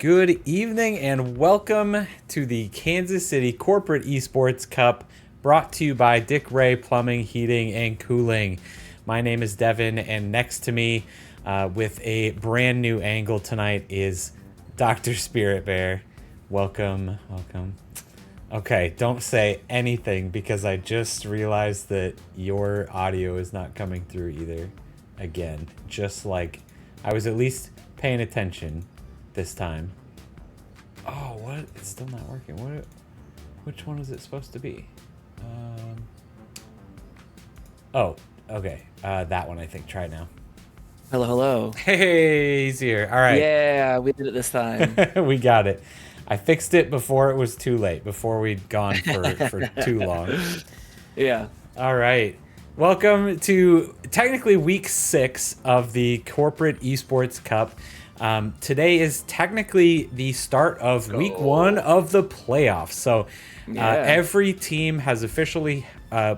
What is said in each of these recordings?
Good evening and welcome to the Kansas City Corporate Esports Cup, brought to you by Dick Ray Plumbing, Heating, and Cooling. My name is Devin, and next to me with a brand new angle tonight is Dr. Spirit Bear. Welcome. Okay, don't say anything because I just realized that your audio is not coming through either. Again, just like I was at least paying attention this time. Oh, what? It's still not working. What? Which one is it supposed to be? Oh, okay. That one, I think. Try it now. Hello. Hey, he's here. All right. Yeah, we did it this time. We got it. I fixed it before it was too late, before we'd gone for too long. Yeah. All right. Welcome to technically week 6 of the Corporate Esports Cup. Today is technically the start of week 1 of the playoffs. So every team has officially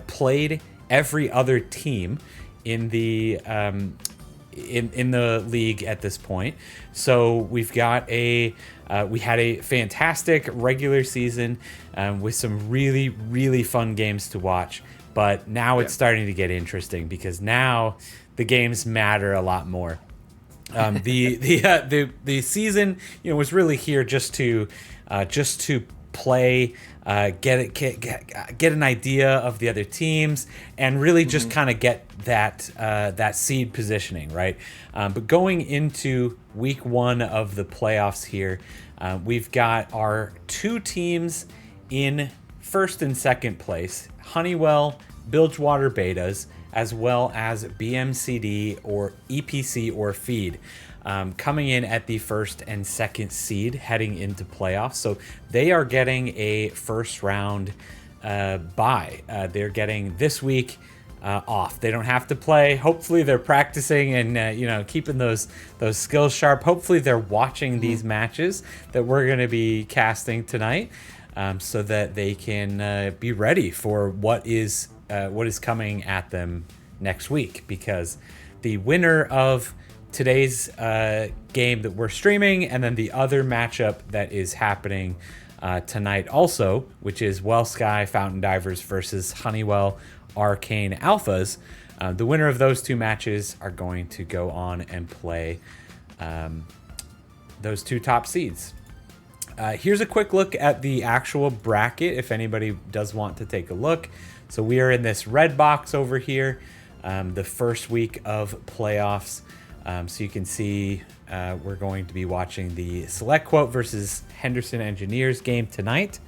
played every other team in the in the league at this point. So we've got we had a fantastic regular season with some really fun games to watch. But now it's starting to get interesting because now the games matter a lot more. The season, was really here just to play, get an idea of the other teams, and really just kind of get that seed positioning, right? But going into week 1 of the playoffs here, we've got our 2 teams in first and second place: Honeywell, Bilgewater Betas, as well as BMCD or EPC or Feed, coming in at the first and second seed heading into playoffs. So they are getting a first round bye. They're getting this week off. They don't have to play. Hopefully they're practicing and keeping those skills sharp. Hopefully they're watching these matches that we're going to be casting tonight, so that they can be ready for what is coming at them next week, because the winner of today's game that we're streaming, and then the other matchup that is happening tonight also, which is WellSky Fountain Divers versus Honeywell Arcane Alphas, the winner of those 2 matches are going to go on and play those 2 top seeds. Here's a quick look at the actual bracket if anybody does want to take a look. So we are in this red box over here, the first week of playoffs. So you can see we're going to be watching the SelectQuote versus Henderson Engineers game tonight.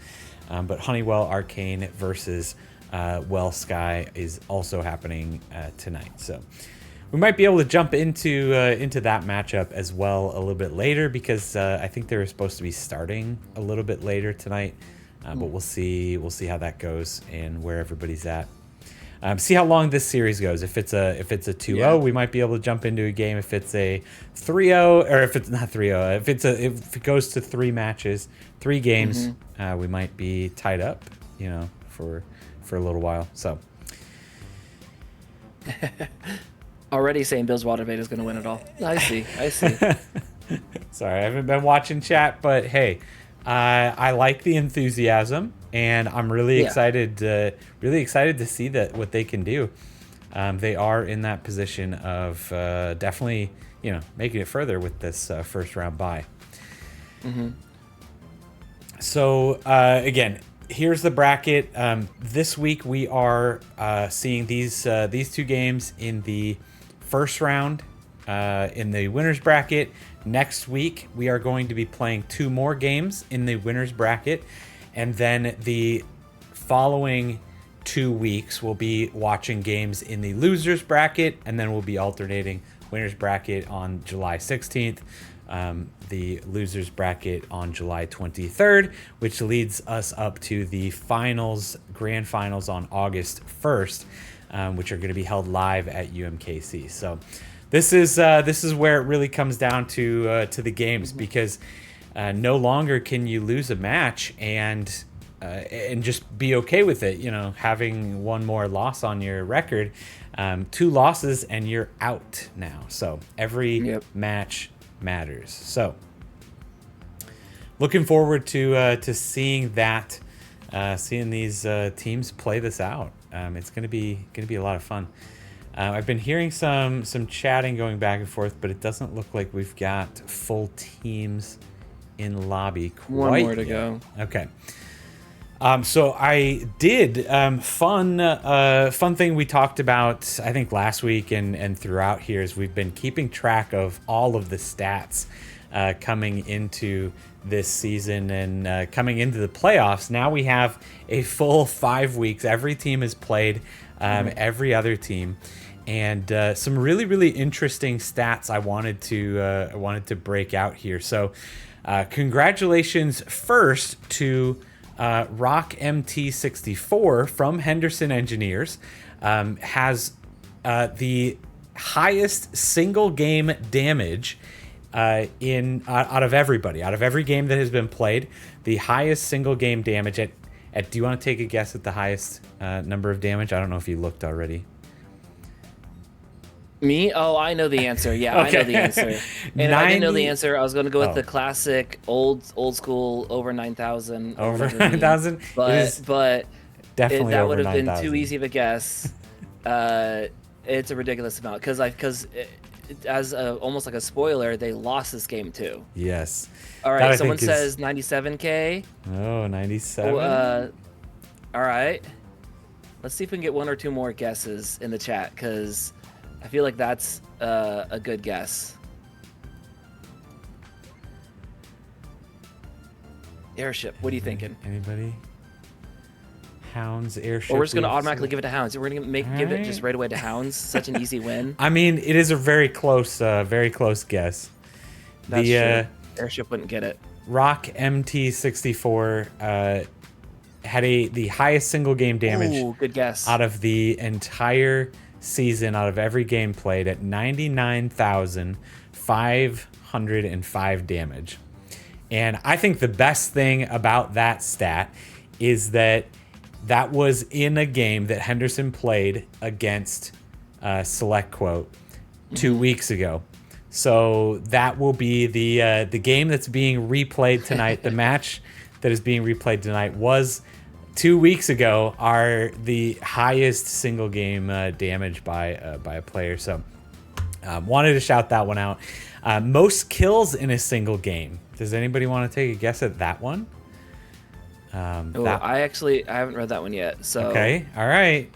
But Honeywell Arcane versus WellSky is also happening tonight. So we might be able to jump into that matchup as well a little bit later, because I think they're supposed to be starting a little bit later tonight. But we'll see how that goes and where everybody's at. See how long this series goes. If it's a 2-0, we might be able to jump into a game. If it's a 3-0, or if it's not 3-0, if it goes to 3 matches, 3 games, we might be tied up, for a little while. So Already saying Bilgewater Beta is going to win it all. I see. Sorry, I haven't been watching chat, but hey, I like the enthusiasm, and I'm really excited to see what they can do. They are in that position of definitely, making it further with this first round bye. So again, here's the bracket. This week we are seeing these 2 games in the first round in the winners bracket. Next week we are going to be playing 2 more games in the winners bracket, and then the following 2 weeks we'll be watching games in the losers bracket, and then we'll be alternating winners bracket on July 16th, the losers bracket on July 23rd, which leads us up to the grand finals on August 1st, which are going to be held live at UMKC. So this is where it really comes down to the games, because no longer can you lose a match and just be okay with it. Having one more loss on your record, 2 losses and you're out now. So every match matters. So looking forward to seeing that, seeing these teams play this out. It's gonna be a lot of fun. I've been hearing some chatting going back and forth, but it doesn't look like we've got full teams in lobby quite One more to yet. go. Okay. So I did fun thing we talked about, I think last week and throughout here, is we've been keeping track of all of the stats coming into this season and coming into the playoffs. Now we have a full 5 weeks. Every team has played every other team, and some really interesting stats I wanted to break out here. So congratulations first to Rock MT64 from Henderson Engineers. Has the highest single game damage out of everybody, out of every game that has been played. The highest single game damage at do you want to take a guess at the highest number of damage? I don't know if you looked already. Me? Oh, I know the answer. Yeah, Okay. I know the answer. And if I didn't know the answer, I was going to go with the classic old school over 9,000. Over 9,000? But definitely that over would have been 9,000. too easy of a guess. It's a ridiculous amount because as almost like a spoiler, they lost this game too. Yes. All right, someone says 97K. Oh, 97. All right. Let's see if we can get one or two more guesses in the chat because I feel like that's a good guess. Airship, what are you thinking? Anybody? Hounds, airship. Or we're just going to automatically give it to Hounds. We're going to give it just right away to Hounds. Such an easy win. I mean, it is a very close guess. That's true. Airship wouldn't get it. Rock MT64 had the highest single game damage. Ooh, good guess. Out of the entire season, out of every game played, at 99,505 damage. And I think the best thing about that stat is that was in a game that Henderson played against SelectQuote 2 weeks ago. So that will be the game that's being replayed tonight. The match that is being replayed tonight was 2 weeks ago. Are the highest single game damage by a player. So wanted to shout that one out. Most kills in a single game. Does anybody want to take a guess at that one? I haven't read that one yet. So okay, all right.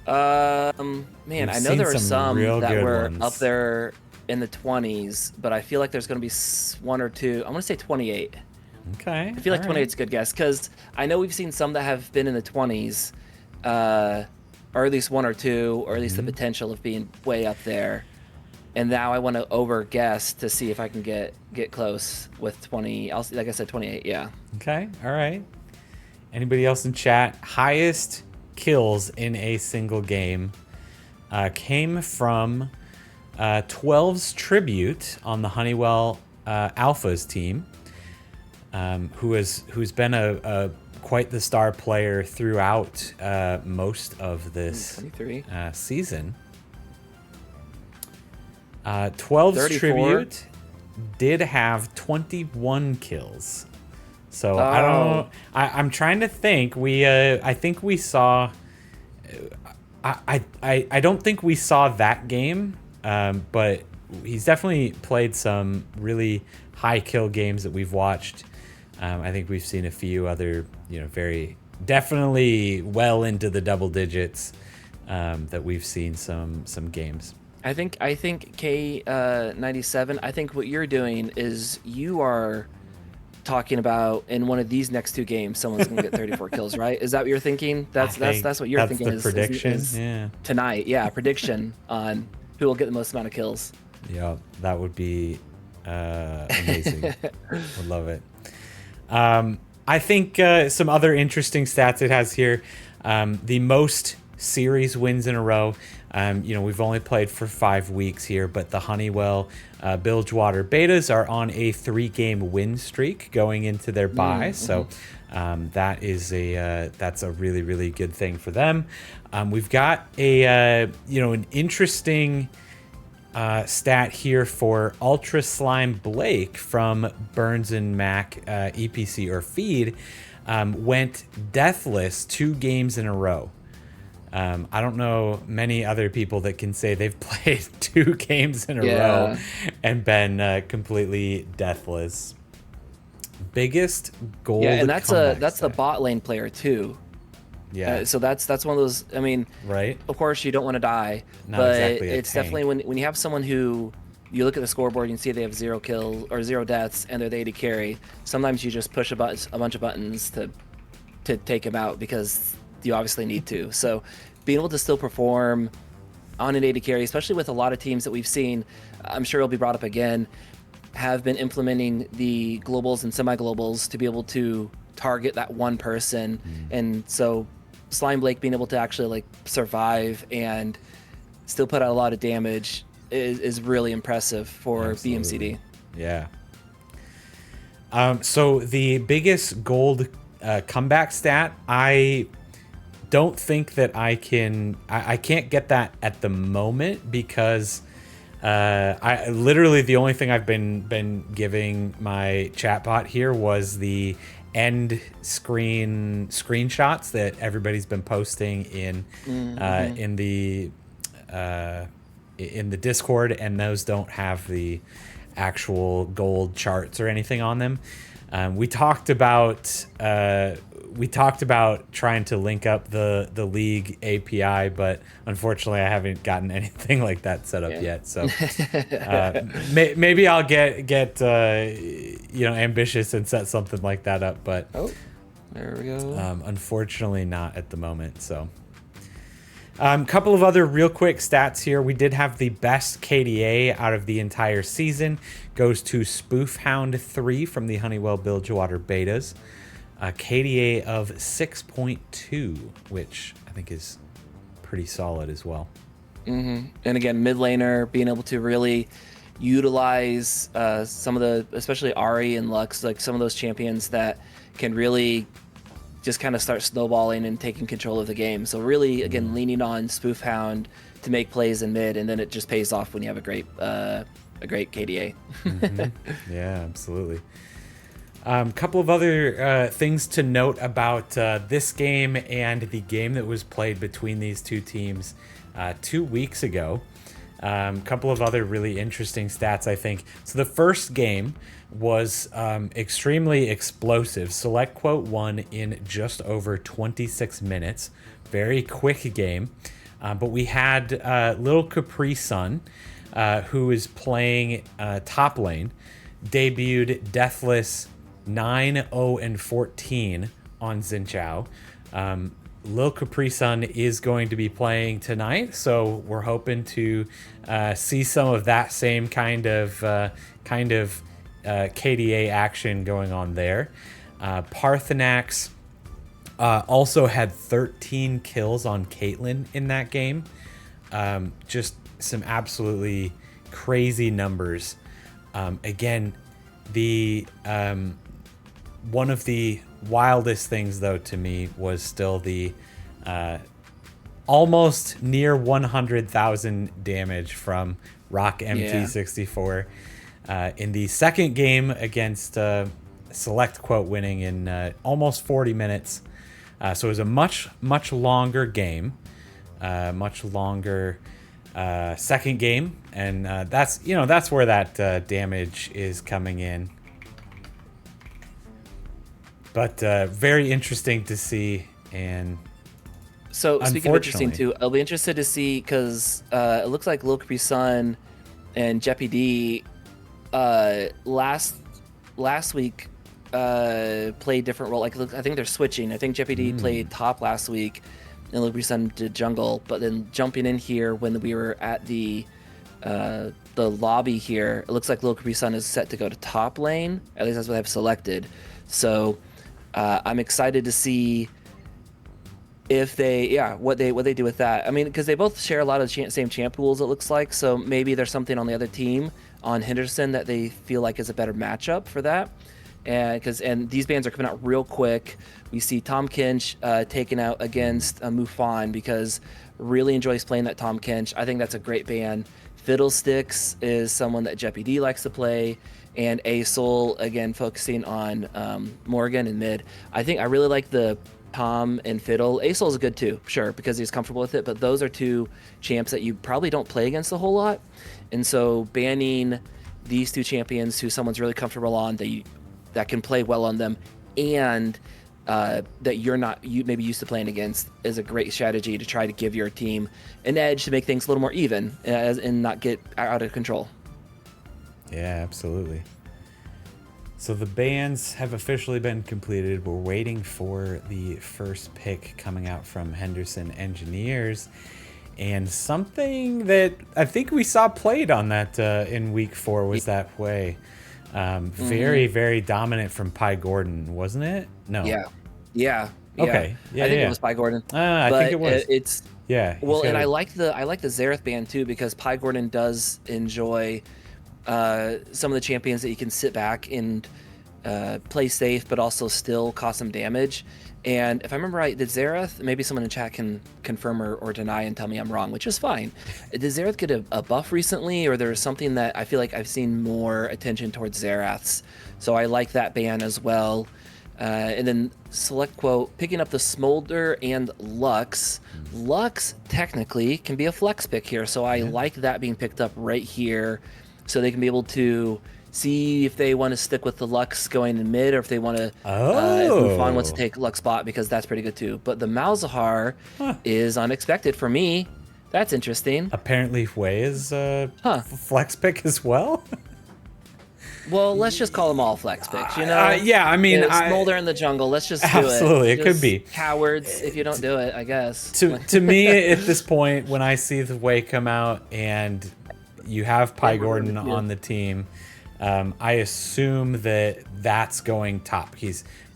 Man, I know there were some that were ones up there in the 20s, but I feel like there's going to be one or two. I'm going to say 28. Okay. I feel like 28 is a good guess because I know we've seen some that have been in the 20s, or at least one or two, or at least the potential of being way up there. And now I want to over guess to see if I can get close with 20. Like I said, 28. Yeah. Okay. All right. Anybody else in chat? Highest kills in a single game came from 12's Tribute on the Honeywell Alphas team, who's been a quite the star player throughout most of this season. 12's 34. Tribute did have 21 kills. So I don't know. I'm trying to think. I think we saw. I don't think we saw that game, but he's definitely played some really high kill games that we've watched. I think we've seen a few other, very definitely well into the double digits that we've seen some games. I think K97. I think what you're doing is you are talking about in one of these next two games, someone's gonna get 34 kills, right? Is that what you're thinking? That's what you're thinking. That's the prediction. Is tonight. Yeah, prediction on who will get the most amount of kills. Yeah, that would be amazing. Would love it. I think some other interesting stats it has here. The most series wins in a row. We've only played for 5 weeks here, but the Honeywell Bilgewater Betas are on a 3-game win streak going into their bye. So that's a really, really good thing for them. We've got an interesting stat here for Ultra Slime Blake from Burns and Mac EPC or feed. Went deathless 2 games in a row. I don't know many other people that can say they've played 2 games in a row and been completely deathless. Biggest gold. Yeah, and that's the bot lane player too. Yeah. So that's one of those. I mean, right. Of course, you don't want to die, Not but exactly it's definitely when you have someone who you look at the scoreboard and you see they have 0 kills or 0 deaths and they're the AD carry. Sometimes you just push a bunch of buttons to take him out because you obviously need to. So being able to still perform on an AD carry, especially with a lot of teams that we've seen, I'm sure it'll be brought up again, have been implementing the globals and semi-globals to be able to target that one person. And so Slime Blake being able to actually like survive and still put out a lot of damage is really impressive for Absolutely. BMCD. Yeah. So the biggest gold comeback stat, I don't think that I can't get that at the moment because I literally the only thing I've been giving my chatbot here was the end screen screenshots that everybody's been posting in the Discord, and those don't have the actual gold charts or anything on them. We talked about trying to link up the league API, but unfortunately I haven't gotten anything like that set up yet. So maybe I'll get ambitious and set something like that up, but there we go. Unfortunately not at the moment. So couple of other real quick stats here. We did have the best KDA out of the entire season. Goes to Spoofhound 3 from the Honeywell Bilgewater betas. KDA of 6.2, which I think is pretty solid as well. And again, mid laner being able to really utilize some of the, especially Ahri and Lux, like some of those champions that can really just kind of start snowballing and taking control of the game. So really, again, leaning on Spoofhound to make plays in mid, and then it just pays off when you have a great KDA. Yeah, absolutely. Couple of other things to note about this game and the game that was played between these two teams 2 weeks ago. Couple of other really interesting stats, I think. So the first game was extremely explosive. SelectQuote won in just over 26 minutes. Very quick game. But we had Little Capri Sun, who is playing top lane, debuted deathless 9-0-14 on Xinqiao. Lil Capri Sun is going to be playing tonight, so we're hoping to see some of that same kind of KDA action going on there. Parthenax also had 13 kills on Caitlyn in that game. Just some absolutely crazy numbers. Again, the one of the wildest things, though, to me was still the almost near 100,000 damage from Rock MT64 in the second game against SelectQuote, winning in almost 40 minutes. So it was a much longer game, much longer second game, and that's where that damage is coming in. But very interesting to see. And so speaking of interesting too, I'll be interested to see, because it looks like Lil Capri Sun and Jeppy D last week played different role. Like, I think they're switching. I think Jeppy D played top last week and Lil Capri Sun did jungle, but then jumping in here when we were at the lobby here, it looks like Lil Capri Sun is set to go to top lane. At least that's what I've selected. So I'm excited to see if what they do with that. I mean, because they both share a lot of same champ pools, it looks like. So maybe there's something on the other team on Henderson that they feel like is a better matchup for that. And these bans are coming out real quick. We see Tom Kinch taken out against Mufan, because really enjoys playing that Tom Kinch. I think that's a great ban Fiddlesticks is someone that Jeppy D likes to play, and Asol, again, focusing on Morgan and mid. I really like the Tom and Fiddle. Asol's good too, sure, because he's comfortable with it, but those are two champs that you probably don't play against a whole lot. And so banning these two champions who someone's really comfortable on, that can play well on them, and that you maybe used to playing against, is a great strategy to try to give your team an edge to make things a little more even and not get out of control. Yeah, absolutely. So the bans have officially been completed. We're waiting for the first pick coming out from Henderson Engineers. And something that I think we saw played on that in week 4 was that way. Very, very dominant from Pi Gordon, wasn't it? No. Yeah. Okay. Yeah, I think it was Pi Gordon. I think it was. It's yeah. Well, and I like the Xerath ban too, because Pi Gordon does enjoy some of the champions that you can sit back and play safe, but also still cause some damage. And if I remember right, did Xerath, maybe someone in chat can confirm or deny and tell me I'm wrong, which is fine. Did Xerath get a buff recently, or there's something that I feel like I've seen more attention towards Xeraths? So I like that ban as well. And then SelectQuote picking up the Smolder and Lux. Lux technically can be a flex pick here, so I like that being picked up right here, so they can be able to see if they want to stick with the Lux going in mid, or if they want to, if Mufan wants to take Lux bot, because that's pretty good too. But the Malzahar is unexpected for me. That's interesting. Apparently Wei is flex pick as well. Well, let's just call them all flex picks, you know? Yeah, I mean, Smolder in the jungle. Let's just do absolutely, it. it could be. Cowards if you don't do it, I guess. To me, at this point, when I see the Wei come out and you have Pi Gordon on the team, I assume that that's going top.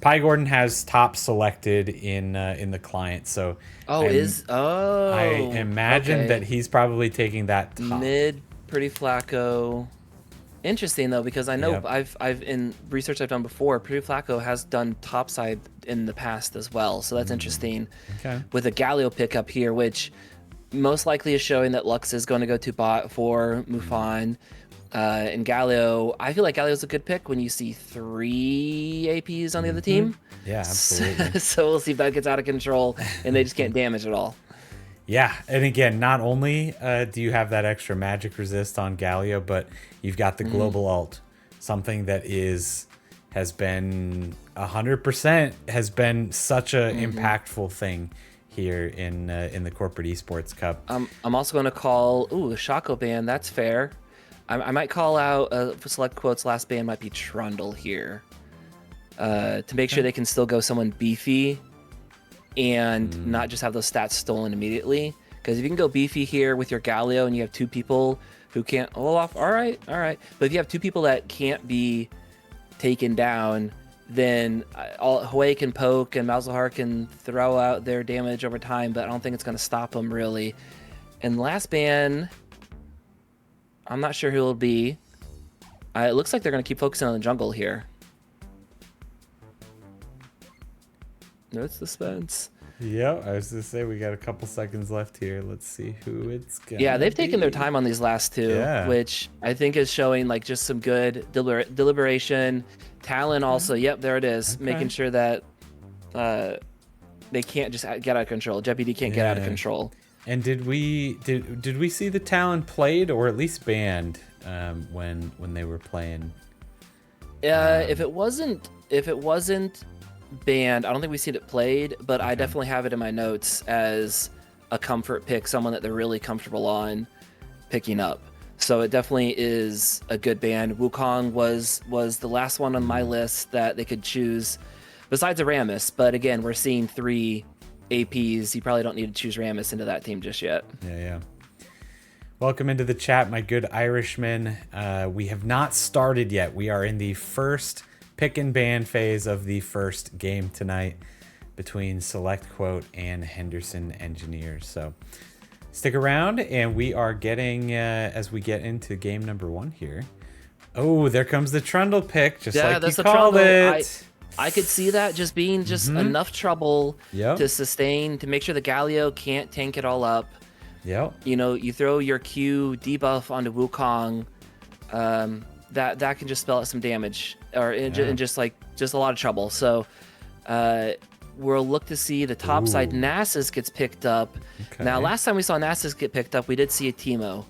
Pi Gordon has top selected in the client, so I imagine that he's probably taking that top. Mid, Pretty Flacco. Interesting though, because I know I've in research I've done before, Pretty Flacco has done topside in the past as well, so that's interesting. Okay. With a Galio pickup here, which most likely is showing that Lux is going to go to bot for Mufan. And Galio, I feel like Galio's a good pick when you see 3 APs on the other team. Yeah, absolutely. So we'll see if that gets out of control and they just can't damage at all. Yeah, and again, not only do you have that extra magic resist on Galio, but you've got the global ult, something that has been 100% has been such a impactful thing here in the corporate esports cup. I'm also going to call the Shaco ban. That's fair. I might call out SelectQuote's last ban might be Trundle here, to make sure they can still go someone beefy and not just have those stats stolen immediately. Because if you can go beefy here with your Galio and you have 2 people who can't hold off, all right. But if you have 2 people that can't be taken down, then Hwei can poke and Malzahar can throw out their damage over time, but I don't think it's going to stop them really. And last ban, I'm not sure who it'll be. It looks like they're going to keep focusing on the jungle here. No suspense. Yeah, I was going to say we got a couple seconds left here. Let's see who it's going to Yeah, they've taken their time on these last 2, which I think is showing like just some good deliberation. Talon also, yep, there it is. Making sure that they can't just get out of control. JPD can't get out of control. And did we see the Talon played or at least banned when they were playing? If it wasn't banned, I don't think we've seen it played, but I definitely have it in my notes as a comfort pick, someone that they're really comfortable on picking up. So it definitely is a good ban. Wukong was the last one on my list that they could choose besides Aramis, but again, we're seeing 3 APs. You probably don't need to choose Ramus into that team just yet. Yeah. Welcome into the chat, my good Irishman. We have not started yet. We are in the first pick and ban phase of the first game tonight between SelectQuote and Henderson Engineers. So stick around, and we are getting, as we get into game number 1 here. Oh, there comes the Trundle pick, just like you called it. I could see that just being enough trouble to sustain, to make sure the Galio can't tank it all up. Yep. You throw your Q debuff onto Wukong, that can just spell out some damage, or just a lot of trouble. So we'll look to see the top side Nasus gets picked up. Okay. Now, last time we saw Nasus get picked up, we did see a Teemo,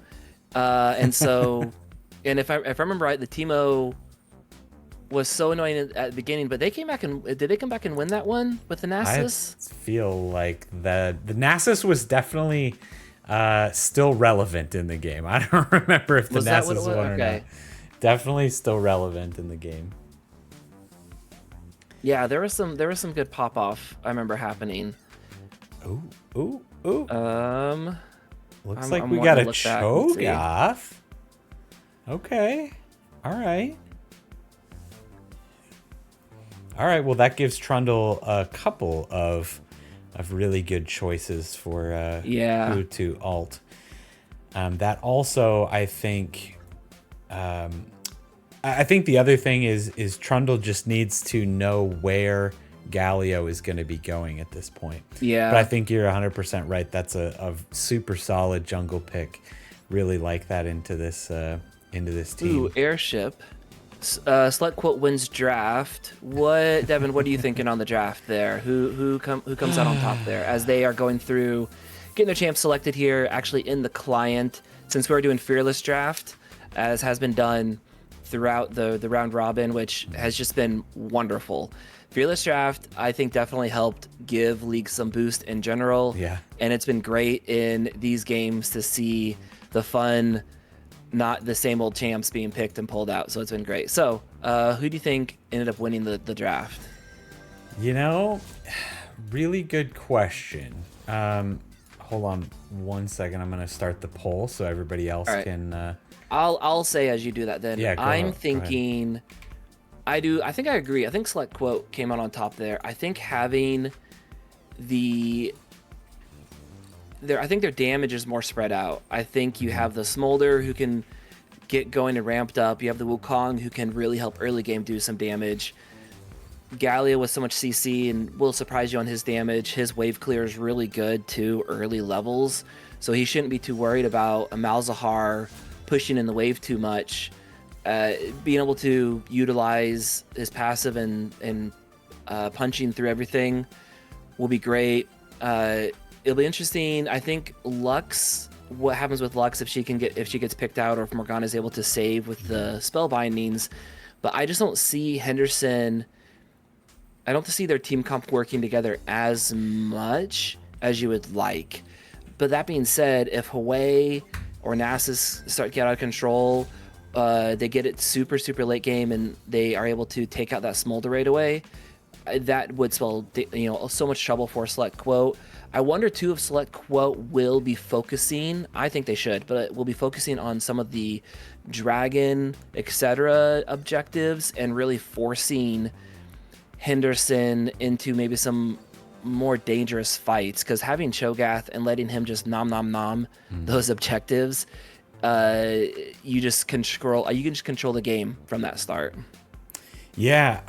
and so, and if I remember right, the Teemo was so annoying at the beginning, but they came back and did they come back and win that one with the Nasus? I feel like the Nasus was definitely still relevant in the game. I don't remember if the Nasus won or not. Definitely still relevant in the game. Yeah, there was some good pop off I remember happening. Ooh. Looks like we got a Cho'Gath. Okay. All right. Well, that gives Trundle a couple of really good choices for who to alt. That also, I think the other thing is Trundle just needs to know where Galio is going to be going at this point. Yeah. But I think you're 100% right. That's a super solid jungle pick. Really like that into this team. Ooh, airship. SelectQuote wins draft. Devin? What are you thinking on the draft there? Who comes out on top there as they are going through, getting their champs selected here? Actually, in the client, since we're doing fearless draft, as has been done throughout the round robin, which has just been wonderful. Fearless draft, I think, definitely helped give League some boost in general. Yeah, and it's been great in these games to see the fun. Not the same old champs being picked and pulled out, so it's been great. So, who do you think ended up winning the draft? Really good question. Hold on one second. I'm gonna start the poll so everybody else can. I'll say as you do that. Then I'm thinking. I think I agree. I think SelectQuote came out on top there. I think having I think their damage is more spread out. I think you have the Smolder who can get going and ramped up. You have the Wukong who can really help early game do some damage. Galio with so much CC and will surprise you on his damage. His wave clear is really good too, early levels. So he shouldn't be too worried about a Malzahar pushing in the wave too much. Being able to utilize his passive and punching through everything will be great. It'll be interesting. I think Lux, what happens with Lux if she gets picked out, or if Morgana is able to save with the spell bindings. But I just don't see Henderson. I don't see their team comp working together as much as you would like. But that being said, if Hwei or Nasus start to get out of control, they get it super late game and they are able to take out that Smolder right away, that would spell so much trouble for SelectQuote. I wonder too if SelectQuote will be focusing. I think they should, but will be focusing on some of the dragon, etc. objectives and really forcing Henderson into maybe some more dangerous fights. Because having Cho'Gath and letting him just nom those objectives, you can just control the game from that start. Yeah,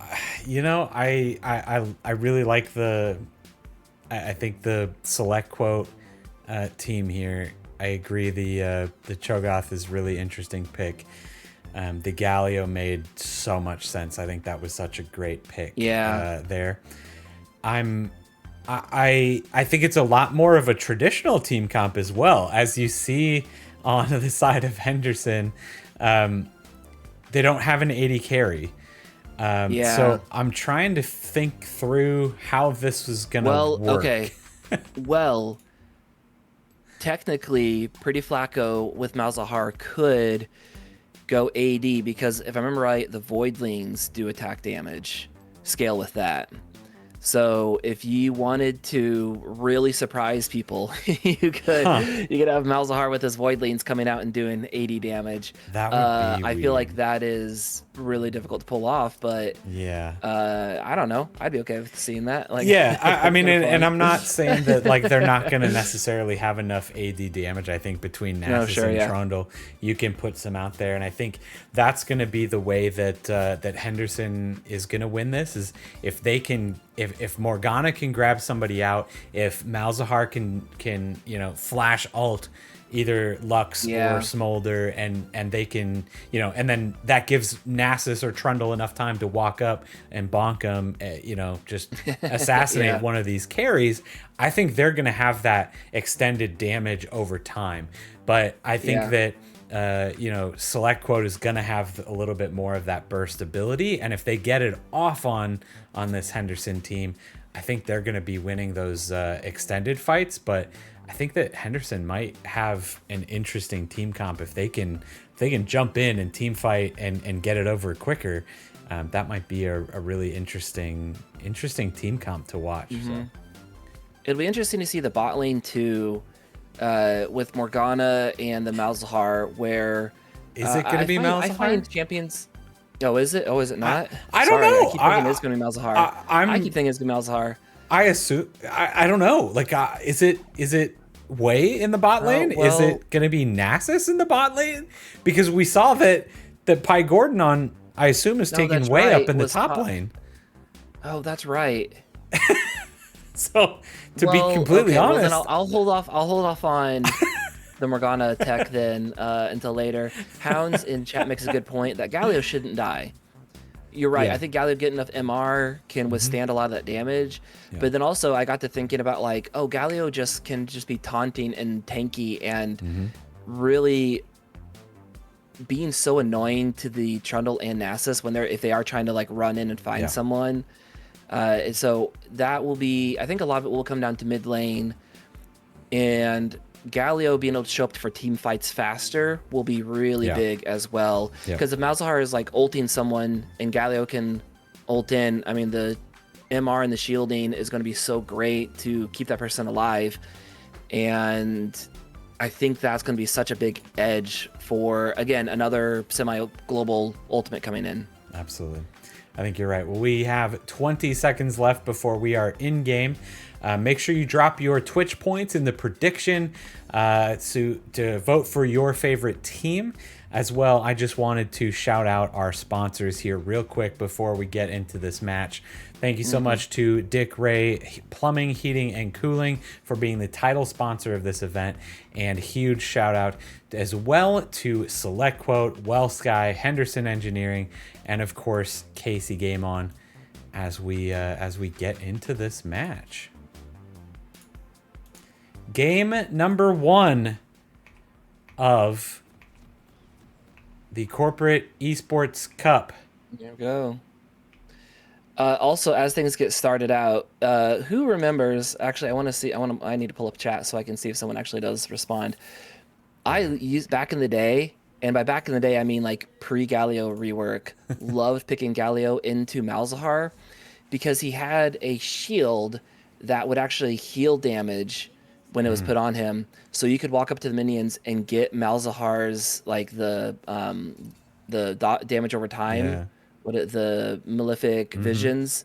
I really like I think the SelectQuote team here. I agree. The Cho'Gath is really interesting pick. The Galio made so much sense. I think that was such a great pick. Yeah. There, I think it's a lot more of a traditional team comp as well. As you see on the side of Henderson, they don't have an 80 carry. So I'm trying to think through how this was gonna work. Okay. Well, technically, Pretty Flacco with Malzahar could go AD because if I remember right, the Voidlings do attack damage. Scale with that. So if you wanted to really surprise people, you could have Malzahar with his Voidlings coming out and doing 80 damage. That would be I feel like that is really difficult to pull off. But Yeah. I don't know. I'd be okay with seeing that. Like, Yeah, I mean, and I'm not saying that like they're not going to necessarily have enough AD damage. I think between Nasus and Trundle, you can put some out there, and I think that's going to be the way that that Henderson is going to win this. Is if they can, if Morgana can grab somebody out, if Malzahar can flash ult either Lux or Smolder, and they can, and then that gives Nasus or Trundle enough time to walk up and bonk them, just assassinate one of these carries. I think they're going to have that extended damage over time. But I think that, SelectQuote is going to have a little bit more of that burst ability. And if they get it off on this Henderson team, I think they're going to be winning those extended fights. But I think that Henderson might have an interesting team comp if they can jump in and team fight and get it over quicker. That might be a really interesting team comp to watch. So. It'll be interesting to see the bot lane too, with Morgana and the Malzahar. Where is it going to be Malzahar? I find champions. Oh, is it? Oh, is it not? I don't know. I keep thinking it's going to be Malzahar. I keep thinking it's going to be Malzahar. I assume. I don't know. Like, is it Wei in the bot lane? Is it going to be Nasus in the bot lane? Because we saw that Pi Gordon on, I assume, is taking Wei up in the top lane. Oh, that's right. So to be completely honest, then I'll hold off. I'll hold off on the Morgana tech then until later. Hounds in chat makes a good point that Galio shouldn't die. You're right. Yeah. I think Galio getting enough MR can withstand a lot of that damage. Yeah. But then also I got to thinking about like, Galio can just be taunting and tanky and really being so annoying to the Trundle and Nasus if they are trying to like run in and find someone. And so that will be, I think a lot of it will come down to mid lane, and Galio being able to show up for team fights faster will be really big as well. Because if Malzahar is like ulting someone and Galio can ult in, I mean, the MR and the shielding is going to be so great to keep that person alive. And I think that's going to be such a big edge for, again, another semi-global ultimate coming in. Absolutely. I think you're right. Well, we have 20 seconds left before we are in game. Make sure you drop your Twitch points in the prediction to vote for your favorite team. As well, I just wanted to shout out our sponsors here real quick before we get into this match. Thank you so much to Dick Ray Plumbing, Heating, and Cooling for being the title sponsor of this event. And huge shout out as well to SelectQuote, WellSky, Henderson Engineering, and of course Casey Game On as we get into this match. Game number 1 of the Corporate Esports Cup. There we go. Also, as things get started out, who remembers? Actually, I need to pull up chat so I can see if someone actually does respond. I used back in the day, and by back in the day I mean like pre-Galio rework. Loved picking Galio into Malzahar because he had a shield that would actually heal damage when it was put on him, so you could walk up to the minions and get Malzahar's like the damage over time, the malefic visions,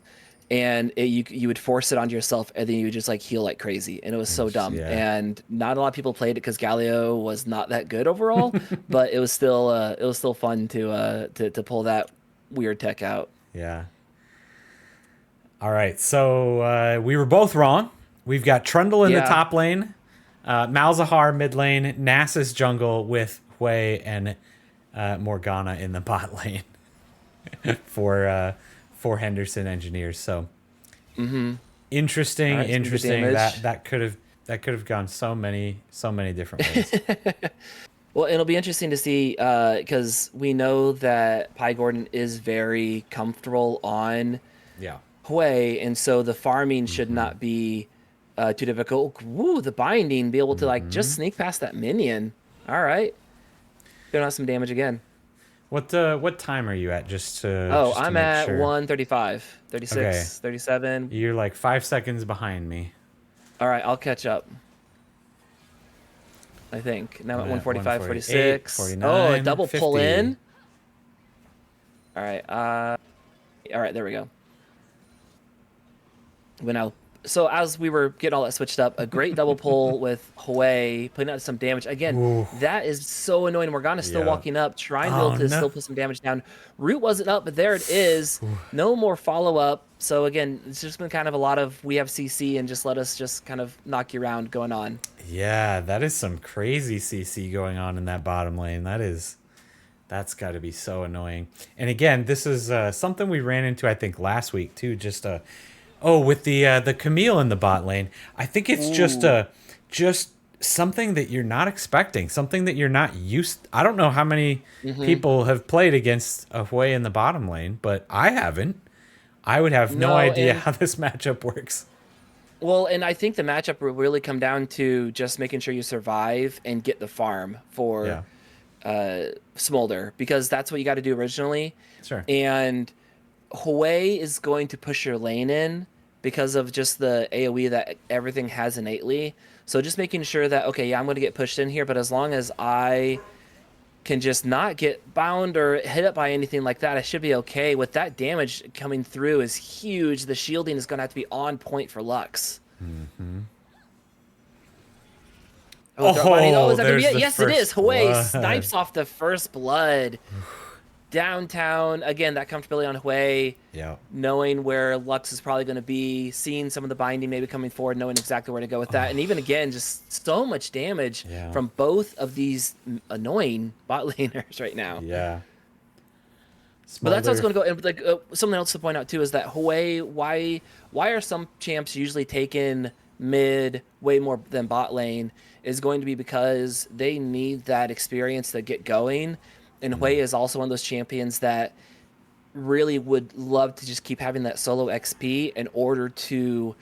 and you would force it onto yourself, and then you would just like heal like crazy, and it was so dumb. And not a lot of people played it because Galio was not that good overall, but it was still fun to pull that weird tech out. Yeah. All right, so we were both wrong. We've got Trundle in the top lane, Malzahar mid lane, Nasus jungle with Wei and Morgana in the bot lane for Henderson Engineers. So interesting. That could have gone so many different ways. Well, it'll be interesting to see because we know that Pi Gordon is very comfortable on Wei, and so the farming should not be too difficult. Woo, the binding, be able to like just sneak past that minion. All right, doing out some damage again. What time are you at? I'm at 135, 36, 37. You're like 5 seconds behind me. All right, I'll catch up. I think now at 145, 46. 49, oh, a double 50. pull in. All right. All right. There we go. We now. So as we were getting all that switched up, a great double pull with Hue putting out some damage. Again, Ooh, that is so annoying. Morgana's still yeah. walking up, trying to be able Oh to no. still put some damage down. Root wasn't up, but there it is. No more follow-up. So again, it's just been kind of a lot of we have CC and just let us just kind of knock you around going on. Yeah, that is some crazy CC going on in that bottom lane. That's got to be so annoying. And again, this is something we ran into I think last week too. Just with the Camille in the bot lane. I think it's Ooh. just something that you're not expecting, something that you're not used. I don't know how many Mm-hmm. people have played against a Hue in the bottom lane, but I haven't. I would have no No, idea and how this matchup works. well, and I think the matchup will really come down to just making sure you survive and get the farm for Yeah, Smolder because that's what you got to do originally. sure. And Hue is going to push your lane in because of just the AoE that everything has innately. So just making sure that, okay, yeah, I'm going to get pushed in here, but as long as I can just not get bound or hit up by anything like that, I should be okay. With that damage coming through is huge. The shielding is going to have to be on point for Lux. Oh, throw body. Oh, Oh, is that going to be there's it? the Yes, it is. first Hue blood. snipes off the first blood. Downtown, again, that comfortability on Hue, Yeah. knowing where Lux is probably going to be, seeing some of the binding maybe coming forward, knowing exactly where to go with that. And even again, just so much damage Yeah. from both of these annoying bot laners right now. Yeah. But that's how it's Smolder. going to go. And like something else to point out too is that Hue, why are some champs usually taken mid way more than bot lane? Is going to be because they need that experience to get going. And Hue is also one of those champions that really would love to just keep having that solo XP in order to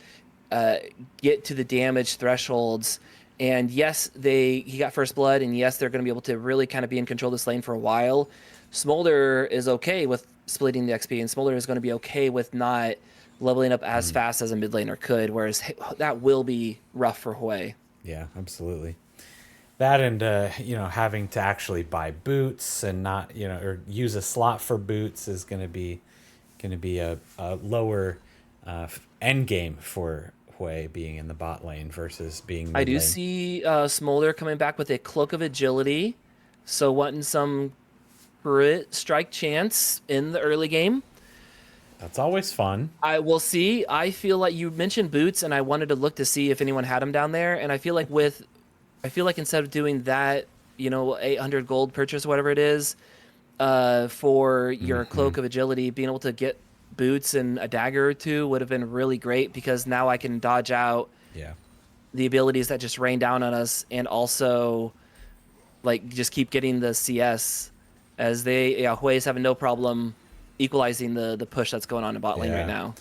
uh, get to the damage thresholds. And yes, he got first blood, and yes, they're going to be able to really kind of be in control of this lane for a while. Smolder is okay with splitting the XP, and Smolder is going to be okay with not leveling up as fast as a mid laner could, whereas that will be rough for Hue. Yeah, absolutely. That and having to actually buy boots and not or use a slot for boots is gonna be a lower end game for Hue being in the bot lane versus being I mid do lane. see Smolder coming back with a Cloak of Agility, so wanting some crit strike chance in the early game. That's always fun. I will see. I feel like you mentioned boots, and I wanted to look to see if anyone had them down there. And I feel like instead of doing that, 800 gold purchase, whatever it is, for your Hmm. cloak of agility, being able to get boots and a dagger or two would have been really great because now I can dodge out Yeah. the abilities that just rain down on us, and also like just keep getting the CS as Hui's having no problem equalizing the push that's going on in bot lane right Yeah. now.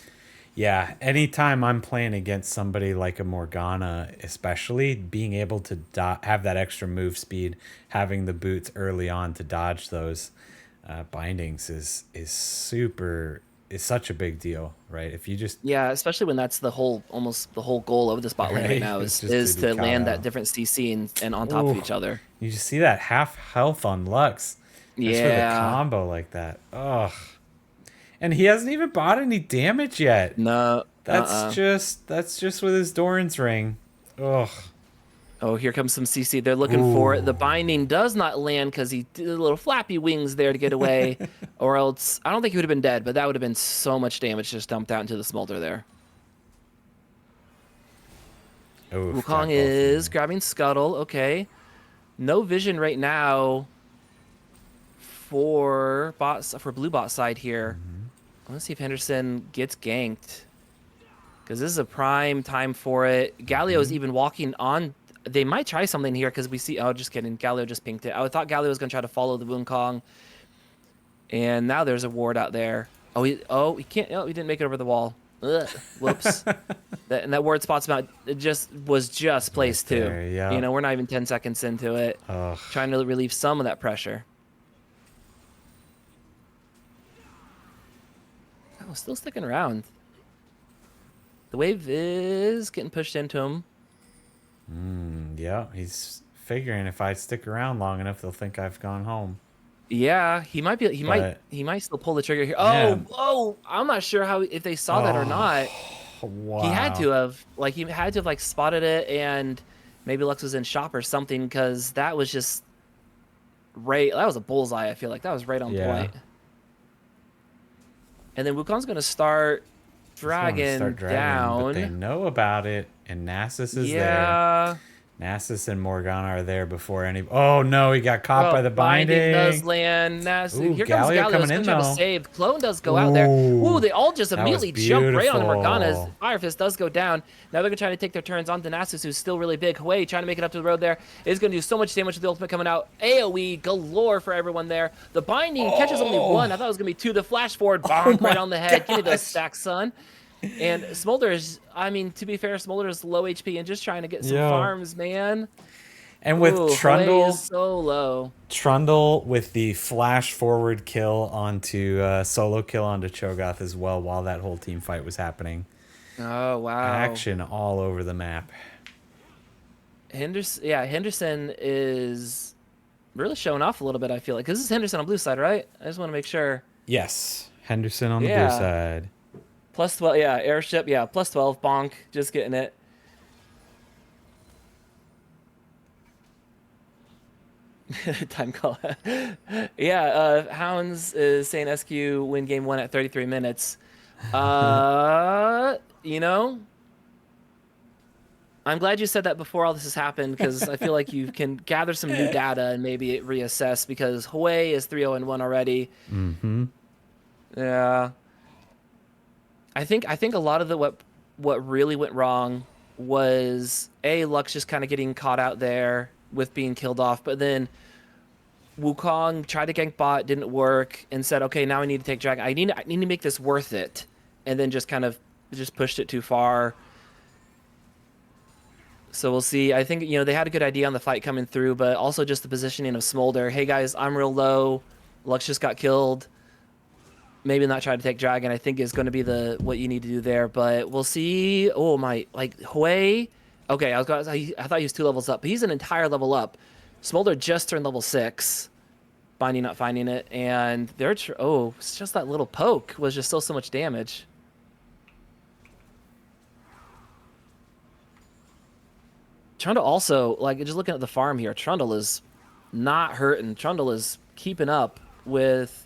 Yeah, anytime I'm playing against somebody like a Morgana, especially being able to have that extra move speed, having the boots early on to dodge those bindings is such a big deal, right? If you just Yeah, especially when that's almost the whole goal of this bot lane right right, now it's is just to is be to caught land that out. different CC and on top of Ooh, each other. you just see that half health on Lux just for the Yeah. combo like that. Ugh, and he hasn't even bought any damage yet. No. Uh-uh. That's just with his Doran's ring. Ugh. Oh, here comes some CC. They're looking for it. The Ooh. binding does not land because he did a little flappy wings there to get away, or else I don't think he would have been dead, but that would have been so much damage just dumped out into the smolder there. Oof, Wukong got both of is them. grabbing Scuttle. Okay. No vision right now for blue bot side here. Let's see if Henderson gets ganked. Because this is a prime time for it. Galio's even walking on. They might try something here because we see. Oh, just kidding. Galio just pinked it. I thought Galio was going to try to follow the Wukong. And now there's a ward out there. He can't. Oh, he didn't make it over the wall. Ugh, whoops. That ward spot's about. It was just Right placed too. there, yeah. We're not even 10 seconds into it. Ugh. Trying to relieve some of that pressure. Oh, still sticking around. The wave is getting pushed into him. Yeah, he's figuring if I stick around long enough, they'll think I've gone home. Yeah, he might be. But He might still pull the trigger here. yeah. Oh! I'm not sure how if they saw that or Oh, not. He had wow. to have. Like he had to have like spotted it, and maybe Lux was in shop or something because that was just right. That was a bullseye. I feel like that was right on Yeah. point. And then Wukong's gonna start He's going to start dragging dragging, but they down. know about it, and Nasus is there. Yeah. Nasus and Morgana are there before any. Oh no, he got caught by Well, the binding does binding. land. Ooh, Here comes Galio Galio. coming It's gonna in try to though. save. Clone does go out there. Ooh, Ooh, they all just that was immediately jump right on the Morgana's. beautiful. Fire Fist does go down. Now they're gonna try to take their turns on Nasus, who's still really big. Huey trying to make it up to the road there. Is gonna do so much damage with the ultimate coming out. AoE galore for everyone there. The binding catches only one. I thought it was gonna be two. The flash forward, Oh bonk right my on the head. Give me those gosh. stacks, son. And Smolder is, I mean, to be fair, Smolder is low HP and just trying to get some Yo. farms, man. And with Ooh, Huey is so low. Trundle with the flash forward kill onto solo kill onto Cho'Gath as well while that whole team fight was happening. Oh, wow. Action all over the map. Henderson, yeah, Henderson is really showing off a little bit, I feel like. Because this is Henderson on blue side, right? I just want to make sure. Yes, Henderson on the blue Yeah. side. Plus 12, yeah, airship, yeah, plus 12, bonk, just getting it. Time call. Yeah, Hounds is saying SQ win game 1 at 33 minutes. You know, I'm glad you said that before all this has happened because I feel like you can gather some new data and maybe reassess because Huey is 3-0-1 already. Mm-hmm. Yeah. I think a lot of the what really went wrong was Lux just kind of getting caught out there with being killed off, but then Wukong tried to gank bot, didn't work, and said, "Okay, now I need to take dragon. I need to make this worth it," and then just kind of just pushed it too far. So we'll see. I think they had a good idea on the fight coming through, but also just the positioning of Smolder. Hey guys, I'm real low. Lux just got killed. Maybe not try to take dragon. I think is going to be what you need to do there, but we'll see. Oh my, like Huey. Okay, I thought he was 2 levels up, but he's an entire level up. Smolder just turned level 6. Binding not finding it, and it's just that little poke was just still so much damage. Trundle also, like, just looking at the farm here, Trundle is not hurting. Trundle is keeping up with.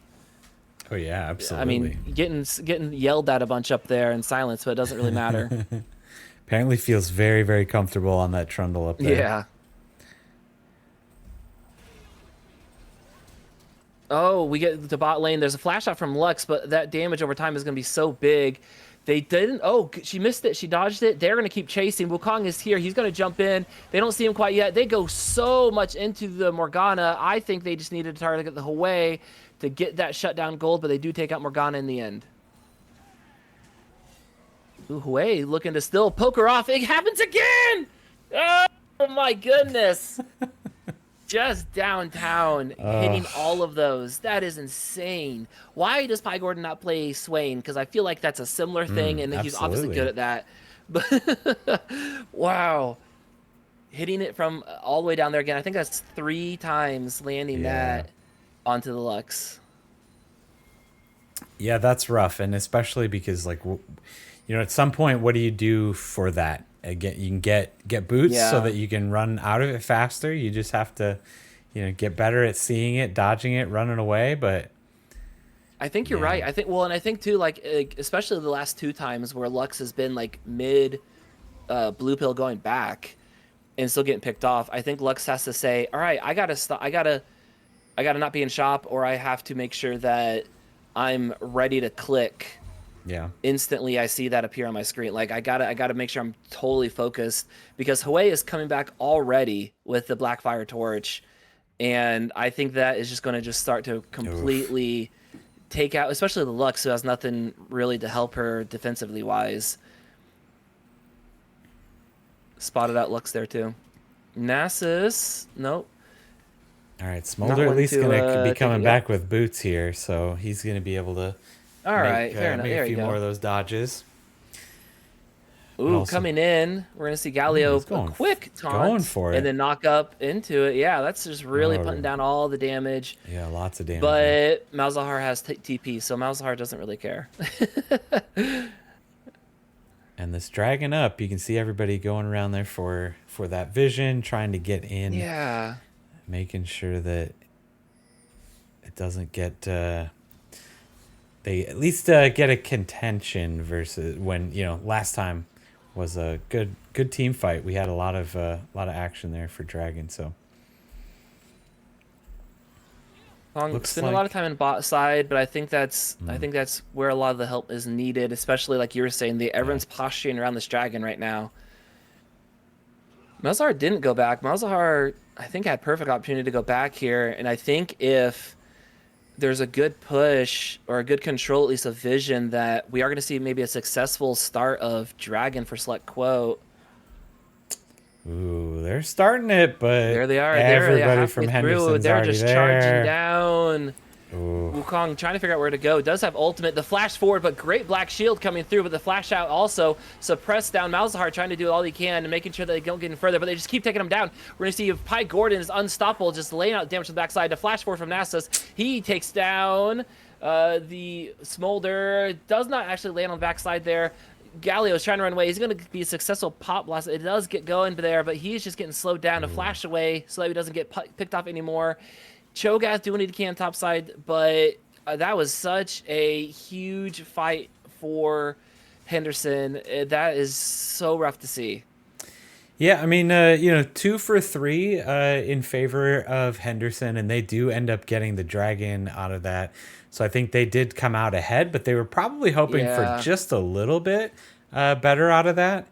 Oh yeah, absolutely. I mean, getting yelled at a bunch up there in silence, but it doesn't really matter. Apparently feels very, very comfortable on that Trundle up there. Yeah. Oh, we get the bot lane. There's a flash out from Lux, but that damage over time is going to be so big. They didn't. Oh, she missed it. She dodged it. They're going to keep chasing. Wukong is here. He's going to jump in. They don't see him quite yet. They go so much into the Morgana. I think they just needed to target the Huey to get that shutdown gold, but they do take out Morgana in the end. Ooh, Huey looking to still poke her off. It happens again! Oh my goodness. Just downtown, hitting all of those. That is insane. Why does Pi Gordon not play Swain? Because I feel like that's a similar thing, and he's obviously good at that. But wow. Hitting it from all the way down there again. I think that's 3 times landing that onto the Lux. Yeah, that's rough, and especially because, like, at some point, what do you do for that? Again, you can get boots so that you can run out of it faster. You just have to, get better at seeing it, dodging it, running away. But I think you're right. I think too, like especially the last 2 times where Lux has been like mid blue pill going back and still getting picked off. I think Lux has to say, all right, I gotta stop. I gotta not be in shop, or I have to make sure that I'm ready to click. Yeah. Instantly I see that appear on my screen. Like I gotta make sure I'm totally focused because Huey is coming back already with the Blackfire Torch, and I think that is just going to just start to completely take out, especially the Lux, who has nothing really to help her defensively wise. Spotted out Lux there too. Nasus, nope. All right, Smolder at least gonna be coming back with boots here, so he's gonna be able to. All right, fair enough. Make There a few you go. more of those dodges. but Ooh, also coming in, we're gonna see he's Galio a going quick going taunt for and it. then knock up into it. Yeah, that's just really Oh, putting down all the damage. yeah, lots of damage there. But Malzahar has TP, so Malzahar doesn't really care. And this dragon up, you can see everybody going around there for that vision, trying to get in, Yeah. making sure that it doesn't get. They at least get a contention versus when last time was a good team fight. We had a lot of action there for dragon. So Long looks spend a lot of like time in bot side, but I think that's where a lot of the help is needed, especially like you were saying, everyone's posturing around this dragon right now. Malzahar didn't go back. Malzahar, I think, had perfect opportunity to go back here, and I think if there's a good push or a good control, at least of vision, that we are going to see maybe a successful start of dragon for SelectQuote. ooh, they're starting it, but There they are. They're everybody halfway from through. Henderson's They're already just charging there. down. Ooh. Wukong trying to figure out where to go. Does have ultimate. The flash forward, but great black shield coming through. But the flash out also suppressed down. Malzahar trying to do all he can and making sure that they don't get any further. But they just keep taking him down. We're going to see if Pi Gordon is unstoppable, just laying out damage to the backside. The flash forward from Nasus. He takes down the Smolder. Does not actually land on the backside there. Galio is trying to run away. He's going to be a successful pop blast. It does get going there, but he's just getting slowed down to flash away so that he doesn't get picked off anymore. Cho'Gath doing what he can top side, but that was such a huge fight for Henderson. That is so rough to see. Yeah, I mean, 2 for 3 in favor of Henderson, and they do end up getting the dragon out of that. So I think they did come out ahead, but they were probably hoping for Yeah. just a little bit better out of that.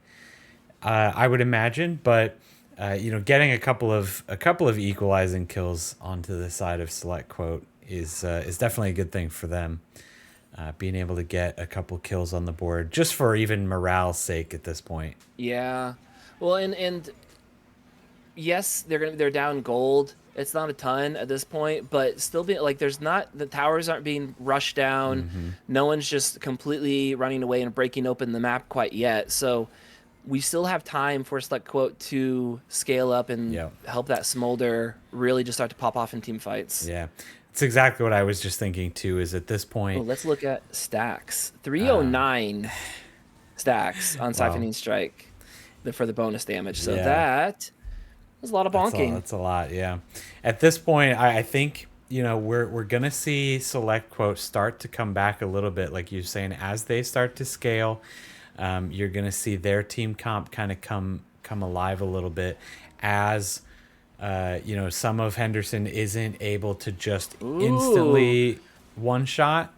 I would imagine, but getting a couple of equalizing kills onto the side of SelectQuote is definitely a good thing for them. Being able to get a couple kills on the board just for even morale's sake at this point. Yeah. Well, and yes, they're down gold. It's not a ton at this point, but still being like the towers aren't being rushed down. No one's just completely running away and breaking open the map quite yet. So we still have time for SelectQuote to scale up and help that Smolder really just start to pop off in team fights. Yeah. It's exactly what I was just thinking too, is at this point. Oh, let's look at stacks. 309 stacks on Siphoning Strike for the bonus damage. So that was a lot of bonking. That's a lot, yeah. At this point, I think, we're going to see SelectQuote start to come back a little bit, like you're saying, as they start to scale. You're going to see their team comp kind of come alive a little bit as some of Henderson isn't able to just instantly one shot.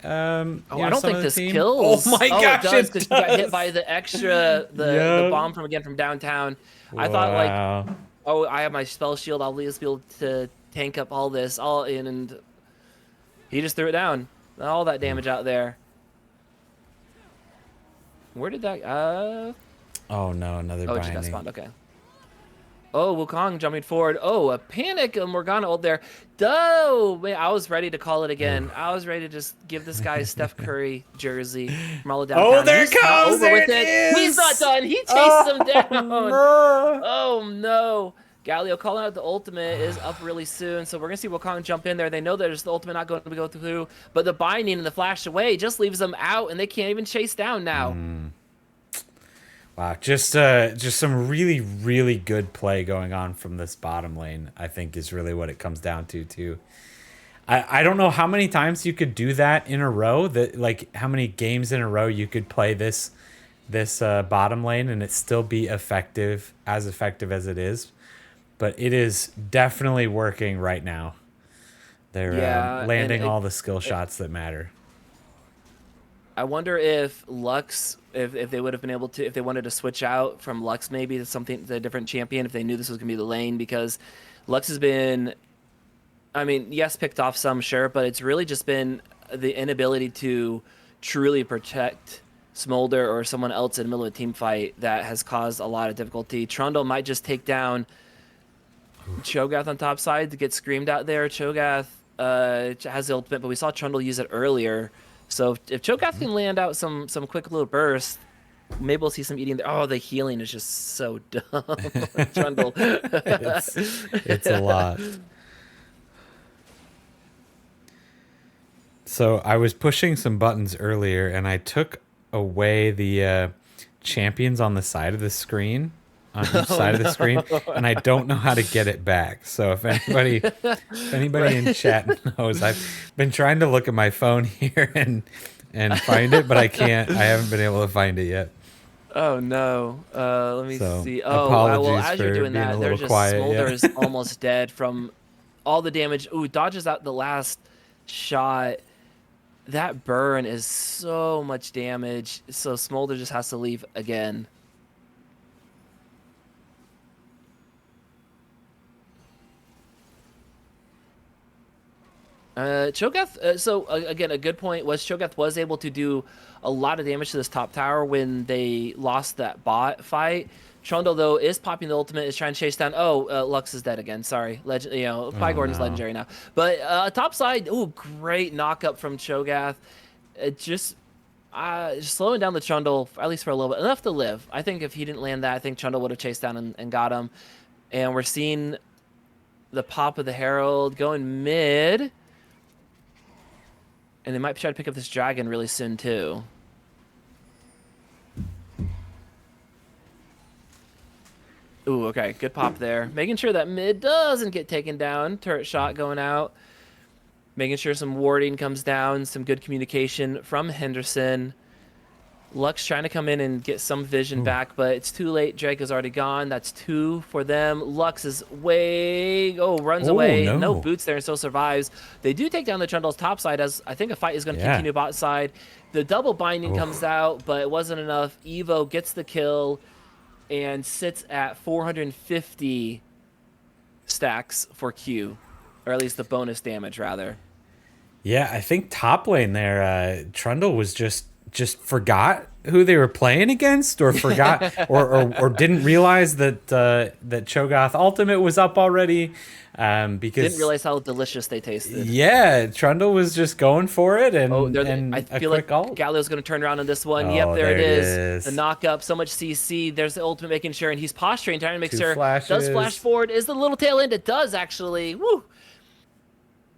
I don't think this team. kills. Oh my gosh, it does, because he got hit by the extra the bomb from downtown. I thought I have my spell shield. I'll at least be able to tank up all this all in, and he just threw it down. All that damage out there. Where did that? Oh no, another binding. It just got spawned. Okay. Oh, Wukong jumping forward. Oh, a panic Morgana ult there. Oh, man, I was ready to call it again. I was ready to just give this guy a Steph Curry jersey from all the downtown. Oh, there it comes! There it is! He's not done. He chased him down. Oh no. Galio calling out the ultimate is up really soon, so we're going to see Wukong jump in there. They know there's the ultimate not going to go through, but the binding and the flash away just leaves them out, and they can't even chase down now. Wow, just some really, really good play going on from this bottom lane, I think is really what it comes down to, too. I don't know how many times you could do that in a row, how many games in a row you could play this bottom lane and it still be effective as it is. But it is definitely working right now. They're landing all the skill shots that matter. I wonder if Lux, if they would have been able to, if they wanted to switch out from Lux maybe to a different champion, if they knew this was going to be the lane, because Lux has been, I mean, yes, picked off some, sure, but it's really just been the inability to truly protect Smolder or someone else in the middle of a team fight that has caused a lot of difficulty. Trundle might just take down Cho'Gath on top side to get screamed out there. Cho'Gath has the ultimate, but we saw Trundle use it earlier. So if Cho'Gath can land out some quick little bursts, Maybe we'll see some eating there. Oh, the healing is just so dumb. Trundle. it's it's a lot. So I was pushing some buttons earlier, and I took away the champions on the side of the screen, on each Oh side of the screen, no. and I don't know how to get it back. So if anybody in Right. chat knows, I've been trying to look at my phone here and find it, but I can't. I haven't been able to find it yet. Oh no. Let me So see. Oh, well, apologies as you're for doing being a that, they're little just quiet. Smolder Yeah. is almost dead from all the damage. Ooh, dodges out the last shot. That burn is so much damage. So Smolder just has to leave again. Cho'Gath, again, a good point was Cho'Gath was able to do a lot of damage to this top tower when they lost that bot fight. Trundle, though, is popping the ultimate, is trying to chase down. Oh, Lux is dead again. Sorry. Legend, Pi Oh Gordon's no. legendary now. But top side, ooh, great knock up from Cho'Gath. It just slowing down the Trundle, at least for a little bit. Enough to live. I think if he didn't land that, I think Trundle would have chased down and got him. And we're seeing the pop of the Herald going mid. And they might try to pick up this dragon really soon, too. Ooh, okay. Good pop there. Making sure that mid doesn't get taken down. Turret shot going out. Making sure some warding comes down. Some good communication from Henderson. Lux trying to come in and get some vision Ooh. back, but it's too late. Drake is already gone. That's 2 for them. Lux is way... Oh, runs Oh away. No no. boots there and still survives. They do take down the Trundle's top side as I think a fight is going to Yeah. continue bot side. The double binding comes Oh. out, but it wasn't enough. Evo gets the kill and sits at 450 stacks for Q, or at least the bonus damage, rather. Yeah, I think top lane there, Trundle was just forgot who they were playing against, or forgot, or didn't realize that that Cho'Gath ultimate was up already, because Didn't realize how delicious they tasted. yeah, Trundle was just going for it, Oh, I and a feel like quick ult. Galio's going to turn around on this one. Yep, Oh, there it there it is. The is. knock up, so much CC. There's the ultimate making sure, and he's posturing, trying to make Two sure. Does flash flashes. forward. Is the little tail end? It does, actually. Woo!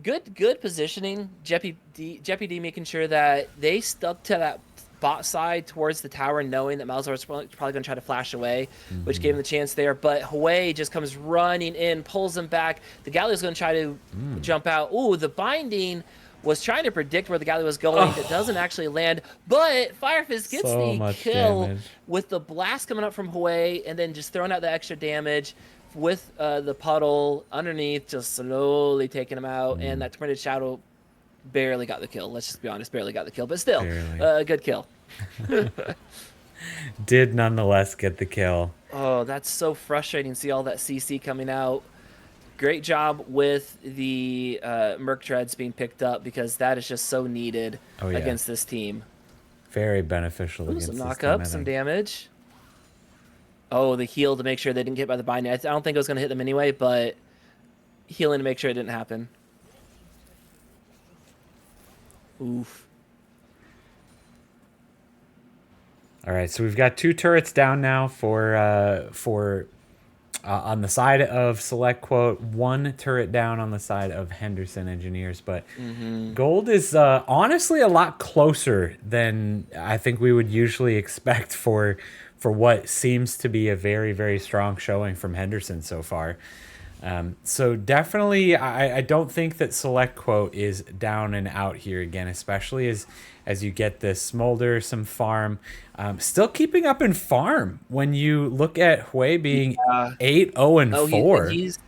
Good positioning. Jeppy D making sure that they stuck to that bot side towards the tower, knowing that Malzahar was probably going to try to flash away, which gave him the chance there. But Hwei just comes running in, pulls him back. The Galio's going to try to jump out. Ooh, the binding was trying to predict where the Galio was going. It doesn't actually land, but Firefist gets So the much kill damage. with the blast coming up from Hwei, and then just throwing out the extra damage with the puddle underneath, just slowly taking him out. And that Tormented Shadow barely got the kill. Let's just be honest, barely got the kill, but still, Barely. a good kill. Did nonetheless get the kill. Oh, that's so frustrating to see all that CC coming out. Great job with the Merc Treads being picked up, because that is just so needed Oh yeah, against this team. very beneficial Ooh, against some this knock team, I up, some think. damage. Oh, the heal to make sure they didn't get hit by the binding. I don't think it was going to hit them anyway, but healing to make sure it didn't happen. Oof. All right, so we've got 2 turrets down now for on the side of SelectQuote, 1 turret down on the side of Henderson Engineers. But gold is honestly a lot closer than I think we would usually expect for what seems to be a very, very strong showing from Henderson so far. So definitely, I don't think that SelectQuote is down and out here again, especially as you get this Smolder, some farm. Still keeping up in farm when you look at Hwei being Yeah. 8-0 and Oh, 4. he's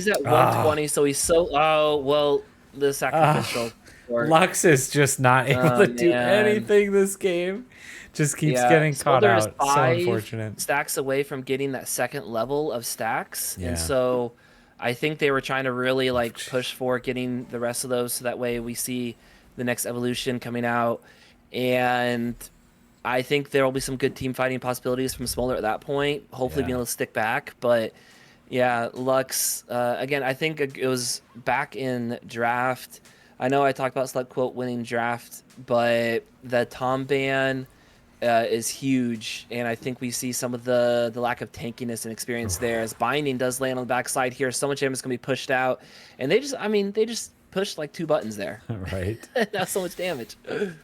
at Ah, 120, so he's so... Oh, well, the sacrificial work. Lux is just not able Oh, to do man. anything this game. Just keeps Yeah, getting caught Smolder is out. So 5 unfortunate. stacks away from getting that second level of stacks, and Yeah. so I think they were trying to really like Jeez. push for getting the rest of those, so that way we see the next evolution coming out. And I think there will be some good team fighting possibilities from Smolder at that point. Hopefully, Yeah. being able to stick back. But yeah, Lux again. I think it was back in draft. I know I talked about SelectQuote winning draft, but the Tom ban is huge, and I think we see some of the lack of tankiness and experience there as binding does land on the backside here. So much damage is gonna be pushed out, and they just pushed like 2 buttons there. Right. Now so much damage.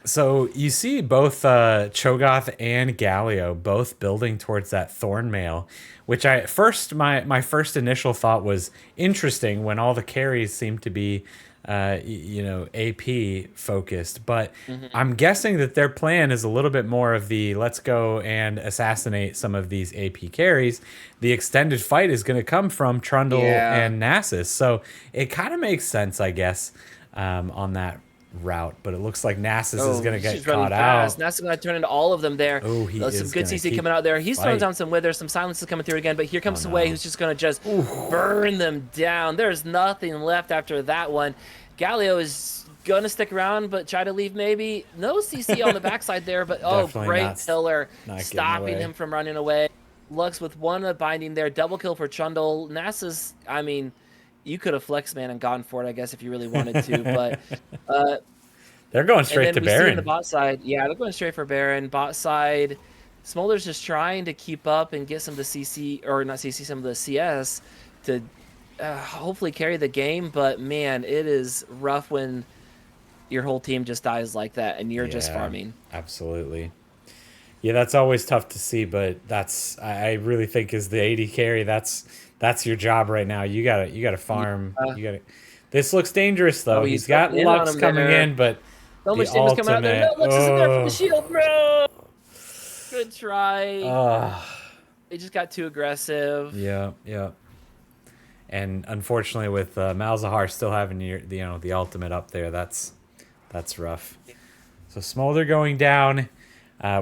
So you see both Cho'Gath and Galio both building towards that Thornmail, which my first initial thought was interesting when all the carries seem to be AP focused, but I'm guessing that their plan is a little bit more of the let's go and assassinate some of these AP carries. The extended fight is going to come from Trundle and Nasus, so it kind of makes sense, I guess, on that route. But it looks like Nasus is going to get caught out. Nasus is going to turn into all of them there. Oh, he is some good CC coming out there. He's throwing down some withers, some silences coming through again, but here comes Sway, who's just going to just burn them down. There's nothing left after that one. Galio is going to stick around, but try to leave maybe. No CC on the backside there, but great pillar stopping him from running away. Lux with 1 binding there, double kill for Trundle. Nasus, I mean, you could have flex man and gone for it, I guess, if you really wanted to, but they're going straight to Baron. The bot side, yeah, they're going straight for Baron. Bot side, Smolder's just trying to keep up and get some of the CC, or not CC, some of the CS to hopefully carry the game. But man, it is rough when your whole team just dies like that and you're just farming. Absolutely. Yeah, that's always tough to see, but I really think is the AD carry. That's your job right now. You gotta farm. This looks dangerous though. He's got Lux coming in, but so much damage coming out there. No, Lux isn't there for the shield, bro. Good try. They just got too aggressive. Yeah. And unfortunately, with Malzahar still having the ultimate up there, that's rough. So Smolder going down.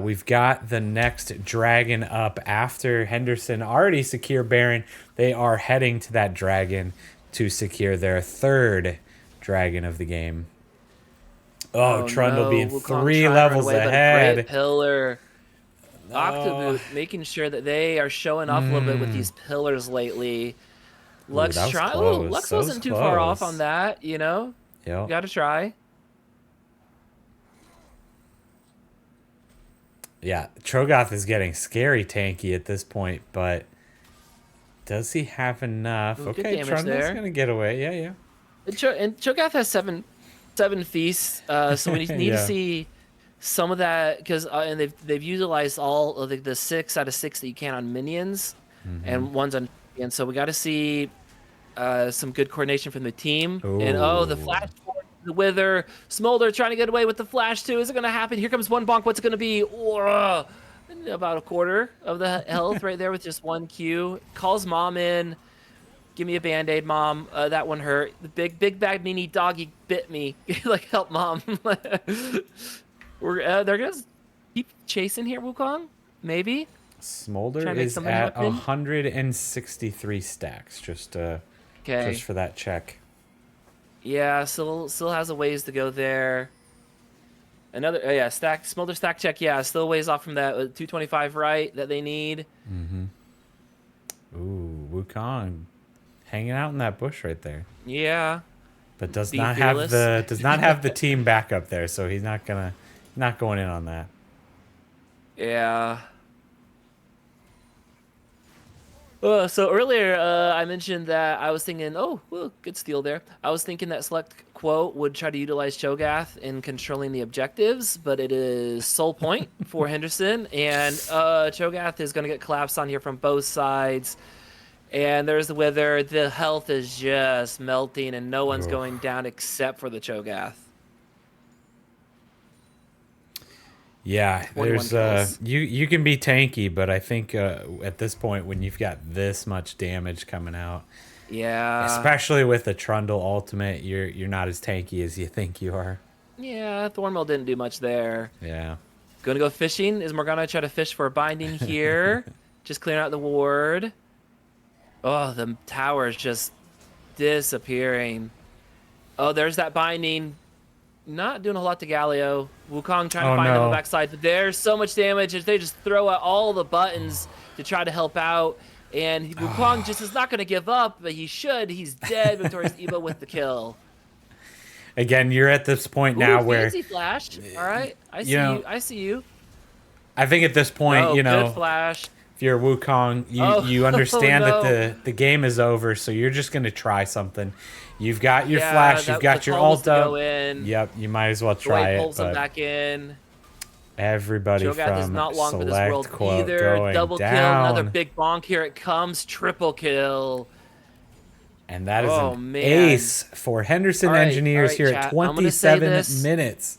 We've got the next dragon up after Henderson already secure Baron. They are heading to that dragon to secure their 3rd dragon of the game. Trundle being Wukong 3 levels ahead. Great pillar. Octoboot making sure that they are showing off a little bit with these pillars lately. Lux wasn't too far off on that, you know? Yep. You gotta try. Yeah, Cho'Gath is getting scary tanky at this point, but does he have enough? Okay, Trundle's gonna get away. Yeah. And Cho'Gath has seven feasts, so we need to see some of that because and they've utilized all of the 6 out of 6 that you can on minions, and one's on, and so we got to see some good coordination from the team. Ooh. And the flash. The Wither, Smolder trying to get away with the flash too. Is it going to happen? Here comes one bonk. What's it going to be? About a quarter of the health right there with just 1 Q. Calls mom in. Give me a band-aid, mom. That one hurt. The big bad meanie doggy bit me. Like, help, mom. They're going to keep chasing here, Wukong? Maybe? Smolder is at 163 stacks just for that check. Yeah, still has a ways to go there. Another Smolder stack check. Yeah, still a ways off from that 225 right that they need. Ooh, Wukong hanging out in that bush right there. Yeah, but does not have the team back up there, so he's not going in on that. Yeah. So earlier, I mentioned that I was thinking, good steal there. I was thinking that SelectQuote would try to utilize Cho'Gath in controlling the objectives, but it is soul point for Henderson, and Cho'Gath is going to get collapsed on here from both sides. And there's the Wither. The health is just melting, and no one's going down except for the Cho'Gath. Yeah, there's you can be tanky, but I think at this point when you've got this much damage coming out, especially with the Trundle ultimate, you're not as tanky as you think you are. Yeah, Thornmail didn't do much there. Yeah. Gonna go fishing. Is Morgana try to fish for a binding here? Just clearing out the ward. Oh, the tower is just disappearing. Oh, there's that binding. Not doing a lot to Galio. Wukong trying to find them on the backside, but there's so much damage as they just throw out all the buttons to try to help out. And Wukong just is not going to give up, but he should. He's dead. Victorious Evo with the kill. Again, you're at this point now where fancy flash. All right, I see you. I think at this point, Oh, you good know, flash. if you're Wukong, Oh, you understand no. that the game is over, so you're just gonna try something. You've got your Yeah, flash, you've the got your call was ult to go up. in. Yep, you might as well The way try he it. pulls him But back in. everybody Cho'Gath is from not long for this world SelectQuote either. going Double kill, another down. big bonk. Here it comes. Triple kill. And that is Oh, an man. ace for Henderson All Engineers right, here at chat. I'm going to say 27 this. minutes.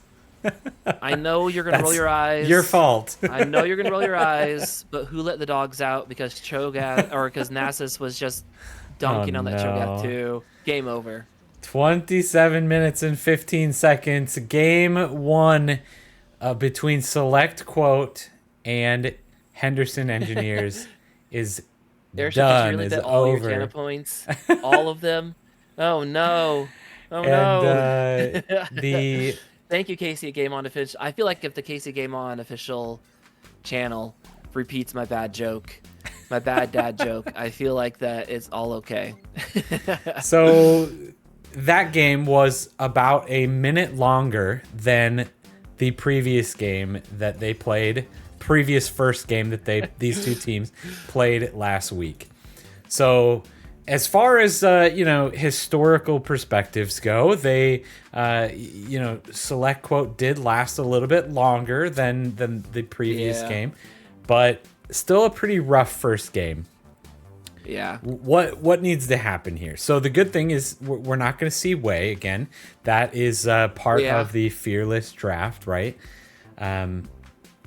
I know you're going to roll That's your eyes. your fault. I know you're going to roll your eyes, but who let the dogs out? Because Cho'Gath, or because Nasus was just dunking on that Cho'Gath too. Game over. 27 minutes and 15 seconds. Game 1 between SelectQuote and Henderson Engineers is Airship, did you really bet all your Tana over. points? All of them? Oh, no. Oh, And no. the Thank you, Casey at Game On Official. I feel like if the Casey Game On Official channel repeats my bad joke, my bad dad joke, I feel like that it's all okay. so that game was about a minute longer than the previous game that they played, previous first game that these two teams played last week. So as far as historical perspectives go, they SelectQuote did last a little bit longer than the previous game, but still a pretty rough first game. Yeah. What needs to happen here? So the good thing is we're not going to see Wei again. That is part of the Fearless draft, right?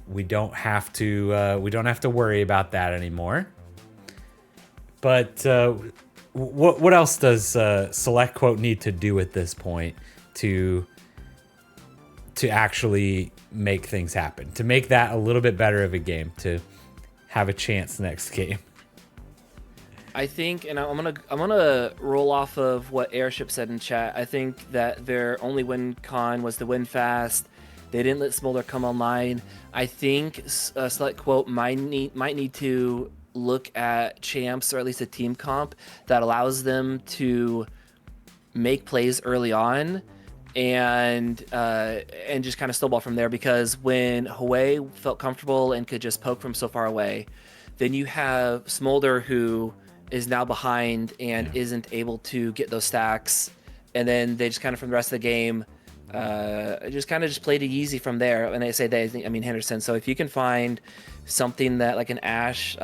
We don't have to worry about that anymore. But what else does SelectQuote need to do at this point to actually make things happen, to make that a little bit better of a game, to have a chance next game? I think, and I'm gonna roll off of what Airship said in chat. I think that their only win con was the win fast. They didn't let Smolder come online. I think SelectQuote might need to look at champs, or at least a team comp that allows them to make plays early on and just kind of snowball from there. Because when Hwei felt comfortable and could just poke from so far away, then you have Smolder, who is now behind and isn't able to get those stacks, and then they just kind of, from the rest of the game, just played it easy from there. And I mean Henderson. So if you can find something that, like an Ashe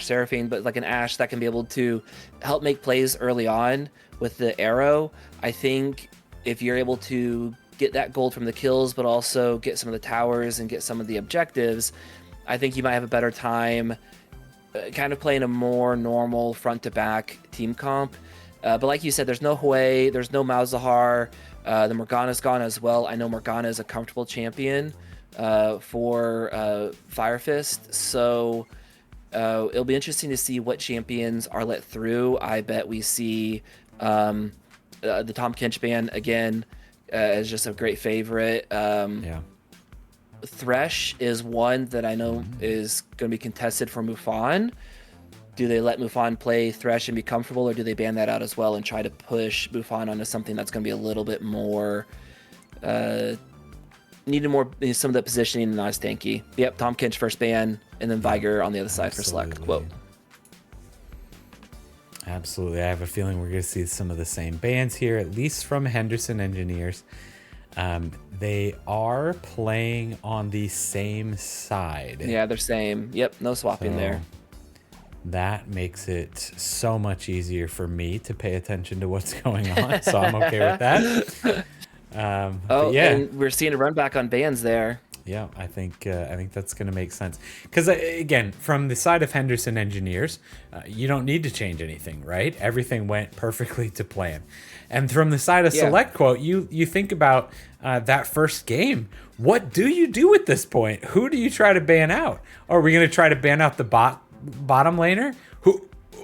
Seraphine, but like an Ashe that can be able to help make plays early on with the arrow, I think if you're able to get that gold from the kills, but also get some of the towers and get some of the objectives, I think you might have a better time kind of playing a more normal front-to-back team comp. But like you said, there's no Hwei, there's no Malzahar, the Morgana's gone as well. I know Morgana is a comfortable champion for Fire Fist, so it'll be interesting to see what champions are let through. I bet we see the Tom Kench ban again as just a great favorite. Thresh is one that I know is going to be contested for Mufan. Do they let Mufan play Thresh and be comfortable, or do they ban that out as well and try to push Mufan onto something that's going to be a little bit more needed more some of the positioning and not as tanky? Yep, Tom Kench first ban, and then Viger on the other side for SelectQuote. Absolutely. I have a feeling we're going to see some of the same bans here, at least from Henderson Engineers. They are playing on the same side. Yeah, they're same. Yep, no swapping there. That makes it so much easier for me to pay attention to what's going on, so I'm okay with that. And we're seeing a run back on bans there. Yeah, I think that's going to make sense. Because, again, from the side of Henderson Engineers, you don't need to change anything, right? Everything went perfectly to plan. And from the side of SelectQuote, you think about that first game. What do you do at this point? Who do you try to ban out? Are we going to try to ban out the bottom laner?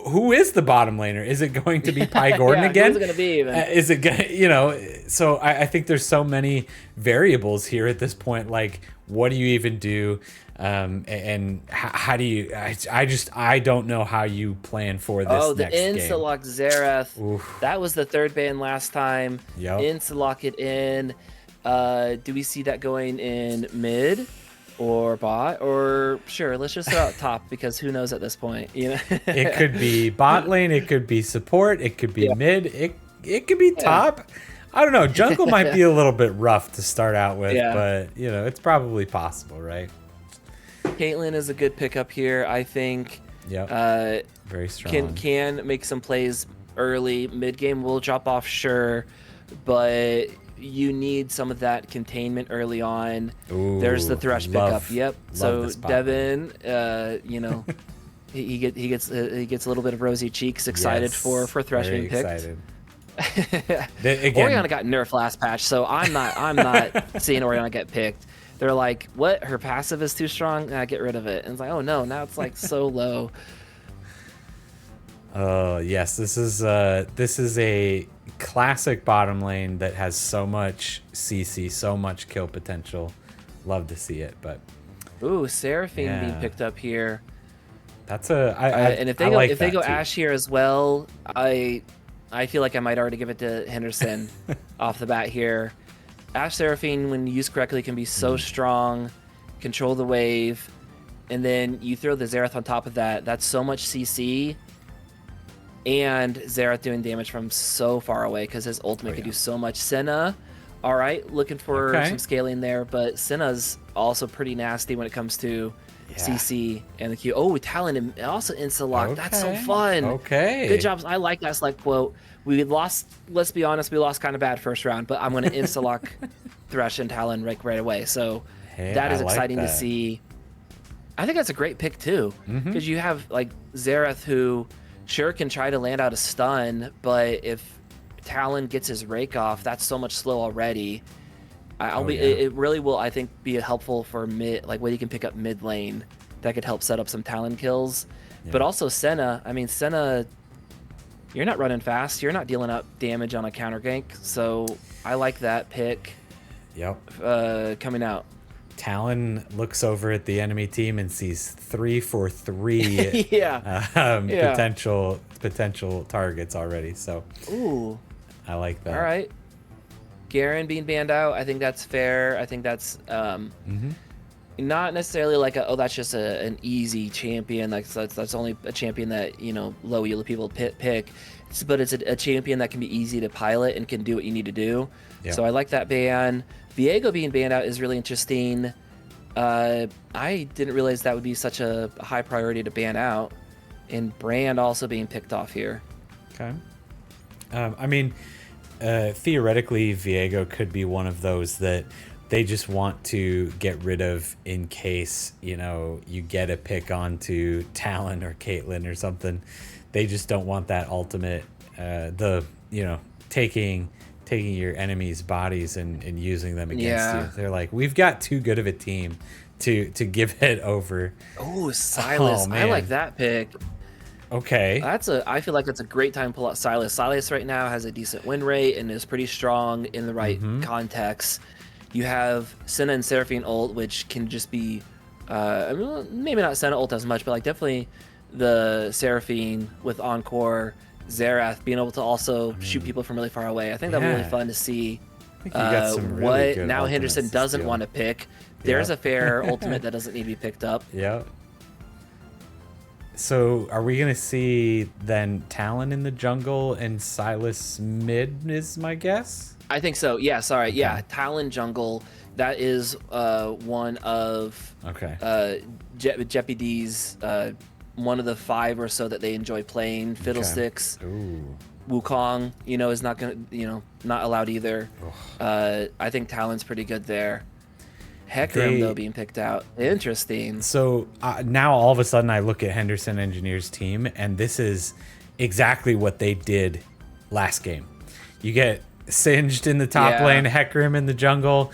Who is the bottom laner? Is it going to be Pi Gordon again? Who's it going to be even? Is it going so I think there's so many variables here at this point. Like, what do you even do? And how do you, I don't know how you plan for this next game. The Insta-lock Xerath. That was the third ban last time. Yep. Insta-lock it in. Do we see that going in mid? or bot, or sure, let's just throw out top because who knows at this point, you know? It could be bot lane, it could be support, it could be Yeah. mid, it could be top. I don't know. Jungle might be a little bit rough to start out with, Yeah. but you know, it's probably possible, right? Caitlyn is a good pickup here, I think. Yep. Very strong. Can make some plays early. Mid game will drop off, sure, but you need some of that containment early on. Ooh, There's the Thresh pickup. Yep. So this bot Devin, you know, he gets a little bit of rosy cheeks, excited Yes, for Thresh very being picked. excited. Again, Oriana got nerfed last patch, so I'm not seeing Oriana get picked. They're like, what? Her passive is too strong? Get rid of it. And it's like, oh no, now it's like so low. Oh yes, this is a classic bottom lane that has so much CC, so much kill potential. Love to see it, but Ooh, Seraphine Yeah. being picked up here. that's a And if they I go like if they that go too. Ashe here as well, I feel like I might already give it to Henderson off the bat here. Ashe Seraphine, when used correctly, can be so strong, control the wave, and then you throw the Xerath on top of that. That's so much CC, and Xerath doing damage from so far away because his ultimate could do so much. Senna, all right, looking for Okay. some scaling there, but Senna's also pretty nasty when it comes to CC and the Q. Oh, Talon and also insta-lock. That's so Okay. fun. Okay. Good job. I like that SelectQuote. We lost, let's be honest, we lost kind of bad first round, but I'm going to insta-lock Thresh and Talon right away. So Hey, that is I like exciting to that. see. I think that's a great pick too, Mm-hmm. because you have like Xerath, who sure can try to land out a stun, but if Talon gets his rake off, that's so much slow already. It really will, I think, be helpful for mid, like when you can pick up mid lane, that could help set up some Talon kills. But also Senna, I mean, Senna, you're not running fast, you're not dealing up damage on a counter gank, so I like that pick coming out. Talon looks over at the enemy team and sees 3 for 3 potential targets already. So Ooh, I like that. all right. Garen being banned out, I think that's fair. I think that's not necessarily like that's just an easy champion. Like that's only a champion that, you know, low elo people pick. But it's a champion that can be easy to pilot and can do what you need to do. Yeah. So I like that ban. Viego being banned out is really interesting. I didn't realize that would be such a high priority to ban out. And Brand also being picked off here. Okay. I mean, theoretically, Viego could be one of those that they just want to get rid of in case, you know, you get a pick onto Talon or Caitlyn or something. They just don't want that ultimate, taking your enemy's bodies and using them against you. They're like, we've got too good of a team to give it over. Oh, Silas. I like that pick. Okay. I feel like that's a great time to pull out Silas. Silas right now has a decent win rate and is pretty strong in the right context. You have Senna and Seraphine ult, which can just be, I mean, maybe not Senna ult as much, but like definitely the Seraphine with Encore, Xerath being able to also shoot people from really far away. I think that'll be really fun to see. I think you got some really good now Henderson ultimates to doesn't steal. want to pick. There's a fair ultimate that doesn't need to be picked up. Yeah. So are we gonna see then Talon in the jungle and Silas mid is my guess? I think so. Yeah, sorry. Okay. Yeah, Talon jungle. That is one of Jeppy D's one of the 5 or so that they enjoy playing. Fiddlesticks. Ooh. Wukong, you know, is not gonna, you know, not allowed either. I think Talon's pretty good there. Hecarim though being picked out. Interesting. So now all of a sudden I look at Henderson Engineers team and this is exactly what they did last game. You get Singed in the top lane, Hecarim in the jungle.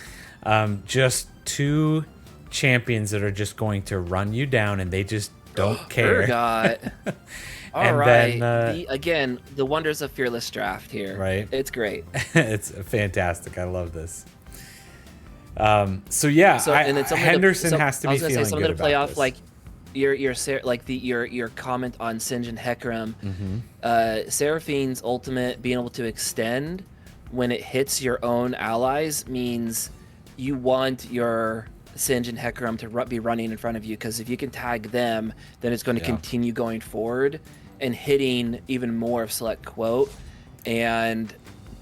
Just 2 champions that are just going to run you down and they just don't care. Urgot. All right. Again, the wonders of Fearless Draft here. Right. It's great. It's fantastic. I love this. Henderson has to be feeling something good to play about off this. like your comment on Singed and Hecarim. Seraphine's ultimate being able to extend when it hits your own allies means you want your Singe and Hecarim to be running in front of you, because if you can tag them, then it's going to continue going forward and hitting even more of SelectQuote. And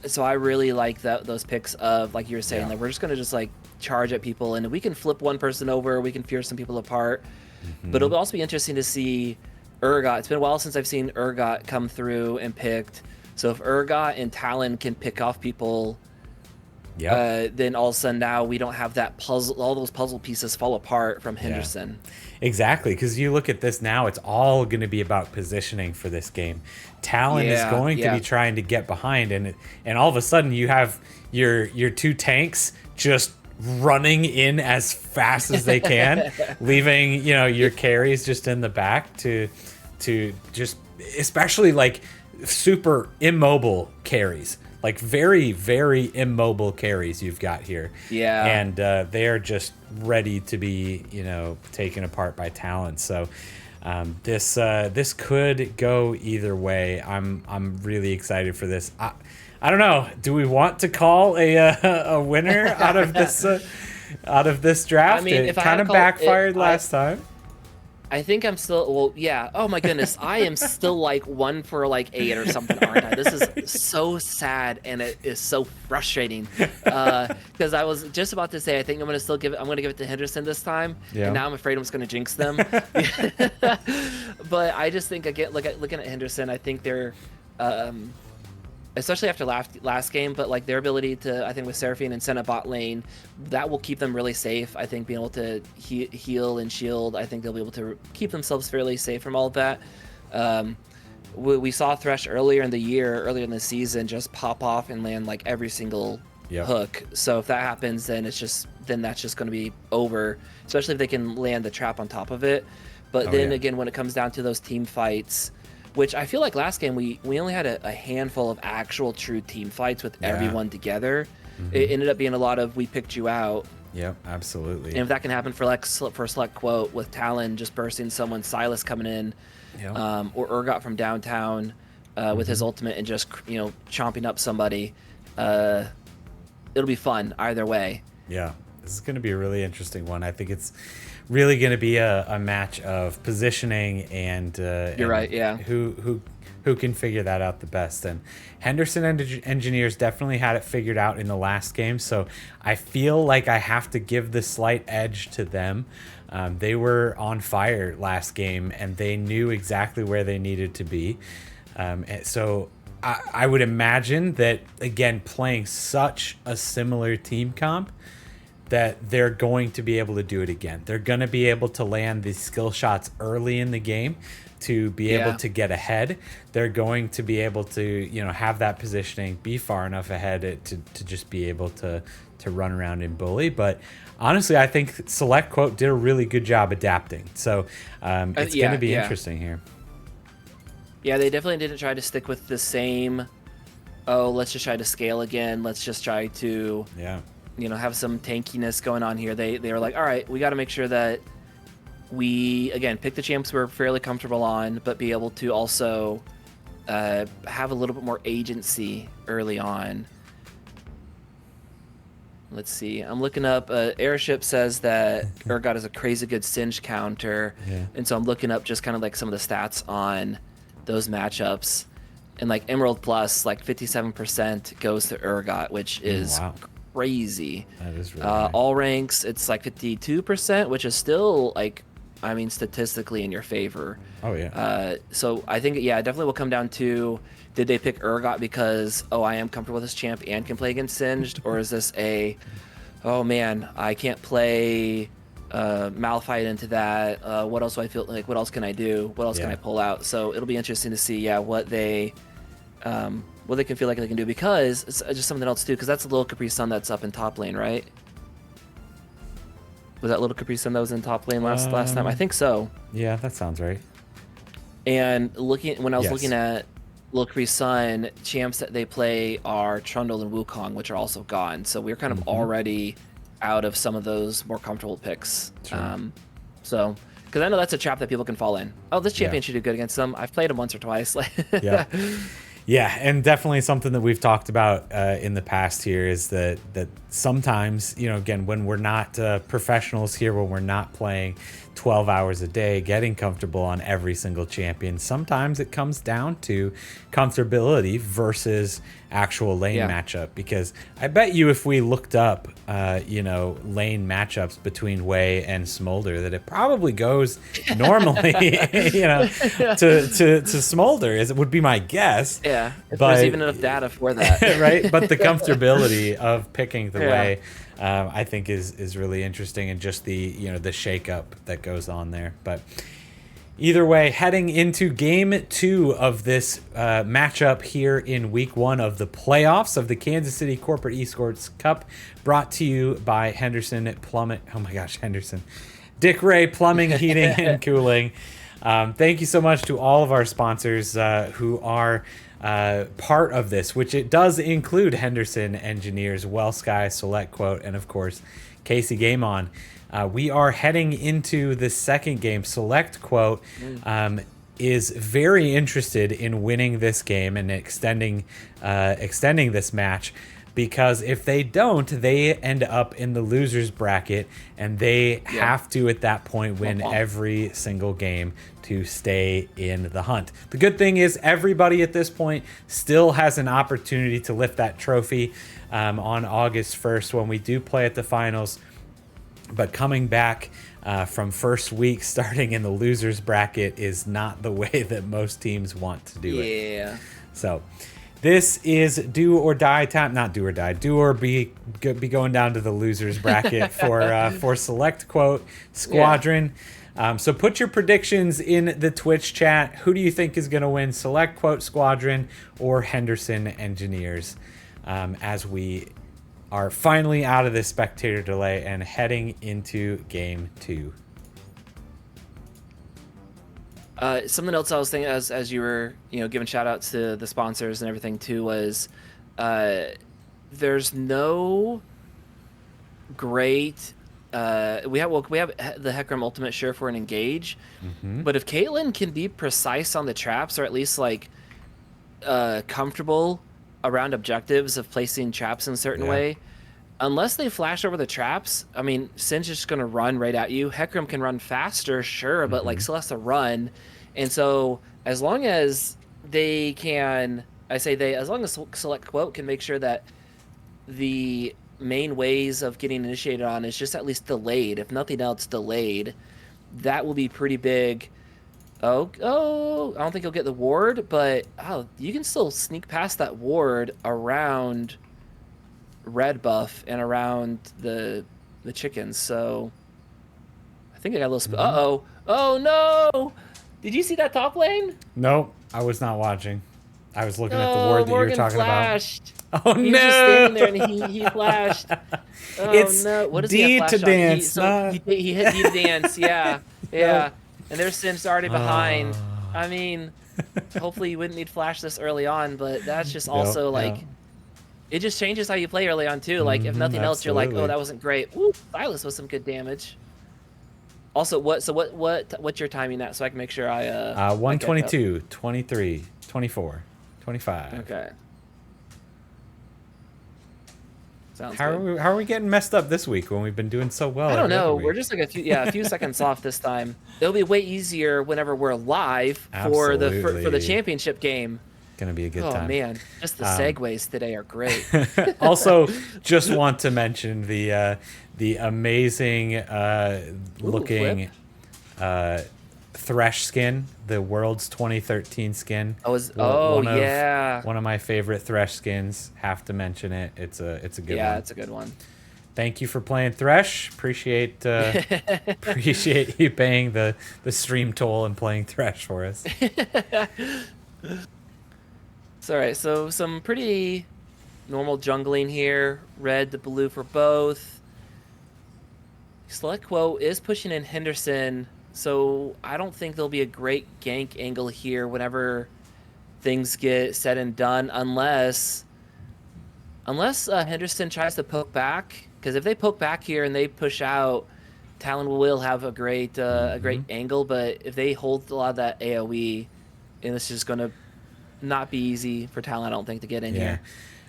so I really like those picks of, like you were saying, that we're just going to just like charge at people, and we can flip one person over, we can fear some people apart. But it'll also be interesting to see Urgot. It's been a while since I've seen Urgot come through and picked. So if Urgot and Talon can pick off people, then all of a sudden now we don't have that puzzle, all those puzzle pieces fall apart from Henderson. Exactly, because you look at this now, it's all going to be about positioning for this game. Talon is going to be trying to get behind, and all of a sudden you have your two tanks just running in as fast as they can, leaving your carries just in the back to just, especially like super immobile carries, like very, very immobile carries you've got here. And they are just ready to be taken apart by Talon. So this could go either way. I'm really excited for this. I don't know. Do we want to call a winner out of this draft? I mean, it kind of backfired last time. I think I'm still, well, yeah. Oh my goodness, I am still like 1 for like 8 or something, aren't I? This is so sad, and it is so frustrating. Because I was just about to say, I think I'm gonna give it to Henderson this time, and now I'm afraid I'm just gonna jinx them. But I just think again, looking at Henderson, I think they're, especially after last game, but like their ability to, I think with Seraphine and Senna bot lane, that will keep them really safe. I think being able to heal and shield, I think they'll be able to keep themselves fairly safe from all of that. We saw Thresh earlier in the season, just pop off and land like every single hook. So if that happens, then that's just going to be over, especially if they can land the trap on top of it. But again, when it comes down to those team fights, which I feel like last game we only had a handful of actual true team fights with everyone together. It ended up being a lot of we picked you out. Yep, absolutely. And if that can happen for SelectQuote with Talon just bursting someone, Silas coming in, or Urgot from downtown with his ultimate and just chomping up somebody, it'll be fun either way. Yeah, this is going to be a really interesting one. I think it's really going to be a match of positioning and who can figure that out the best. And Henderson Engineers definitely had it figured out in the last game, so I feel like I have to give the slight edge to them. They were on fire last game, and they knew exactly where they needed to be. So I would imagine that, again, playing such a similar team comp, that they're going to be able to do it again. They're going to be able to land these skill shots early in the game to be able to get ahead. They're going to be able to, have that positioning, be far enough ahead to just be able to run around and bully. But honestly, I think SelectQuote did a really good job adapting. So it's going to be interesting here. Yeah, they definitely didn't try to stick with the same, let's just try to scale again. Let's just try to... have some tankiness going on here. They were like, all right, we got to make sure that we, again, pick the champs we're fairly comfortable on, but be able to also have a little bit more agency early on. Let's see. I'm looking up. Airship says that Urgot is a crazy good Singe counter. And so I'm looking up just kind of like some of the stats on those matchups. And like Emerald Plus, like 57% goes to Urgot, which is... crazy. That is really nice. All ranks, it's like 52%, which is still like, I mean, statistically in your favor. So I think, it definitely will come down to, did they pick Urgot because, I am comfortable with this champ and can play against Singed, or is this oh man, I can't play Malphite into that. What else do I feel like? What else can I do? What else can I pull out? So it'll be interesting to see, what they can feel like they can do, because it's just something else too, because that's a little Capri Sun that's up in top lane, right? Was that little Capri Sun that was in top lane last time? I think so. Yeah, that sounds right. And when I was looking at little Capri Sun, champs that they play are Trundle and Wukong, which are also gone. So we're kind of already out of some of those more comfortable picks. So, because I know that's a trap that people can fall in. Oh, this champion should do good against them. I've played him once or twice. Yeah, and definitely something that we've talked about in the past here is that sometimes, again, when we're not professionals here, when we're not playing 12 hours a day, getting comfortable on every single champion, sometimes it comes down to comfortability versus actual lane Yeah. matchup. Because I bet you if we looked up, lane matchups between Wei and Smolder, that it probably goes normally, to Smolder, it would be my guess. Yeah, if there's But even enough data for that. right, but the comfortability of picking the Yeah. way, I think is really interesting, and just the the shakeup that goes on there. But either way, heading into game 2 of this matchup here in week 1 of the playoffs of the Kansas City Corporate Esports Cup, brought to you by Henderson Plummet. Oh my gosh, Henderson. Dick Ray Plumbing, Heating, and Cooling. Thank you so much to all of our sponsors who are part of this, which it does include Henderson Engineers, WellSky, SelectQuote, and of course, Casey Game On. We are heading into the second game. SelectQuote is very interested in winning this game and extending this match, because if they don't, they end up in the losers bracket, and they have to at that point win every single game to stay in the hunt. The good thing is everybody at this point still has an opportunity to lift that trophy on August 1st when we do play at the finals. But coming back from first week, starting in the losers bracket, is not the way that most teams want to do it. Yeah. So this is do or die time. Not do or die. Do or be going down to the losers bracket for SelectQuote Squadron. So put your predictions in the Twitch chat. Who do you think is going to win, SelectQuote Squadron or Henderson Engineers, as we are finally out of this spectator delay and heading into game 2? Something else I was thinking as you were giving shout outs to the sponsors and everything too was there's no great we have the Hecarim Ultimate sure for an engage, but if Caitlyn can be precise on the traps, or at least like comfortable around objectives of placing traps in a certain way, unless they flash over the traps, I mean, Sin's just going to run right at you. Hecarim can run faster, sure, but like still has to run. And so as long as they can, as long as SelectQuote can make sure that the main ways of getting initiated on is just at least delayed, if nothing else delayed, that will be pretty big. Oh, I don't think you'll get the ward, but you can still sneak past that ward around red buff and around the chickens. So I think I got a little oh no, did you see that top lane? Nope, I was not watching. I was looking at the ward that Morgan you were talking flashed. about. Oh, he no! was just standing there and he flashed. Oh, it's no. What does D he have to flash on? dance. He hit D to dance. Yeah. And their Sim's already behind. I mean, hopefully you wouldn't need flash this early on, but that's just also it just changes how you play early on too. Like if nothing else, you're like, oh, that wasn't great. Ooh, Silas was some good damage. Also, what's your timing at, so I can make sure I 122, 23, 24, 25. Okay. Sounds How are we getting messed up this week when we've been doing so well? I don't know. We're just like a few seconds off this time. It'll be way easier whenever we're live for the championship game. Gonna be a good time. Oh man, just the segues today are great. Also, just want to mention the amazing looking Thresh skin, the world's 2013 skin. One of my favorite Thresh skins. Have to mention it. It's a good one. Yeah, it's a good one. Thank you for playing Thresh. Appreciate you paying the stream toll and playing Thresh for us. It's all right. So some pretty normal jungling here. Red to blue for both. SelectQuote is pushing in Henderson, so I don't think there'll be a great gank angle here whenever things get said and done, unless Henderson tries to poke back. Because if they poke back here and they push out, Talon will have a great angle. But if they hold a lot of that AOE, and it's just gonna not be easy for Talon, I don't think, to get in here.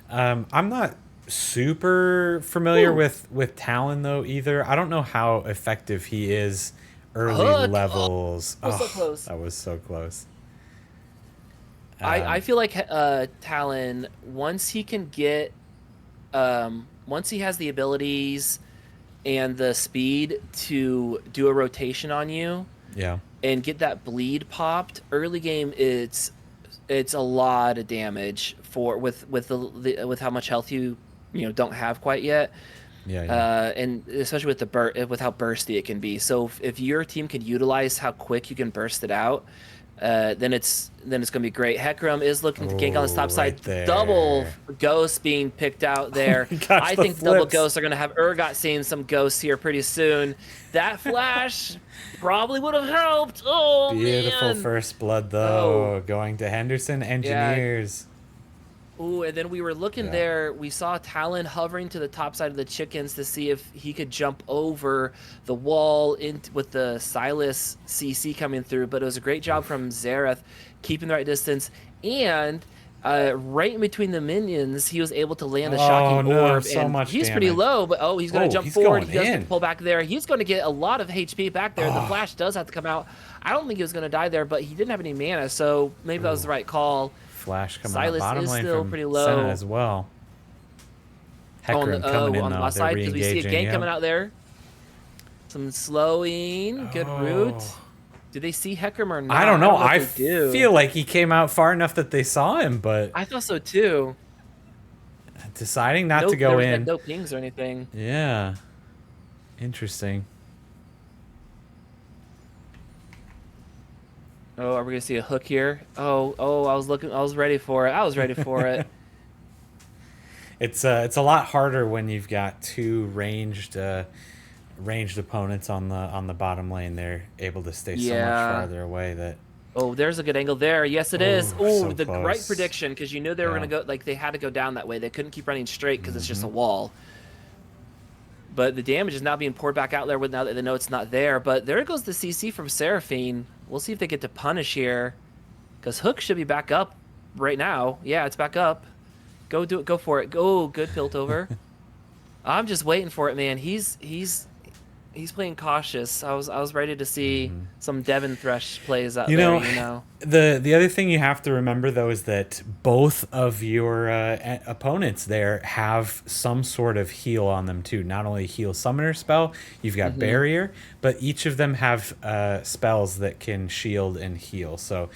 I'm not super familiar Ooh. with Talon though either. I don't know how effective he is early Hook. Oh, levels. so Oh, close. that was so close. I feel like Talon, once he can get once he has the abilities and the speed to do a rotation on you Yeah. and get that bleed popped early game, it's a lot of damage for with how much health you don't have quite yet. Yeah. And especially with with how bursty it can be. So if your team could utilize how quick you can burst it out, then it's gonna be great. Hecarim is looking to gank on this top Oh, side. right there. Double ghost being picked out Oh there. my gosh, I the think double flips. ghosts are gonna have Urgot seeing some ghosts here pretty soon. That flash probably would have helped. Oh Beautiful man. first blood Oh though, going to Henderson yeah. Engineers. Ooh, and then we were looking Yeah. there. We saw Talon hovering to the top side of the chickens to see if he could jump over the wall with the Silas CC coming through. But it was a great job from Xerath keeping the right distance. And right in between the minions, he was able to land a shocking No, orb. so And much he's pretty damage. low, but he's going to jump He's forward. going He does get in. to pull back there. He's going to get a lot of HP back there. The flash does have to come out. I don't think he was going to die there, but he didn't have any mana, so maybe that was the right call. Flash coming Silas out bottom is lane still from pretty low. Senna as well. Hecarim coming in On the though. left They're side, because we see a re-engaging. gank coming out there. Some slowing, good route. Do they see Hecarim or not? I don't know. I if they do. feel like he came out far enough that they saw him, but I thought so too. deciding not No, to go there was, in. no pings or anything. Yeah. Interesting. Oh, are we gonna see a hook here? Oh, I was ready for it. I was ready for it. It's a lot harder when you've got two ranged opponents on the bottom lane. They're able to stay so much farther away that. Oh, there's a good angle there. Yes, it is. Oh, so the close. right prediction, because you knew they were gonna go, like they had to go down that way. They couldn't keep running straight because it's just a wall. But the damage is now being poured back out there now that they know it's not there. But there goes the CC from Seraphine. We'll see if they get to punish here, because Hook should be back up right now. Yeah, it's back up. Go do it. Go for it. Go. Good Piltover. I'm just waiting for it, man. He's playing cautious. I was ready to see some Devon Thresh plays out there. You know. The other thing you have to remember though is that both of your opponents there have some sort of heal on them too. Not only heal summoner spell, you've got barrier, but each of them have spells that can shield and heal. So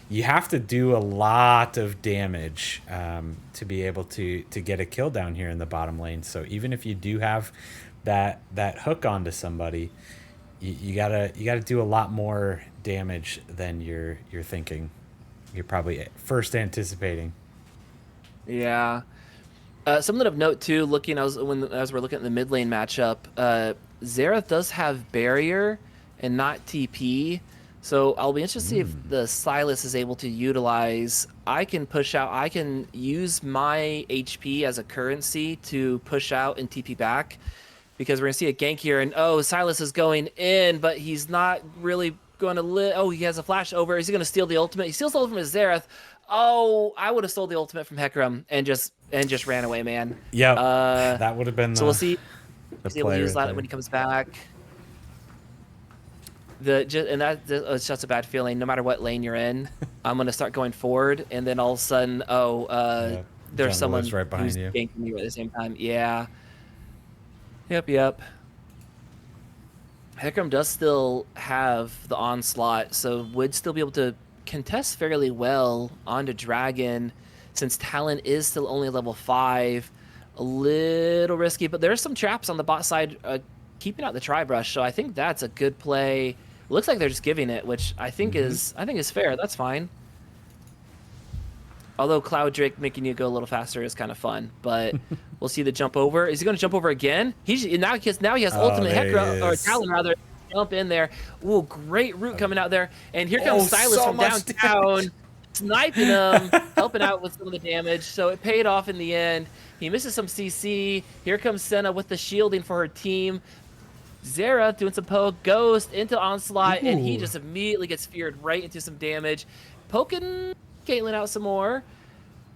you have to do a lot of damage to be able to get a kill down here in the bottom lane. So even if you do have that hook onto somebody, you gotta do a lot more damage than you're thinking. You're probably first anticipating. Yeah. Something of note too. As we're looking at the mid lane matchup, Xerath does have barrier and not TP. So I'll be interested to see if the Silas is able to utilize. I can push out. I can use my HP as a currency to push out and TP back, because we're gonna see a gank here. And Silas is going in, but he's not really going to live. Oh, he has a flash over. Is he gonna steal the ultimate? He steals the ultimate from Xerath. Oh, I would have stole the ultimate from Hecarim and just ran away, man. Yeah, that would have been. So we'll see. The He'll use that when he comes back. It's just a bad feeling. No matter what lane you're in, I'm gonna start going forward, and then all of a sudden, there's someone right behind who's you, ganking me at the same time. Yeah. Yep. Hecarim does still have the onslaught, so would still be able to contest fairly well onto Dragon, since Talon is still only level 5. A little risky, but there's some traps on the bot side keeping out the Tri-Brush, so I think that's a good play. Looks like they're just giving it, which I think is fair. That's fine. Although Cloud Drake making you go a little faster is kind of fun, but we'll see the jump over. Is he going to jump over again? Now he has ultimate Hecarim, or Talon rather. Jump in there. Ooh, great route coming out there. And here comes Silas from downtown, sniping him, helping out with some of the damage. So it paid off in the end. He misses some CC. Here comes Senna with the shielding for her team. Xerath doing some poke, Ghost into Onslaught, and he just immediately gets feared right into some damage. Poking Caitlyn out some more,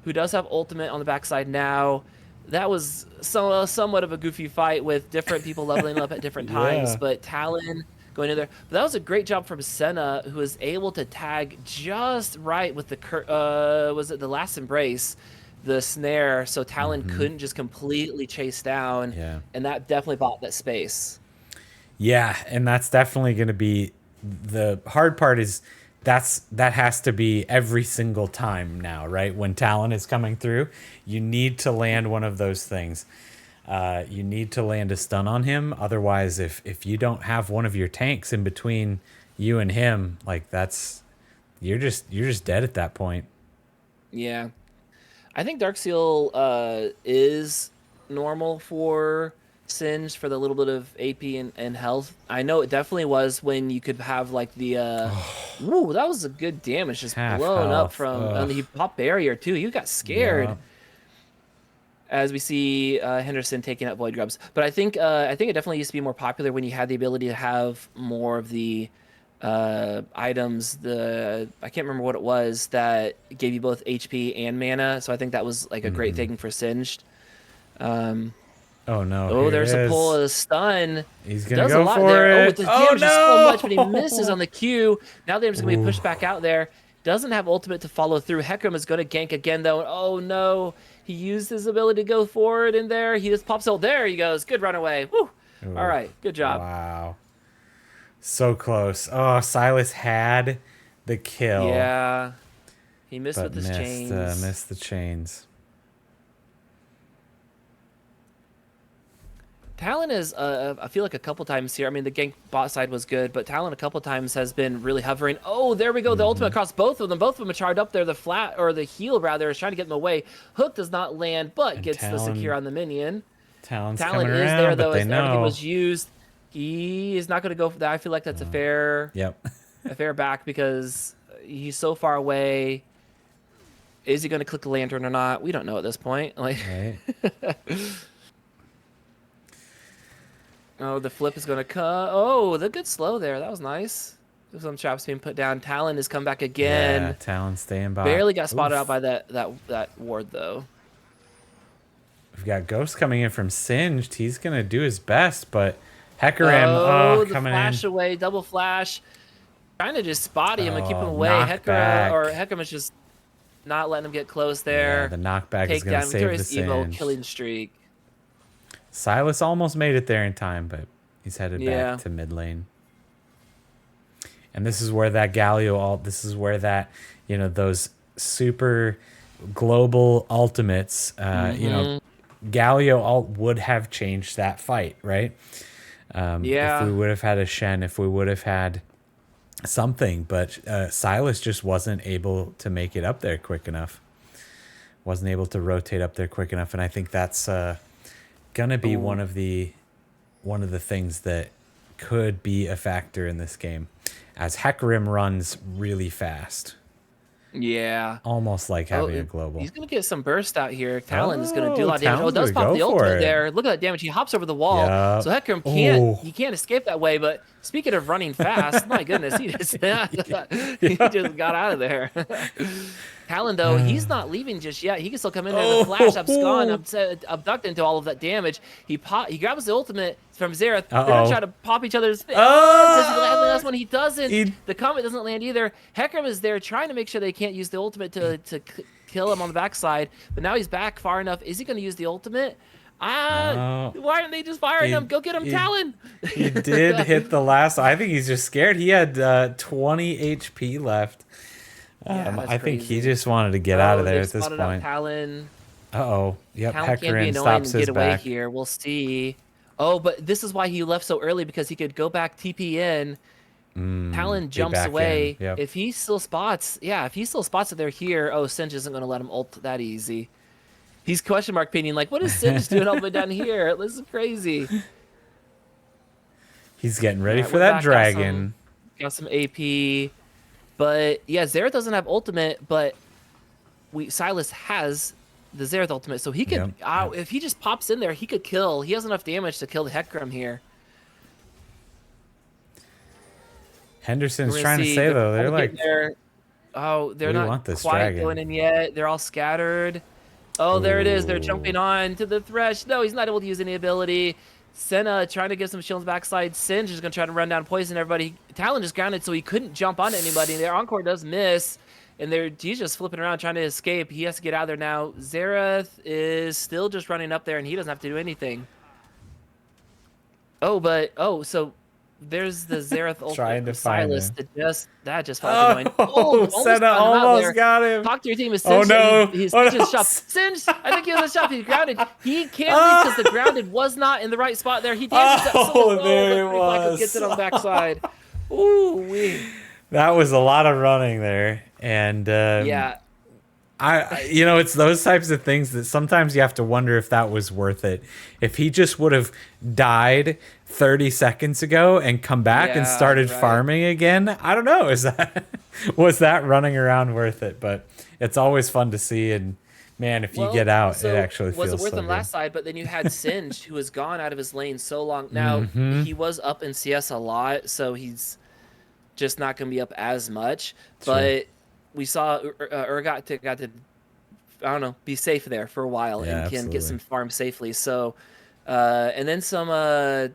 who does have ultimate on the backside now. That was somewhat of a goofy fight with different people leveling up at different times, but Talon going in there. But that was a great job from Senna, who was able to tag just right with the was it the last embrace, the snare, so Talon couldn't just completely chase down, and that definitely bought that space. Yeah, and that's definitely going to be the hard part. Is that has to be every single time now, right? When Talon is coming through, you need to land one of those things. You need to land a stun on him. Otherwise, if you don't have one of your tanks in between you and him, like you're just dead at that point. Yeah, I think Darkseal is normal for Singed for the little bit of AP and health. I know it definitely was when you could have like the ooh, that was a good damage, just blown up from, and he popped barrier too. You got scared. As we see Henderson taking out Void Grubs. But I think it definitely used to be more popular when you had the ability to have more of the items. I can't remember what it was that gave you both HP and mana. So I think that was like a great thing for Singed. Oh no! Oh, there's a pull of the stun. He's gonna go for it. Oh, with the damage is so much, but he misses on the Q. Now they're just gonna be pushed back out there. Doesn't have ultimate to follow through. Hecarim is gonna gank again though. Oh no! He used his ability to go forward in there. He just pops out. There he goes. Good runaway. Woo! All right, good job. Wow. So close. Oh, Silas had the kill. Yeah. He missed with his chains. Missed the chains. Talon is, I feel like a couple times here. I mean, the gank bot side was good, but Talon a couple times has been really hovering. Oh, there we go. The ultimate across both of them. Both of them are charged up there. The flat, or the heal rather, is trying to get them away. Hook does not land, but gets the secure on the minion. Talon is there, though, as everything was used. He is not going to go for that. I feel like that's a fair, a fair back, because he's so far away. Is he going to click the lantern or not? We don't know at this point. Like. Right. Oh, the flip is going to cut. Oh, the good slow there. That was nice. There's some traps being put down. Talon has come back again. Yeah, Talon staying by. Barely got spotted out by that ward, though. We've got Ghost coming in from Singed. He's going to do his best, but Hecarim the coming flash in. away, double flash. Trying to just spot him and keep him away. Hecarim is just not letting him get close there. Yeah, the knockback is going to save the Singed. Killing streak. Silas almost made it there in time, but he's headed back to mid lane. And this is where that Galio ult, this is where that, those super global ultimates, Galio ult would have changed that fight, right? If we would have had a Shen, if we would have had something, but Silas just wasn't able to make it up there quick enough. Wasn't able to rotate up there quick enough, and I think that's gonna be one of the things that could be a factor in this game, as Hecarim runs really fast. Yeah, almost like having a global. He's gonna get some burst out here. Talon is gonna do a lot of damage. Oh, does pop the ultimate there. Look at that damage. He hops over the wall. Yep. So Hecarim can't escape that way. But speaking of running fast, my goodness, he just he just got out of there. Talon, though, he's not leaving just yet. He can still come in there. The flash abduct into all of that damage. He grabs the ultimate from Xerath. They're gonna try to pop each other's face. Does he land the last one? He doesn't. The comet doesn't land either. Hecarim is there trying to make sure they can't use the ultimate to kill him on the backside. But now he's back far enough. Is he going to use the ultimate? Why aren't they just firing him? Go get him, Talon. He did hit the last. I think he's just scared. He had 20 HP left. I think he just wanted to get out of there at this point. Talon. Yep. Talon can't be annoying and get away here. We'll see. Oh, but this is why he left so early, because he could go back TP in. Talon jumps away. Yep. If he still spots, that they're here, Singe isn't going to let him ult that easy. He's question mark painting like, what is Singe doing all the way down here? This is crazy. He's getting ready for that dragon. Got some AP. But yeah, Xerath doesn't have ultimate, but Silas has the Xerath ultimate, so he could if he just pops in there, he could kill. He has enough damage to kill the Hecarim here. Henderson's trying to say though, they're like Oh, they're We not want this quite going dragon. in yet. They're all scattered. Oh, there it is. They're jumping Ooh. on to the Thresh. No, he's not able to use any ability. Senna trying to get some shields backside. Singe is going to try to run down poison everybody. Talon is grounded, so he couldn't jump on anybody. Their Encore does miss. And he's just flipping around trying to escape. He has to get out of there now. Xerath is still just running up there, and he doesn't have to do anything. So there's the Xerath ult Trying to from find Silas him. that just felt annoying. Oh, Senna got him out almost there. got him. Talk to your team is Oh Singe. no! He's Oh, Singe's no. shop. Singe, I think he was a shop. He's grounded. He can't leave because the grounded was not in the right spot there. He damaged that solo. There it But Michael was. gets it on the backside. Ooh wee. That was a lot of running there, and Yeah. it's those types of things that sometimes you have to wonder if that was worth it. If he just would have died 30 seconds ago and come back and Yeah, started right. farming again, I don't know. Was that running around worth it? But it's always fun to see, and man, if you get out, so it actually was feels it worth so on good. last side, but then you had Singe who has gone out of his lane so long. Now he was up in CS a lot, so he's just not going to be up as much. Sure. But we saw got to I don't know, be safe there for a while Yeah, and can get absolutely. some farm safely. So and then some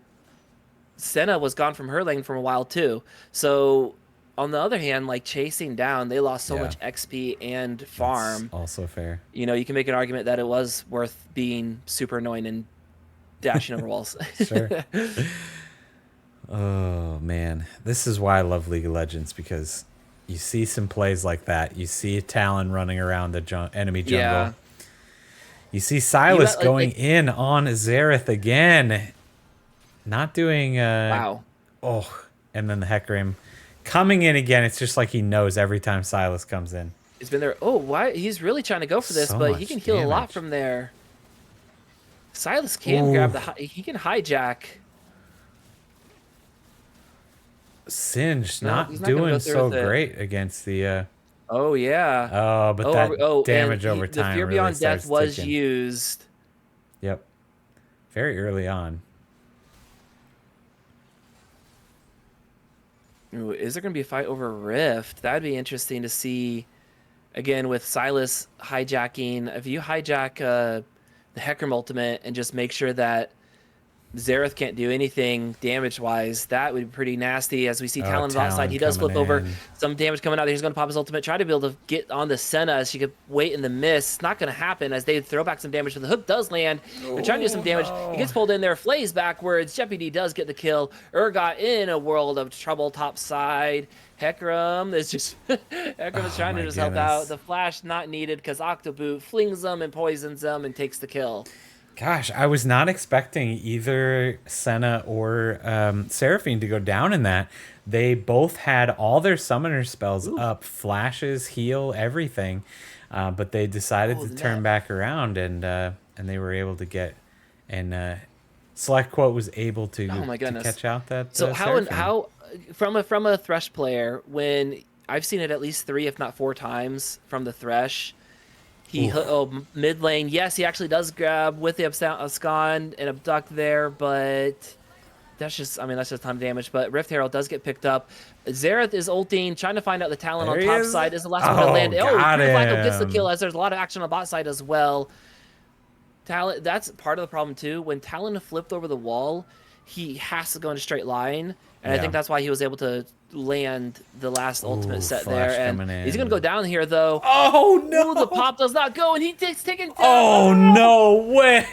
Senna was gone from her lane for a while too. So on the other hand, like chasing down, they lost so Yeah. much XP and farm. That's also fair. You know, you can make an argument that it was worth being super annoying and dashing over walls. Sure. Oh man, this is why I love League of Legends, because you see some plays like that. You see Talon running around the enemy jungle. Yeah. You see Silas like, going in on Xerath again. Not doing Wow. Oh, and then the Hecarim coming in again. It's just like he knows every time Silas comes in. He's been there. Oh, why? He's really trying to go for this, So but he much can heal a lot damage. from there. Silas can grab he can hijack. Singe No, not he's not gonna doing go through so with it. great against the Oh yeah. but that damage and over the time Fear really Beyond Death starts was ticking. used. Yep. Very early on. Ooh, is there going to be a fight over Rift? That'd be interesting to see. Again, with Silas hijacking, if you hijack the Hecarim ultimate and just make sure that Xerath can't do anything damage-wise, that would be pretty nasty. As we see Talon's Talon outside, he does coming flip over. in. Some damage coming out there. He's going to pop his ultimate, try to be able to get on the Senna as she could wait in the miss. It's not going to happen as they throw back some damage, but the hook does land. They're trying to do some damage. He gets pulled in there, flays backwards. Jeopardy does get the kill. Urgot in a world of trouble top side. Hecarim is just Hecarim is trying to my just help out. goodness. The flash not needed because Octoboot flings them and poisons them and takes the kill. Gosh, I was not expecting either Senna or Seraphine to go down in that. They both had all their summoner spells up, flashes, heal, everything, but they decided to turn back around, and they were able to get, and SelectQuote was able to, Oh my to goodness. catch out that. So Seraphine. how from a Thresh player, when I've seen it at least 3 if not 4 times from the Thresh. Mid lane, yes, he actually does grab with the abscond and abduct there, but that's just time damage. But Rift Herald does get picked up. Xerath is ulting, trying to find out the Talon There on he top is. side. Is the last one to land. Got Flacco gets the him. kill as there's a lot of action on the bot side as well. Talon, that's part of the problem too. When Talon flipped over the wall, he has to go in a straight line. And I Yeah. think that's why he was able to land the last ultimate set there. flash And coming he's in. going to go down here, though. Oh no! Ooh, the pop does not go, and he takes taken down. Oh no way!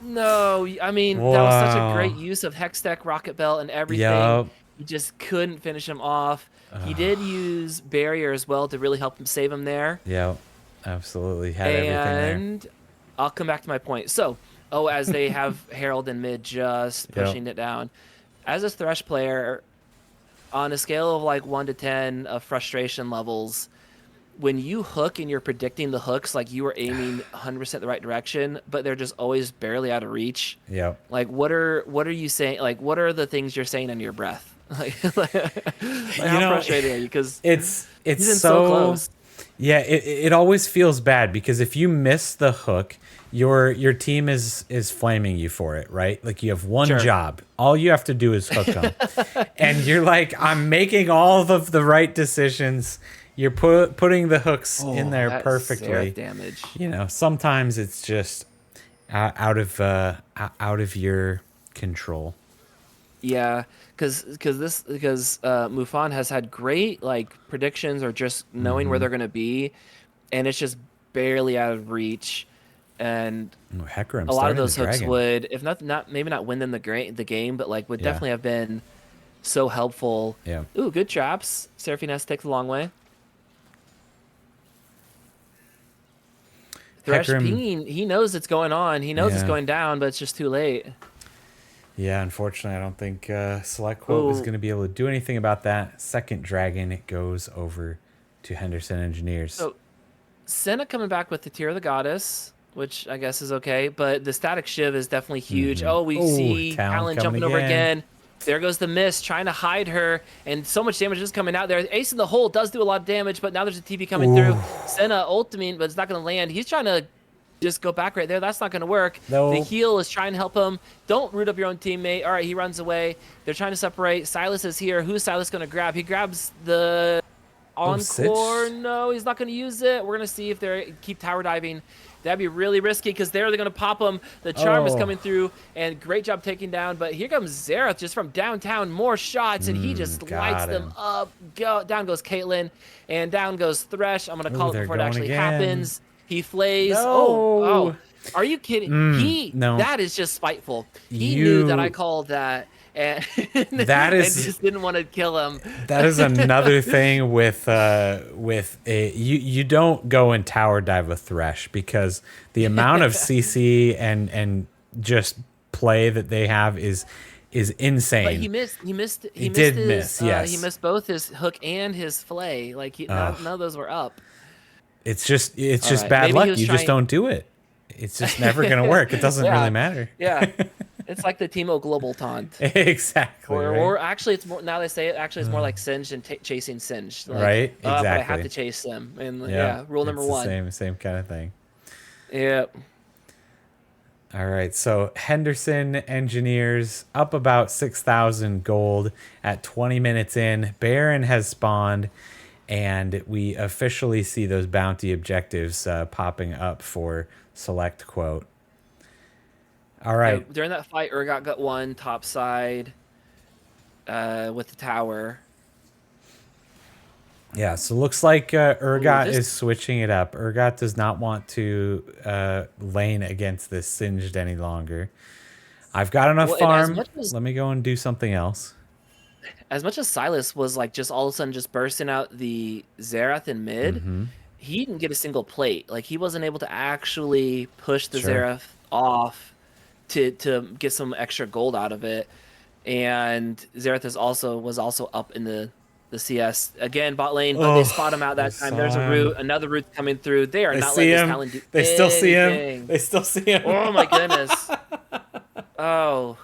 No, I mean, that was such a Wow. great use of Hextech, Rocket Belt, and everything. Yup. He just couldn't finish him off. He did use Barrier as well to really help him save him there. Yeah, absolutely had everything there. And I'll come back to my point. So, as they have Herald in mid just pushing it down. As a Thresh player, on a scale of like 1 to 10 of frustration levels, when you hook and you're predicting the hooks, like you are aiming 100% the right direction, but they're just always barely out of reach. Yep. Like, what are you saying? Like, what are the things you're saying under your breath? Like how frustrated are you? Because it's he's in so close. Yeah, it always feels bad because if you miss the hook, your team is flaming you for it, right? Like you have one Sure. job. All you have to do is hook them. And you're like, I'm making all of the right decisions. You're putting the hooks in there that perfectly. Xerath damage. You know, sometimes it's just out of your control. Yeah, because Mufan has had great like predictions or just knowing where they're gonna be, and it's just barely out of reach. And Oh, Hecarim a lot of starting the those hooks dragon. would, if not maybe not win them the game, but like would Yeah. definitely have been so helpful. Yeah. Ooh, good traps. Seraphine has to take the long way. Thresh Hecarim. pinging, he knows it's going on. He knows it's Yeah. going down, but it's just too late. Yeah, unfortunately, I don't think SelectQuote was Ooh. going to be able to do anything about that. Second dragon, it goes over to Henderson Engineers. So Senna coming back with the Tear of the Goddess, which I guess is okay, but the static shiv is definitely huge. Oh, we see Talon jumping over again. There goes the mist, trying to hide her, and so much damage is coming out there. Ace in the hole does do a lot of damage, but now there's a TP coming through. Senna ultimate, but it's not going to land. He's trying to just go back right there. That's not going to work. No. The heal is trying to help him. Don't root up your own teammate. All right, he runs away. They're trying to separate. Silas is here. Who's Silas going to grab? He grabs the Encore. No, he's not going to use it. We're going to see if they keep tower diving. That'd be really risky because they're going to pop him. The charm is coming through, and great job taking down. But here comes Xerath just from downtown. More shots, and he just lights them up. Down goes Caitlyn, and down goes Thresh. I'm going to call it before it actually happens. He flays. No. Oh. Are you kidding? No. That is just spiteful. He knew that I called that. And that is and just didn't want to kill him. That is another thing with you don't go and tower dive a Thresh because the amount of CC and just play that they have is insane. But he missed. He missed both his hook and his flay. Like none of those were up. It's just bad luck. You just don't do it. It's just never gonna work. It doesn't really matter. Yeah. It's like the Teemo Global taunt. Exactly. Or actually, it's more, now they say it, actually it's more like Singed and chasing Singed. Like, right. Exactly. But I have to chase them. And rule number one. Same kind of thing. Yep. All right. So Henderson Engineers up about 6,000 gold at 20 minutes in. Baron has spawned, and we officially see those bounty objectives popping up for SelectQuote. All right. Yeah, during that fight, Urgot got one top side with the tower. Yeah, so looks like Urgot is switching it up. Urgot does not want to lane against this Singed any longer. I've got enough farm. Let me go and do something else. As much as Silas was like just all of a sudden just bursting out the Xerath in mid, he didn't get a single plate. Like he wasn't able to actually push the Xerath off to get some extra gold out of it. And Xerath was also up in the CS again, bot lane, but they spot him out that time. There's another route coming through. They are not letting this Talon do They still see him. They still see him. Oh my goodness. Oh.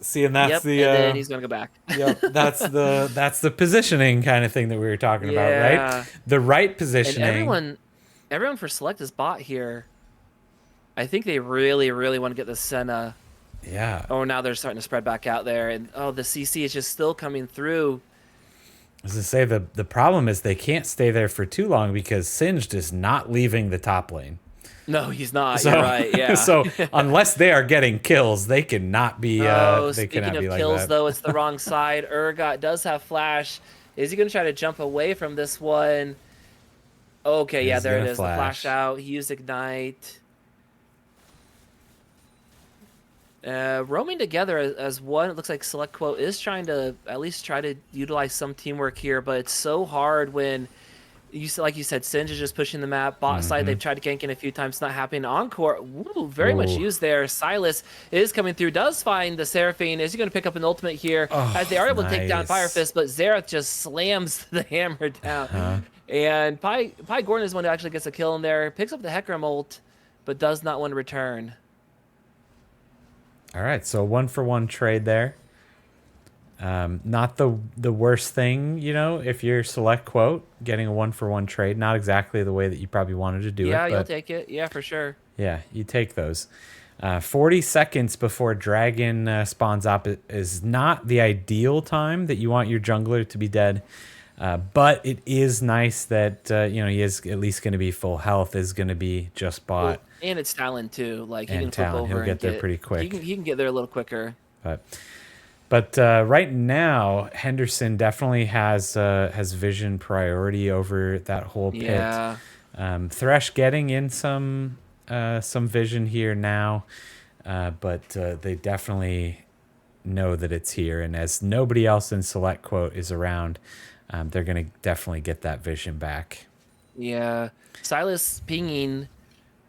See, and that's and then he's gonna go back. Yep, that's the positioning kind of thing that we were talking about, right? The right positioning. And everyone for Select is bot here. I think they really, really want to get the Senna. Yeah. Oh, now they're starting to spread back out there, and the CC is just still coming through. I was gonna say the problem is they can't stay there for too long because Singed is not leaving the top lane. No, he's not. You're right. Yeah. So unless they are getting kills, they cannot be. Speaking of kills, though, it's the wrong side. Urgot does have flash. Is he going to try to jump away from this one? Okay, yeah, there it is. The flash out. He used ignite. Roaming together as one, it looks like SelectQuote is trying to at least try to utilize some teamwork here, but it's so hard when. Like you said, Singe is just pushing the map. Bot side, they've tried to gank in a few times, not happening. Encore, very much used there. Silas is coming through, does find the Seraphine. Is he going to pick up an ultimate here? As they are able to take down Fire Fist, but Xerath just slams the hammer down. And Pi Gordon is one who actually gets a kill in there. Picks up the Hecarim ult, but does not want to return. All right, so 1-for-1 trade there. Not the worst thing, if you're SelectQuote, getting a 1-for-1 trade. Not exactly the way that you probably wanted to do it. Yeah, you'll take it. Yeah, for sure. Yeah, you take those. 40 seconds before Dragon spawns up is not the ideal time that you want your jungler to be dead. But it is nice that he is at least going to be full health, is going to be just bought. Well, and it's Talon too. Like he And can flip Talon, over he'll get there and pretty quick. He can get there a little quicker. But right now, Henderson definitely has vision priority over that whole pit. Yeah. Thresh getting in some vision here now, but they definitely know that it's here. And as nobody else in SelectQuote is around, they're going to definitely get that vision back. Yeah. Silas pinging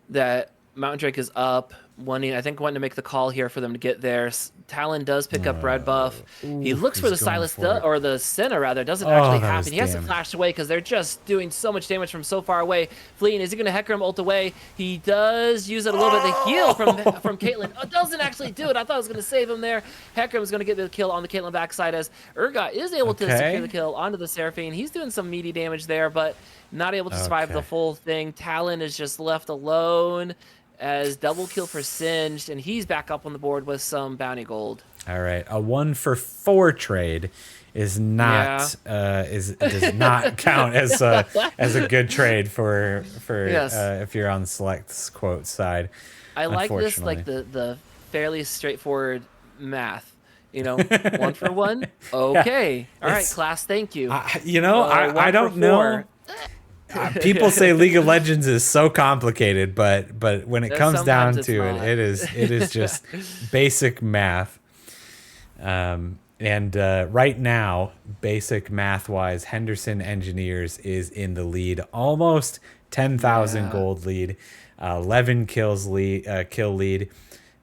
that Mountain Drake is up, wanting to make the call here for them to get there. Talon does pick up red buff. He looks for the Silas or the Senna rather. It doesn't actually happen. He has to flash away because they're just doing so much damage from so far away. Fleeing, is he going to Hecarim ult away? He does use it a little bit. The heal from Caitlyn doesn't actually do it. I thought I was going to save him there. Hecarim is going to get the kill on the Caitlyn backside as Urgot is able to secure the kill onto the Seraphine. He's doing some meaty damage there, but not able to survive the full thing. Talon is just left alone as double kill for Singed, and he's back up on the board with some bounty gold. All right, a 1-for-4 trade is not does not count as a good trade for if you're on the SelectQuote side. I like this, like the fairly straightforward math. 1 for 1. Okay, all right, class. Thank you. I don't know. People say League of Legends is so complicated, but when it comes down to it is just basic math. And right now, basic math-wise, Henderson Engineers is in the lead, almost 10,000 gold lead, 11 kill lead.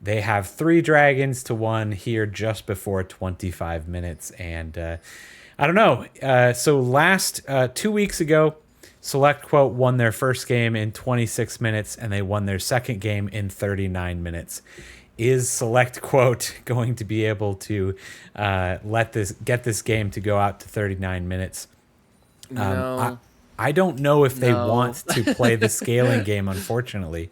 They have 3 dragons to 1 here just before 25 minutes, and I don't know. So last 2 weeks ago, SelectQuote won their first game in 26 minutes, and they won their second game in 39 minutes. Is SelectQuote going to be able to get this game to go out to 39 minutes? No. I don't know if they want to play the scaling game, unfortunately,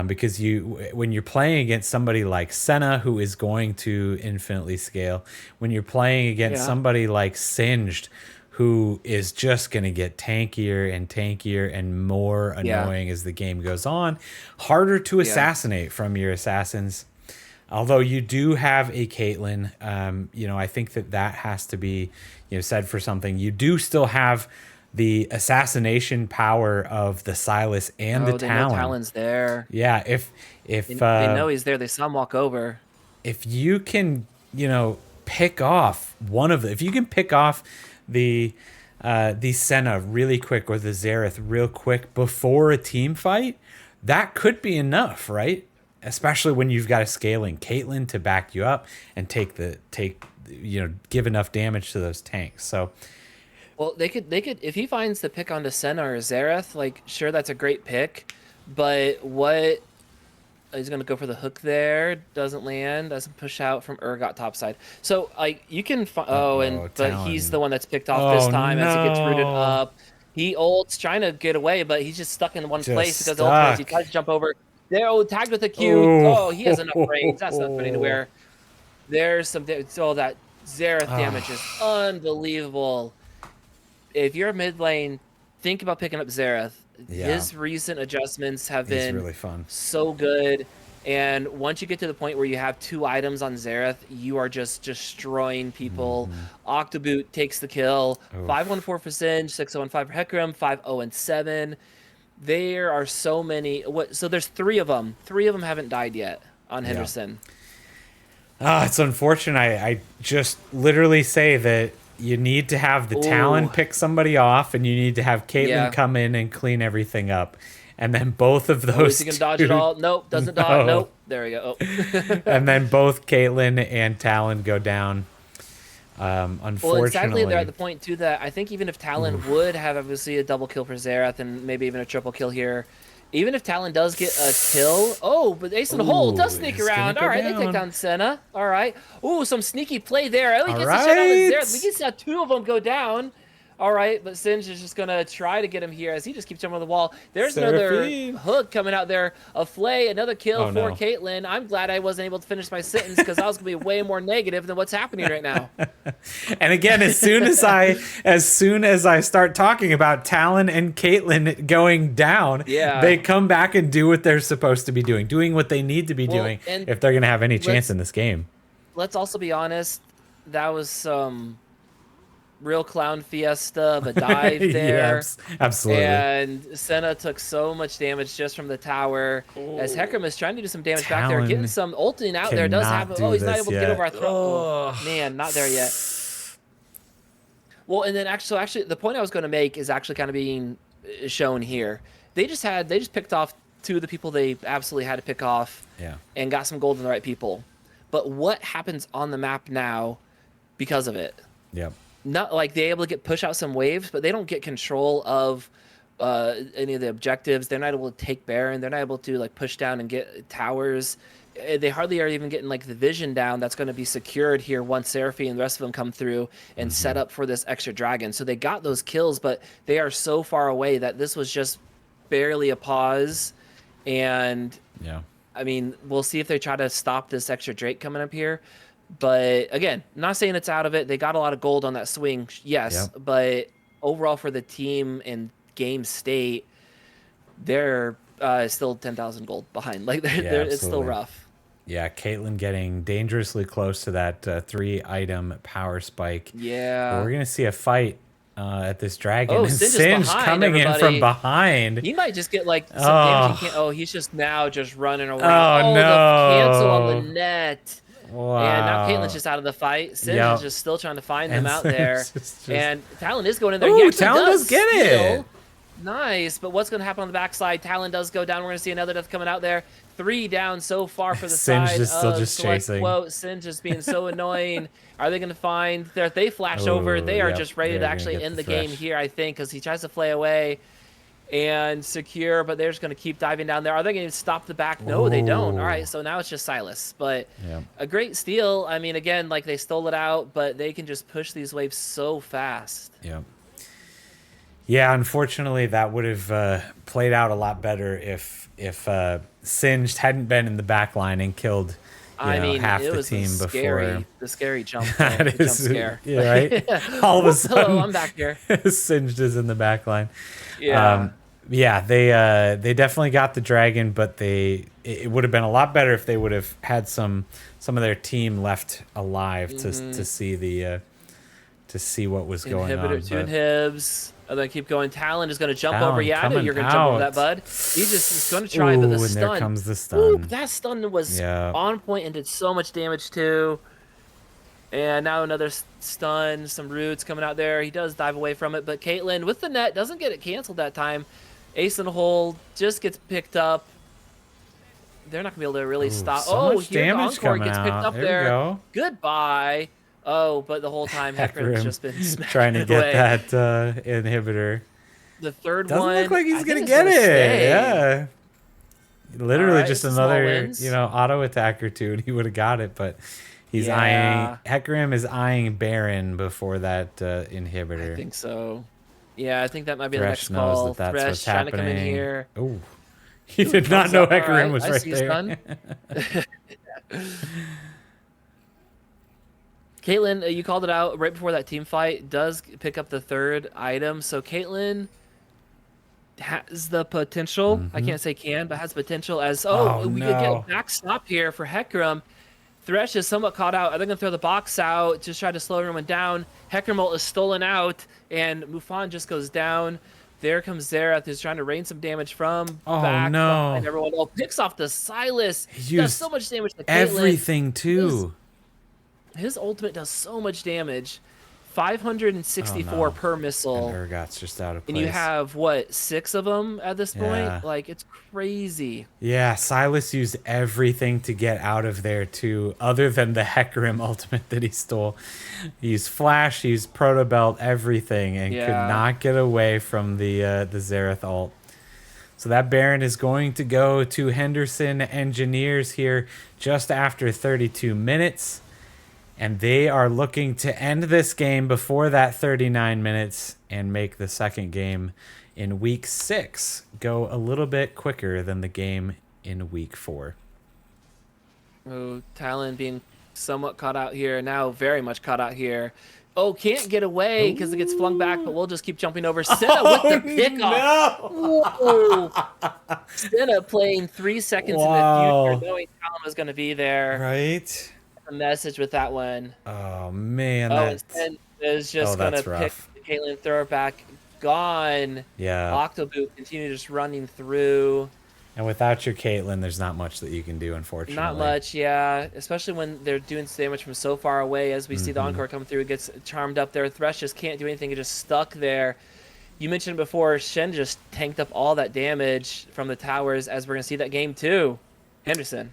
because when you're playing against somebody like Senna, who is going to infinitely scale, when you're playing against somebody like Singed, who is just going to get tankier and more annoying as the game goes on, harder to assassinate from your assassins. Although you do have a Caitlyn, I think that has to be said for something. You do still have the assassination power of the Silas and the Talon. Know Talon's there. Yeah, if they know he's there, they saw him walk over. If you can, pick off one of them, if you can pick off the Senna really quick or the Xerath real quick before a team fight, that could be enough, right? Especially when you've got a scaling Caitlyn to back you up and give enough damage to those tanks. So, well, they could if he finds the pick onto Senna or Xerath, like sure, that's a great pick, but what? He's gonna go for the hook there. Doesn't land. Doesn't push out from Urgot topside. So like you can. But he's the one that's picked off this time as he gets rooted up. He ults trying to get away, but he's just stuck in one place because ultimately he tries to jump over. There, tagged with a Q. Oh, he has enough range. That's not funny to wear. There's some. That Xerath damage is unbelievable. If you're mid lane, think about picking up Xerath. Yeah. His recent adjustments have been really fun. So good. And once you get to the point where you have 2 items on Xerath, you are just destroying people. Octoboot takes the kill. 514 for Singe, 6015 for Hecarim, 50 There are so many. So there's 3 of them. 3 of them haven't died yet on Henderson. It's unfortunate. I just literally say that you need to have the Talon pick somebody off, and you need to have Caitlyn come in and clean everything up. And then both of those. Is he going to dodge it all? Nope, doesn't dodge. Nope. There we go. And then both Caitlyn and Talon go down. Unfortunately. Well, and sadly, they're at the point, too, that I think even if Talon would have obviously a double kill for Xerath and maybe even a triple kill here, even if Talon does get a kill, but Ace in the Hole does sneak around. All right, they take down Senna. All right. Ooh, some sneaky play there. Oh, he gets a shot on the Xerath. We get 2 of them go down. All right, but Singe is just going to try to get him here as he just keeps jumping on the wall. There's Seraphine. another hook coming out there. A flay, another kill Oh, for no. Caitlyn. I'm glad I wasn't able to finish my sentence because I was going to be way more negative than what's happening right now. And again, as soon as I start talking about Talon and Caitlyn going down, Yeah. they come back and do what they're supposed to be doing what they need to be doing and if they're going to have any chance in this game. Let's also be honest. That was some real clown fiesta of a dive there. Yeah, absolutely. And Senna took so much damage just from the tower. As Hecarim is trying to do some damage back there, getting some ulting out there. Does have he's not able to get over our throat. Oh, man, not there yet. Well, and then actually, the point I was going to make is actually kind of being shown here. They just picked off two of the people they absolutely had to pick off. Yeah. And got some gold in the right people. But what happens on the map now because of it? Yep. Not like they're able to get push out some waves, but they don't get control of any of the objectives. They're not able to take Baron. They're not able to like push down and get towers. They hardly are even getting like the vision down that's going to be secured here once Seraphine and the rest of them come through and set up for this extra dragon. So they got those kills, but they are so far away that this was just barely a pause. And yeah. I mean, we'll see if they try to stop this extra Drake coming up here. But again, not saying it's out of it. They got a lot of gold on that swing, yes. Yep. But overall for the team and game state, they're still 10,000 gold behind. Like it's still rough. Yeah, Caitlyn getting dangerously close to that 3-item power spike. Yeah. But we're going to see a fight at this dragon. Oh, and Singe coming in from behind. He might just get like some damage. He can't. He's just now just running around. Oh, no. The cancel on the net. Wow. And now Caitlyn's just out of the fight. Singe is just still trying to find them out there. And Talon is going in there. Ooh, Talon does get it. Nice. But what's going to happen on the backside? Talon does go down. We're going to see another death coming out there. 3 down so far for the Singe side is still just chasing. Quote, Singe just being so annoying. Are they going to find there? They flash over. They are just ready to actually end the game here, I think, because he tries to flay away and secure, but they're just going to keep diving down there. Are they going to stop the back? No, they don't. All right, so now it's just Silas. But a great steal. I mean, again, like they stole it out, but they can just push these waves so fast. Yeah. Yeah, unfortunately, that would have played out a lot better if Singed hadn't been in the back line and killed half the team before. The scary jump. That is, jump scare. Yeah, right? All of a sudden, hello, I'm back here. Singed is in the back line. Yeah. They definitely got the dragon, but it would have been a lot better if they would have had some of their team left alive to see what was going on. Two inhibs. And then keep going. Talon is going to jump over. Yeah, I know you're going to jump over that, bud. He just is going to try, but the stun. And there comes the stun. Ooh, that stun was on point and did so much damage too. And now another stun, some roots coming out there. He does dive away from it, but Caitlyn with the net doesn't get it canceled that time. Ace in the hole just gets picked up. They're not going to be able to really stop. So much damage Encore gets picked up there. We go. Goodbye. Oh, but the whole time Hecarim's just been trying to get that inhibitor. The third doesn't one look like he's gonna get it. Yeah, literally just another auto attacker too, and he would have got it. But he's eyeing Hecarim is eyeing Baron before that inhibitor. I think so. Yeah, I think that might be Thresh the next call. knows that's Thresh what's trying happening. to come in here. Oh, he did not know Hecarim was right there. Caitlyn, you called it out right before that team fight, does pick up the third item. So Caitlyn has the potential. I can't say can, but has potential as, we could get a back stop here for Hecarim. Thresh is somewhat caught out. Are they going to throw the box out, just try to slow everyone down? Hecarim ult is stolen out, and Mufan just goes down. There comes Xerath, who's trying to rain some damage from back behind everyone. Oh, picks off the Silas. He does so much damage to Caitlyn. Everything, too. His ultimate does so much damage. 564 per missile. And Urgot's just out of place. And you have, what, 6 of them at this point? Like, it's crazy. Yeah, Silas used everything to get out of there, too, other than the Hecarim ultimate that he stole. He used Flash, he used Proto Belt, everything, and could not get away from the Xerath ult. So that Baron is going to go to Henderson Engineers here just after 32 minutes. And they are looking to end this game before that 39 minutes and make the second game in week 6 go a little bit quicker than the game in week 4. Oh, Talon being somewhat caught out here. Now very much caught out here. Oh, can't get away because it gets flung back, but we'll just keep jumping over. Senna with the pickoff. No! Whoa. Senna playing 3 seconds in the future, knowing Talon was going to be there. Right? A message with that one. Oh, man. And Senna is just going to pick the Caitlyn, throw her back. Gone. Yeah. Octoboot continue just running through. And without your Caitlyn, there's not much that you can do, unfortunately. Not much, yeah. Especially when they're doing damage from so far away. As we see the Encore come through, it gets charmed up there. Thresh just can't do anything. It just stuck there. You mentioned before, Shen just tanked up all that damage from the towers, as we're going to see that game 2. Henderson.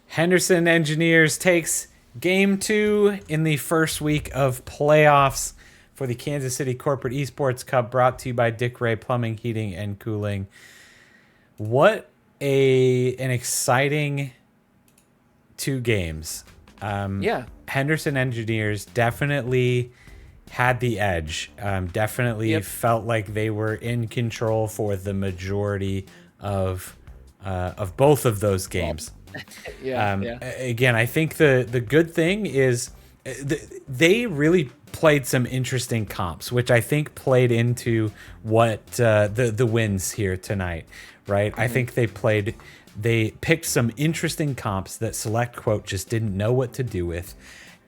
Henderson Engineers takes game 2 in the first week of playoffs for the Kansas City Corporate Esports Cup, brought to you by Dick Ray Plumbing, Heating, and Cooling. What an exciting 2 games. Yeah. Henderson Engineers definitely had the edge. Definitely felt like they were in control for the majority of both of those games. Again, I think the good thing is they really played some interesting comps, which I think played into what the wins here tonight. Right, I think they picked some interesting comps that SelectQuote just didn't know what to do with,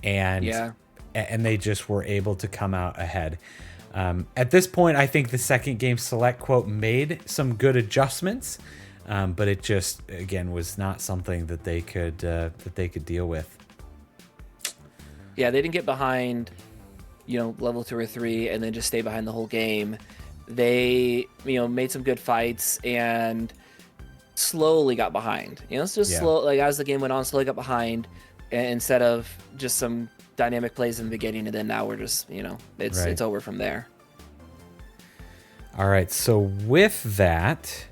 and they just were able to come out ahead. At this point, I think the second game SelectQuote made some good adjustments, but it just again was not something that they could deal with. Yeah, they didn't get behind, level 2 or 3, and then just stay behind the whole game. They, made some good fights and slowly got behind. It's just slow. Like as the game went on, slowly got behind, instead of just some dynamic plays in the beginning, and then now we're just, it's over from there. All right. So with that,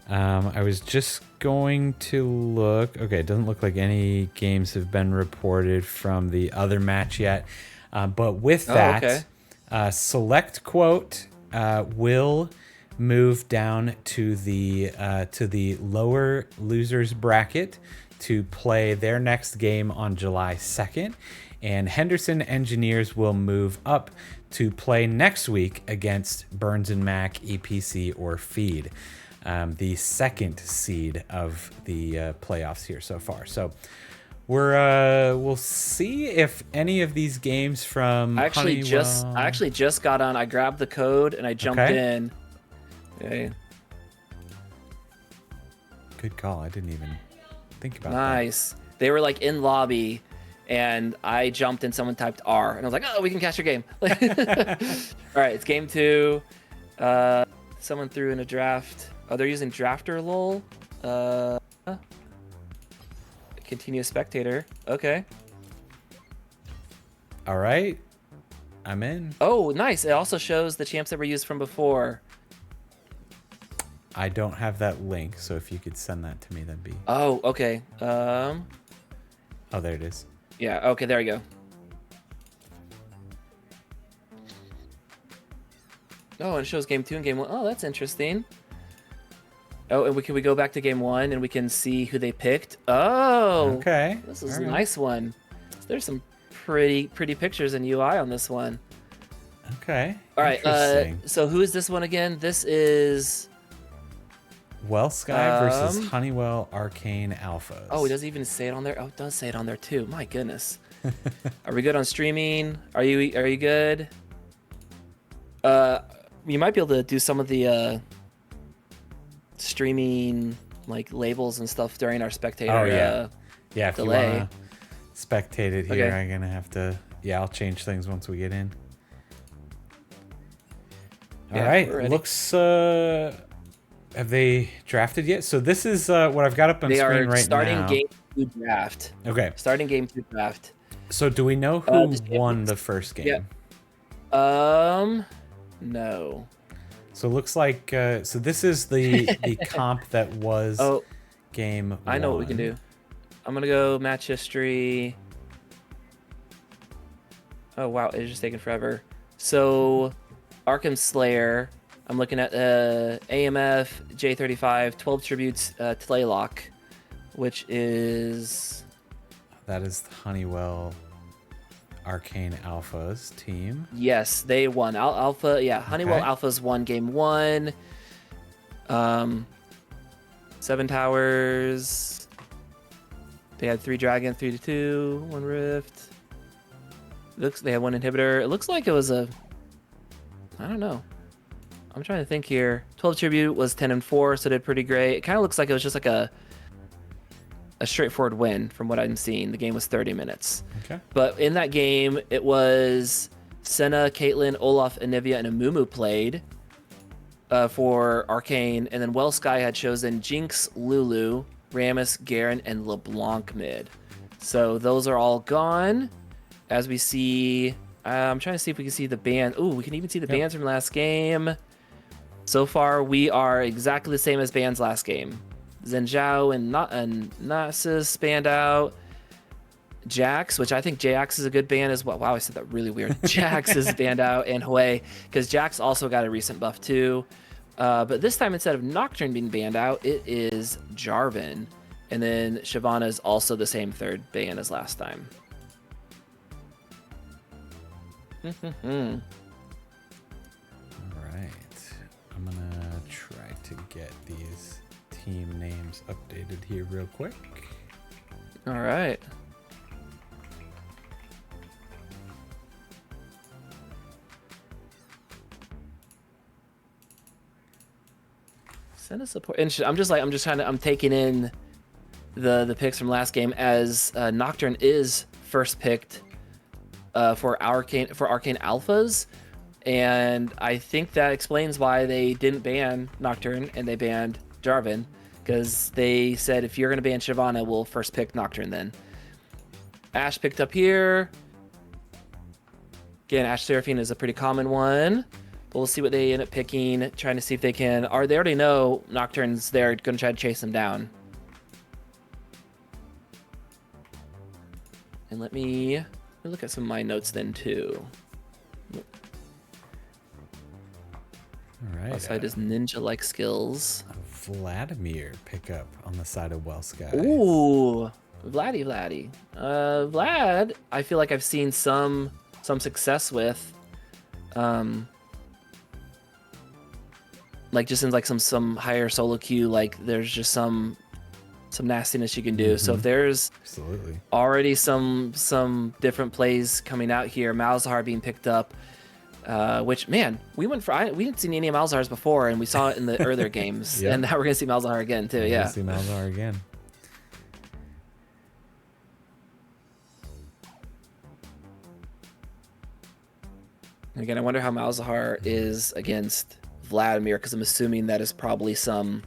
I was just going to look. Okay, it doesn't look like any games have been reported from the other match yet. But with that, SelectQuote will move down to the lower losers bracket to play their next game on July 2nd, and Henderson Engineers will move up to play next week against Burns and Mac, EPC, or Feed, the second seed of the playoffs here so far. So we'll see if any of these games from I actually just got on. I grabbed the code and I jumped in. Okay. Good call. I didn't even think about that. Nice. They were like in lobby, and I jumped in. Someone typed R, and I was like, "Oh, we can catch your game." All right, it's game 2. Someone threw in a draft. Oh, they're using Drafter lol. Continue spectator. Okay. All right. I'm in. Oh, nice. It also shows the champs that were used from before. I don't have that link, so if you could send that to me, that'd be... Oh, okay. Oh, there it is. Yeah, okay, there we go. Oh, and it shows game 2 and game 1. Oh, that's interesting. Oh, and we go back to game 1 and we can see who they picked. Oh, okay. This is a nice one. There's some pretty pictures and UI on this one. Okay. All right. So who is this one again? This is Wellsky versus Honeywell Arcane Alphas. Oh, it doesn't even say it on there. Oh, it does say it on there too. My goodness. Are we good on streaming? Are you good? You might be able to do some of the streaming like labels and stuff during our spectator. Oh yeah. Yeah. If delay. you wanna spectate it here, I'm gonna have to. Yeah, I'll change things once we get in. All right. Looks. Have they drafted yet? So this is what I've got up on screen right now. They are starting game 2 draft. Okay. Starting game 2 draft. So do we know who won the first game? Yeah. No. So it looks like so this is the comp that was game 1. I know what we can do. I'm gonna go match history. Oh wow, it's just taking forever. So, Arkham Slayer. I'm looking at AMF J35 12 tributes to Laylock, which is That is Honeywell Arcane Alpha's team. yes, they won. Alpha, yeah, Honeywell Okay. Alpha's won game 1. 7 towers. They had 3 dragon, 3 to 2, 1 rift. Looks they had 1 inhibitor. It looks like it was a I don't know. I'm trying to think here. 12 tribute was 10 and 4, so did pretty great. It kind of looks like it was just like a straightforward win from what I'm seeing. The game was 30 minutes. Okay. But in that game, it was Senna, Caitlyn, Olaf, Anivia, and Amumu played for Arcane, and then Wellsky had chosen Jinx, Lulu, Rammus, Garen, and LeBlanc mid. So those are all gone. As we see, I'm trying to see if we can see the ban. Ooh, we can even see the bans from last game. So far, we are exactly the same as bans last game. Zhenjiao and Nasus banned out. Jax, which I think Jax is a good ban as well. Wow, I said that really weird. Jax is banned out, and Hui, because Jax also got a recent buff too. But this time, instead of Nocturne being banned out, it is Jarvan. And then Shyvana is also the same 3rd ban as last time. All right. I'm going to try to get these team names updated here real quick. All right. Send a support. I'm taking in the picks from last game as Nocturne is first picked for Arcane Alphas, and I think that explains why they didn't ban Nocturne and they banned Jarvan, because they said if you're gonna ban Shyvana, we'll first pick Nocturne then. Ashe picked up here. Again, Ashe Seraphine is a pretty common one. But we'll see what they end up picking, trying to see if they can... they already know Nocturne's there, going to try to chase them down. And let me look at some of my notes then, too. All right. Outside his ninja-like skills. Vladimir pickup on the side of Wellsky. Ooh, Vladdy. Vlad, I feel like I've seen some success with. Like just in like some higher solo queue, like there's just some nastiness you can do. So if there's Absolutely. already some different plays coming out here, Malzahar being picked up, which man, we didn't see any Malzahars before, and we saw it in the earlier games, and now we're gonna see Malzahar again too. Yeah. See Malzahar again. Again, I wonder how Malzahar is against Vladimir, because I'm assuming that is probably some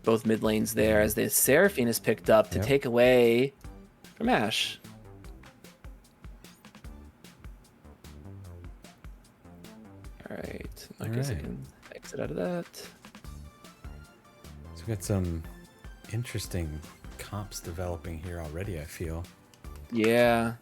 both mid lanes there, as the Seraphine is picked up to take away from Ashe. All right, I guess I can exit out of that. So we got some interesting comps developing here already, I feel. Yeah.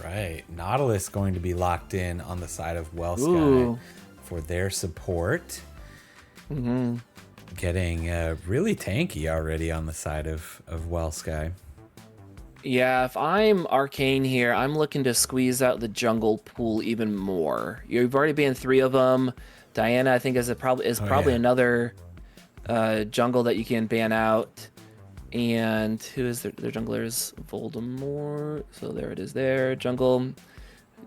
Right, Nautilus going to be locked in on the side of Wellsky for their support. Getting really tanky already on the side of Wellsky. Yeah, if I'm Arcane here, I'm looking to squeeze out the jungle pool even more. You've already banned 3 of them. Diana, I think, is probably another jungle that you can ban out. And who is their jungler? Voldemort. So there it is there. Jungle.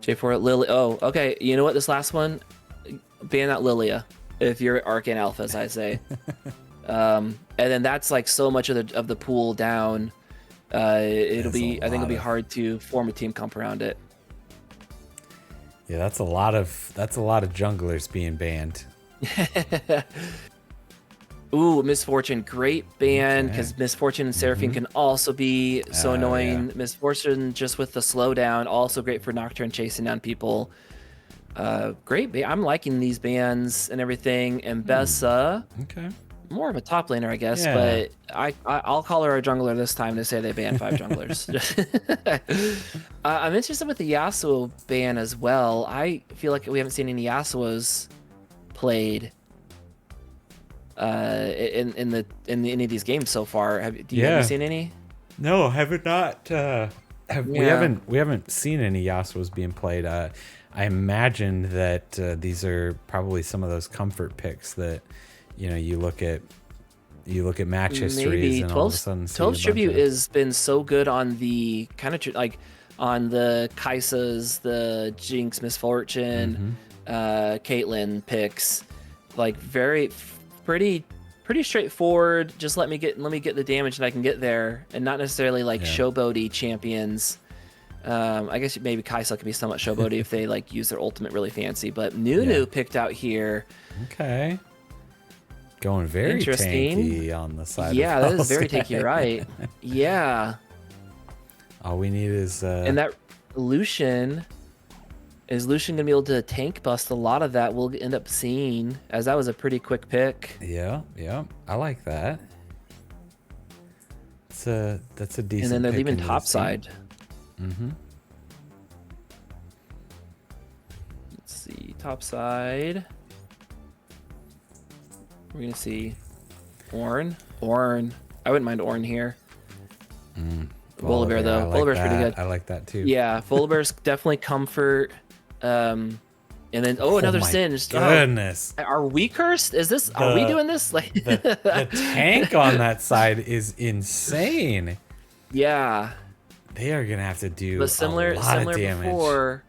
J4 Lily. Oh, okay. You know what? This last one, ban out Lilia if you're Arcane Alphas, I say. And then that's like so much of the pool down. I think it'll be hard to form a team comp around it. Yeah, that's a lot of junglers being banned. Ooh, Misfortune, great ban, because Misfortune and Seraphine can also be so annoying. Yeah. Misfortune just with the slowdown, also great for Nocturne chasing down people. Great. I'm liking these bans and everything. And Bessa, Okay. more of a top laner, I guess, Yeah. but I'll call her a jungler this time to say they banned 5 junglers. I'm interested with the Yasuo ban as well. I feel like we haven't seen any Yasuos played in any of these games so far. Have you seen any? No, have not. Yeah. We haven't seen any Yasuos being played. I imagine that these are probably some of those comfort picks that you look at match histories Maybe and all of a sudden see a 12's bunch tribute of. has been so good on the kind of like on the Kaisas, the Jinx, Misfortune, Caitlyn picks, like pretty straightforward. Just let me get the damage and I can get there, and not necessarily like showboaty champions. I guess maybe Kaisa could be somewhat showboaty if they like use their ultimate really fancy, but Nunu picked out here. Okay. Going very Interesting. tanky on the side. Yeah, of that is very tanky, right? Yeah. All we need is And that Lucian gonna be able to tank bust a lot of that? We'll end up seeing, as that was a pretty quick pick. Yeah, I like that. That's a decent. And then they're pick leaving into top this team. side. Let's see, top side. We're gonna see Ornn. I wouldn't mind Ornn here. Volibear though. Volibear's pretty good. I like that too. Yeah, Volibear's definitely comfort. And then another my Singed. Goodness. Oh, are we cursed? Are we doing this? Like the tank on that side is insane. Yeah. They are gonna have to do But similar a lot of damage.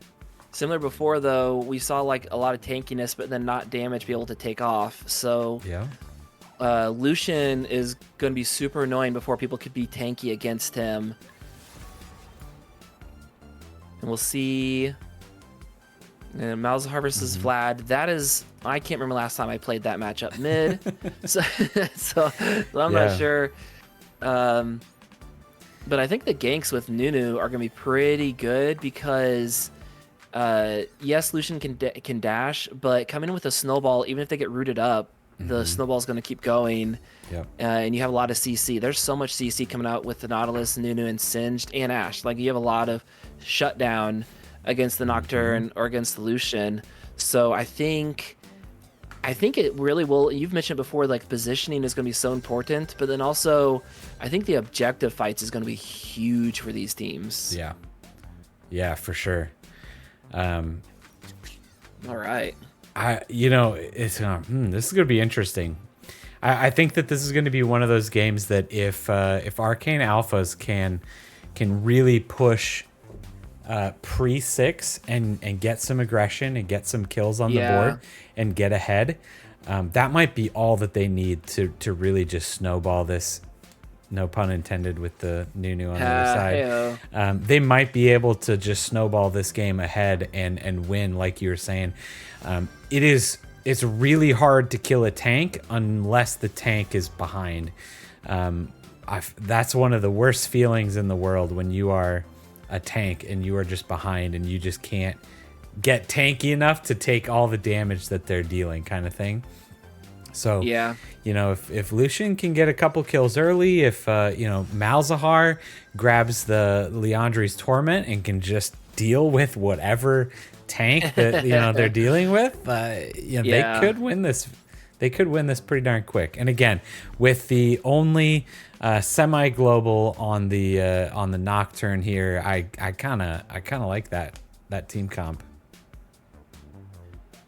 Similar before though, we saw like a lot of tankiness, but then not damage be able to take off. So Yeah. Lucian is going to be super annoying before people could be tanky against him. And we'll see. Malzahar versus Vlad. That is, I can't remember last time I played that matchup mid. so I'm not sure. But I think the ganks with Nunu are going to be pretty good because, yes, Lucian can dash, but coming in with a snowball, even if they get rooted up, the snowball's going to keep going. Yep. And you have a lot of CC. There's so much CC coming out with the Nautilus, Nunu, and Singed, and Ashe. Like, you have a lot of shutdown against the Nocturne or against the Lucian. So I think it really will. You've mentioned before, like, positioning is going to be so important, but then also I think the objective fights is going to be huge for these teams. Yeah, for sure. All right. It's this is gonna be interesting. I think that this is going to be one of those games that if Arcane Alphas can really push pre-6 and get some aggression and get some kills on the board and get ahead, that might be all that they need to really just snowball this. No pun intended with the Nunu on the other side. They might be able to just snowball this game ahead and win, like you were saying. It's really hard to kill a tank unless the tank is behind. That's one of the worst feelings in the world when you are a tank and you are just behind and you just can't get tanky enough to take all the damage that they're dealing, kind of thing. So if Lucian can get a couple kills early, if Malzahar grabs the Liandry's Torment and can just deal with whatever tank that they're dealing with, they could win this. They could win this pretty darn quick. And again, with the only semi-global on the Nocturne here, I kind of like that team comp.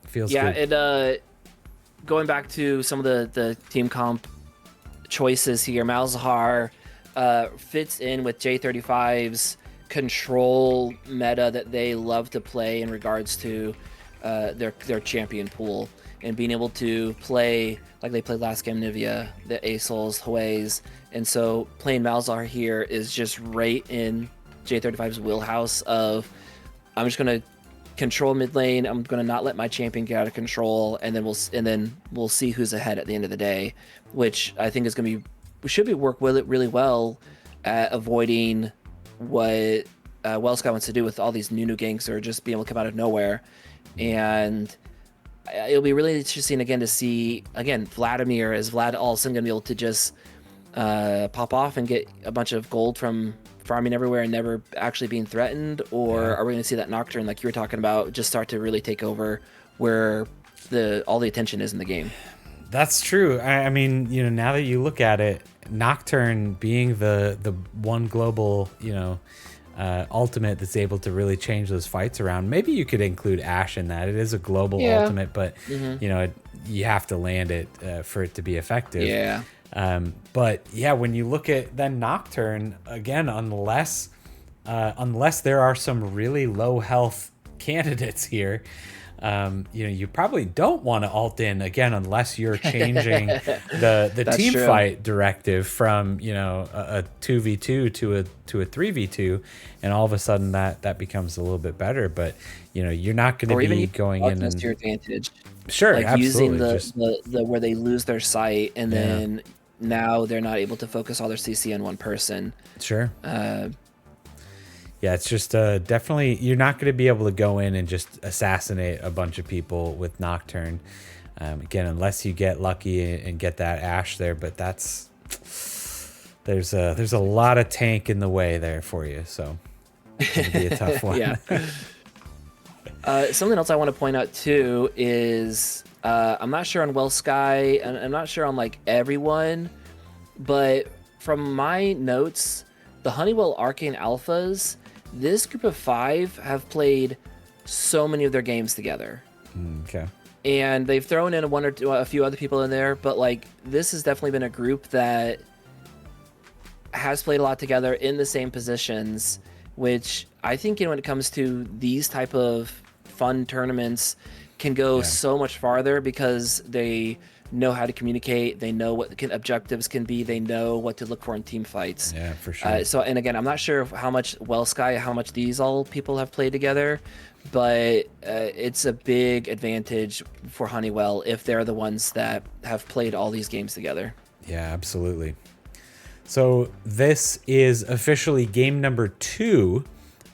Feels good. Going back to some of the team comp choices here, Malzahar fits in with J35's control meta that they love to play in regards to their champion pool, and being able to play like they played last game, Nivea, the Asols, Hueys, and so playing Malzahar here is just right in J35's wheelhouse of, I'm just going to control mid lane, I'm going to not let my champion get out of control, and then we'll see who's ahead at the end of the day, which I think is going to be work with it really well at avoiding what Wellsky wants to do with all these new ganks that are just being able to come out of nowhere. And it'll be really interesting again to see again Vladimir, is Vlad all of a sudden gonna be able to just pop off and get a bunch of gold from farming everywhere and never actually being threatened, or are we going to see that Nocturne, like you were talking about, just start to really take over where all the attention is in the game? That's true. I mean, now that you look at it, Nocturne being the one global, ultimate that's able to really change those fights around. Maybe you could include Ashe in that. It is a global ultimate, but you have to land it for it to be effective. Yeah. But yeah, when you look at then Nocturne again, unless there are some really low health candidates here, you probably don't want to ult in again unless you're changing the team fight directive from a 2v2 to a 3v2, and all of a sudden that becomes a little bit better. But you're not going to be going in and to your advantage. Sure, like absolutely. Using the where they lose their sight, and then now they're not able to focus all their CC on one person. Sure. Yeah, it's just definitely you're not going to be able to go in and just assassinate a bunch of people with Nocturne. Again, unless you get lucky and get that Ashe there, but there's a lot of tank in the way there for you, so it'll be a tough one. Yeah. Something else I want to point out too is I'm not sure on Sky, and I'm not sure on like everyone, but from my notes, the Honeywell Arcane Alphas, this group of 5 have played so many of their games together. Okay. And they've thrown in a few other people in there, but like this has definitely been a group that has played a lot together in the same positions, which I think when it comes to these type of fun tournaments can go so much farther because they know how to communicate, they know what objectives can be, they know what to look for in team fights. Yeah, for sure. And again, I'm not sure how much Sky, how much these all people have played together, but it's a big advantage for Honeywell if they're the ones that have played all these games together. Yeah, absolutely. So this is officially game number 2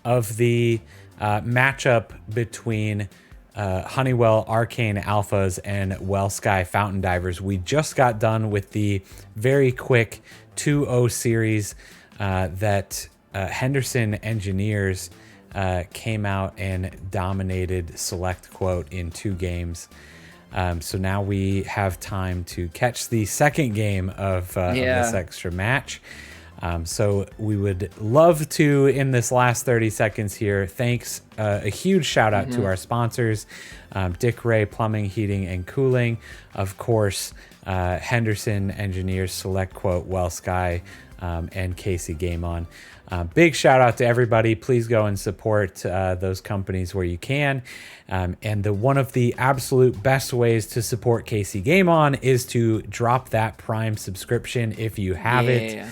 of the matchup between Honeywell Arcane Alphas and Sky Fountain Divers. We just got done with the very quick 2-0 series that Henderson Engineers came out and dominated SelectQuote in 2 games. So now we have time to catch the second game of this extra match. So we would love to, in this last 30 seconds here, thanks a huge shout out to our sponsors, Dick Ray Plumbing, Heating, and Cooling, of course, Henderson Engineers, SelectQuote, Sky, and Casey Game On. Big shout out to everybody. Please go and support those companies where you can. And one of the absolute best ways to support Casey Game On is to drop that Prime subscription if you have it.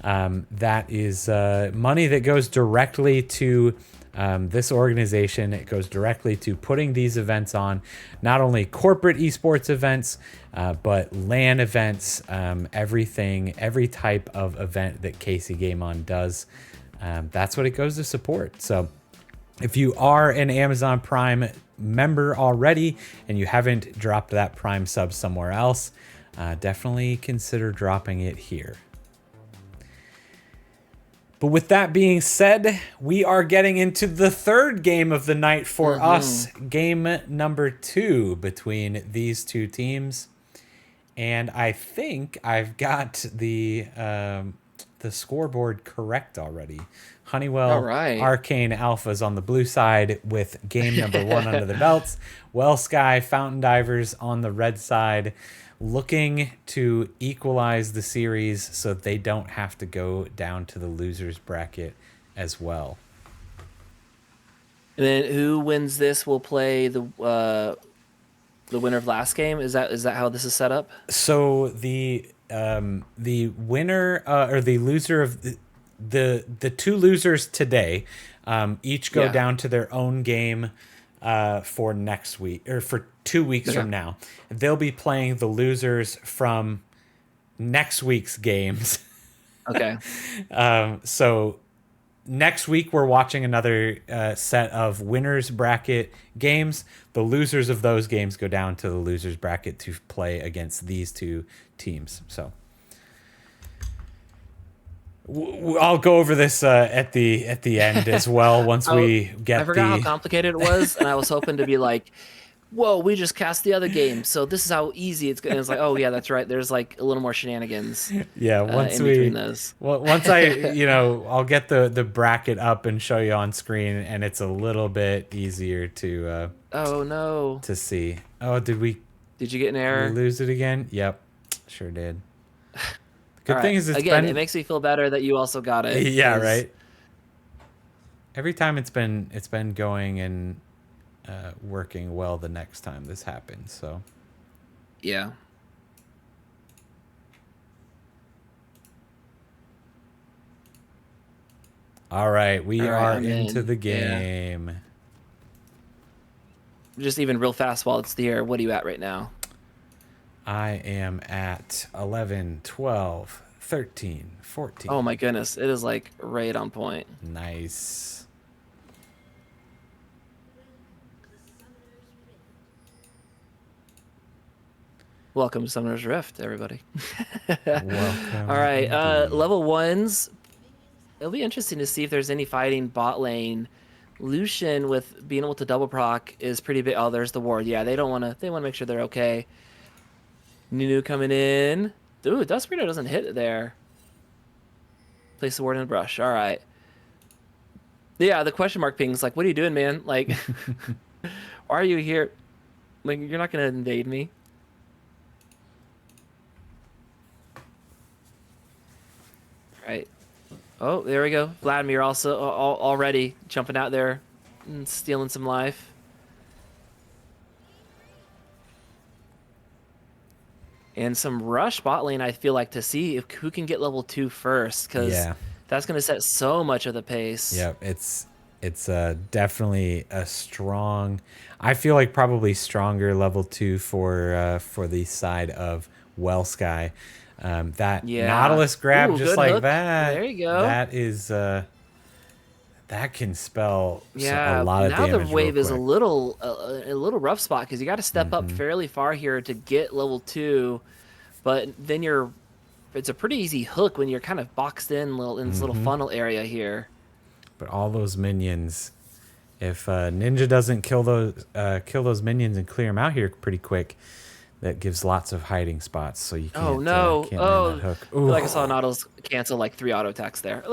That is money that goes directly to this organization. It goes directly to putting these events on, not only corporate esports events, but LAN events, everything, every type of event that Casey Game On does. That's what it goes to support. So if you are an Amazon Prime member already and you haven't dropped that Prime sub somewhere else, definitely consider dropping it here. But with that being said, we are getting into the third game of the night for us. Game number 2 between these two teams. And I think I've got the scoreboard correct already. Honeywell Arcane Alphas on the blue side with game number 1 under the belts. Sky Fountain Divers on the red side, looking to equalize the series so they don't have to go down to the losers bracket as well. And then who wins this will play the winner of last game. Is that how this is set up? So the winner or the loser of the 2 losers today each go down to their own game for next week, or for 2 weeks from now. They'll be playing the losers from next week's games. Okay. So next week we're watching another set of winners bracket games. The losers of those games go down to the losers bracket to play against these two teams. So I'll go over this at the end as well once we get I forgot how complicated it was, and I was hoping to be like, whoa, we just cast the other game, so this is how easy it's going. It's like, oh yeah, that's right. There's like a little more shenanigans. Yeah, in between those. Once I, I'll get the bracket up and show you on screen, and it's a little bit easier to. Oh no. To see. Oh, did you get an error? Lose it again? Yep, sure did. Good right. thing is it makes me feel better that you also got it. Yeah, right. Every time it's been going and working well the next time this happens. So. Yeah. All right, we are into the game. Yeah. Just even real fast while it's there, what are you at right now? I am at 11, 12, 13, 14. Oh my goodness, it is like right on point. Nice. Welcome to Summoner's Rift, everybody. Welcome. All right, level 1s. It'll be interesting to see if there's any fighting bot lane. Lucian with being able to double proc is pretty big. Oh, there's the ward. Yeah, they want to make sure they're okay. Nunu coming in. Dude, Dust Breeder doesn't hit it there. Place the ward in the brush. All right. Yeah, the question mark ping's like, what are you doing, man? Like, why are you here? Like, you're not going to invade me. Right. Oh, there we go. Vladimir also already jumping out there and stealing some life. And some rush bot lane, I feel like, to see who can get level 2 first, because that's going to set so much of the pace. Yep, it's definitely a strong. I feel like probably stronger level 2 for the side of Wellsky. That Nautilus grab just like hook. That. There you go. That is that can spell a lot of damage. Now the wave is a little rough spot because you got to step up fairly far here to get level 2, but then it's a pretty easy hook when you're kind of boxed in this little funnel area here. But all those minions, if Ninja doesn't kill those minions and clear them out here pretty quick, that gives lots of hiding spots, so you can't. Can't that hook. I feel like I saw Nautilus cancel like 3 auto attacks there.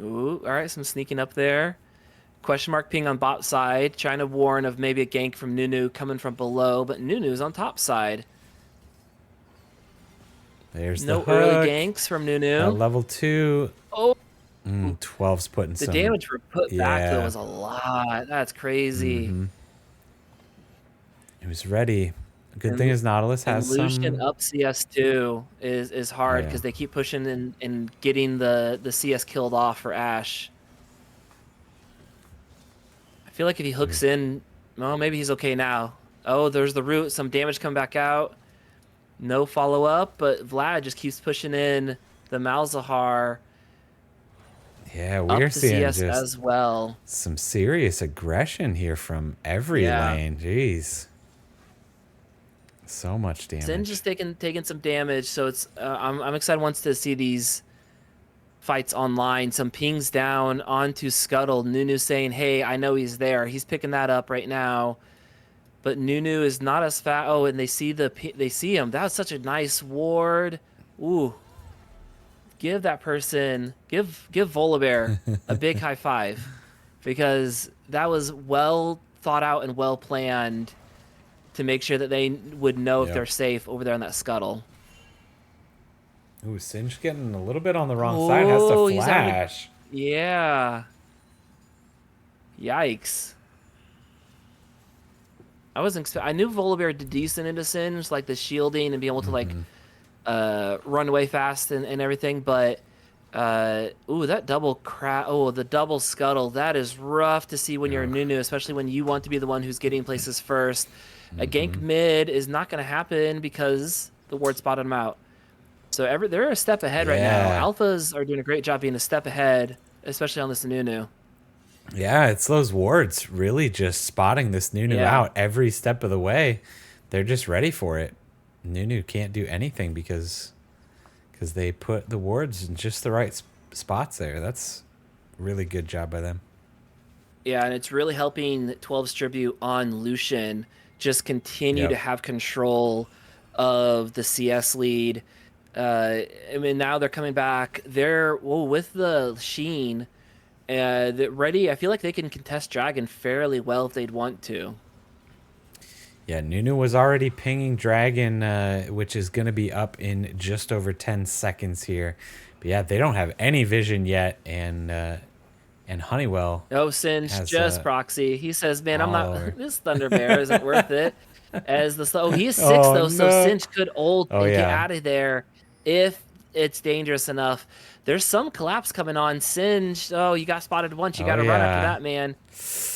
Ooh, all right, some sneaking up there. Question mark ping on bot side, trying to warn of maybe a gank from Nunu coming from below, but Nunu's on top side. There's no the early ganks from Nunu. Level 2. Oh. 12's putting the damage for put back though was a lot. That's crazy. It was ready. Good thing is Nautilus has Lucian up CS2 is hard because they keep pushing and getting the CS killed off for Ashe. I feel like if he hooks in, well, maybe he's okay now. Oh, there's the root. Some damage come back out. No follow up, but Vlad just keeps pushing in the Malzahar. Yeah, we're seeing CS just as well. Some serious aggression here from every lane. Jeez, so much damage. Sin just taking some damage, so it's I'm excited once to see these fights online. Some pings down onto Scuttle. Nunu saying, "Hey, I know he's there." He's picking that up right now, but Nunu is not as fast. Oh, and they see him. That was such a nice ward. Ooh. Give that person, give Volibear a big high five, because that was well thought out and well planned to make sure that they would know if they're safe over there on that Scuttle. Ooh, Singe getting a little bit on the wrong side. Has to flash. Yeah. Yikes. I knew Volibear did decent into Singe, like the shielding and being able to like run away fast and everything, but that double the double Scuttle, that is rough to see when you're Nunu, especially when you want to be the one who's getting places first. A gank mid is not going to happen because the ward spotted him out. So they're a step ahead right now. Alphas are doing a great job being a step ahead, especially on this Nunu. Yeah, it's those wards really just spotting this Nunu out every step of the way. They're just ready for it. Nunu can't do anything because they put the wards in just the right spots there. That's a really good job by them. Yeah, and it's really helping 12's tribute on Lucian just continue to have control of the CS lead. I mean, now they're coming back. They're with the Sheen. They're ready. I feel like they can contest Dragon fairly well if they'd want to. Yeah, Nunu was already pinging Dragon, which is going to be up in just over 10 seconds here. But yeah, they don't have any vision yet, and Honeywell. Oh, Singe just proxy. He says, "Man, I'm not. This Thunder Bear isn't worth it." As he's 6 though, so Singe could ult and get out of there if it's dangerous enough. There's some collapse coming on. Singe, you got spotted once. You got to run after that, man.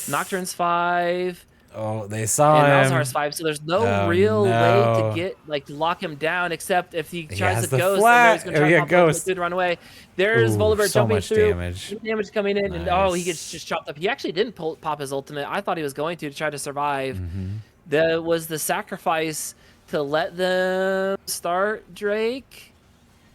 Nocturne's 5. Oh, they saw him. And Malzahar's 5, so there's no real way to lock him down except if he tries to ghost. And he's gonna try to pop him run away. There's Volibear jumping through. Damage coming in, and he gets just chopped up. He actually didn't pop his ultimate. I thought he was going to try to survive. There was the sacrifice to let them start Drake.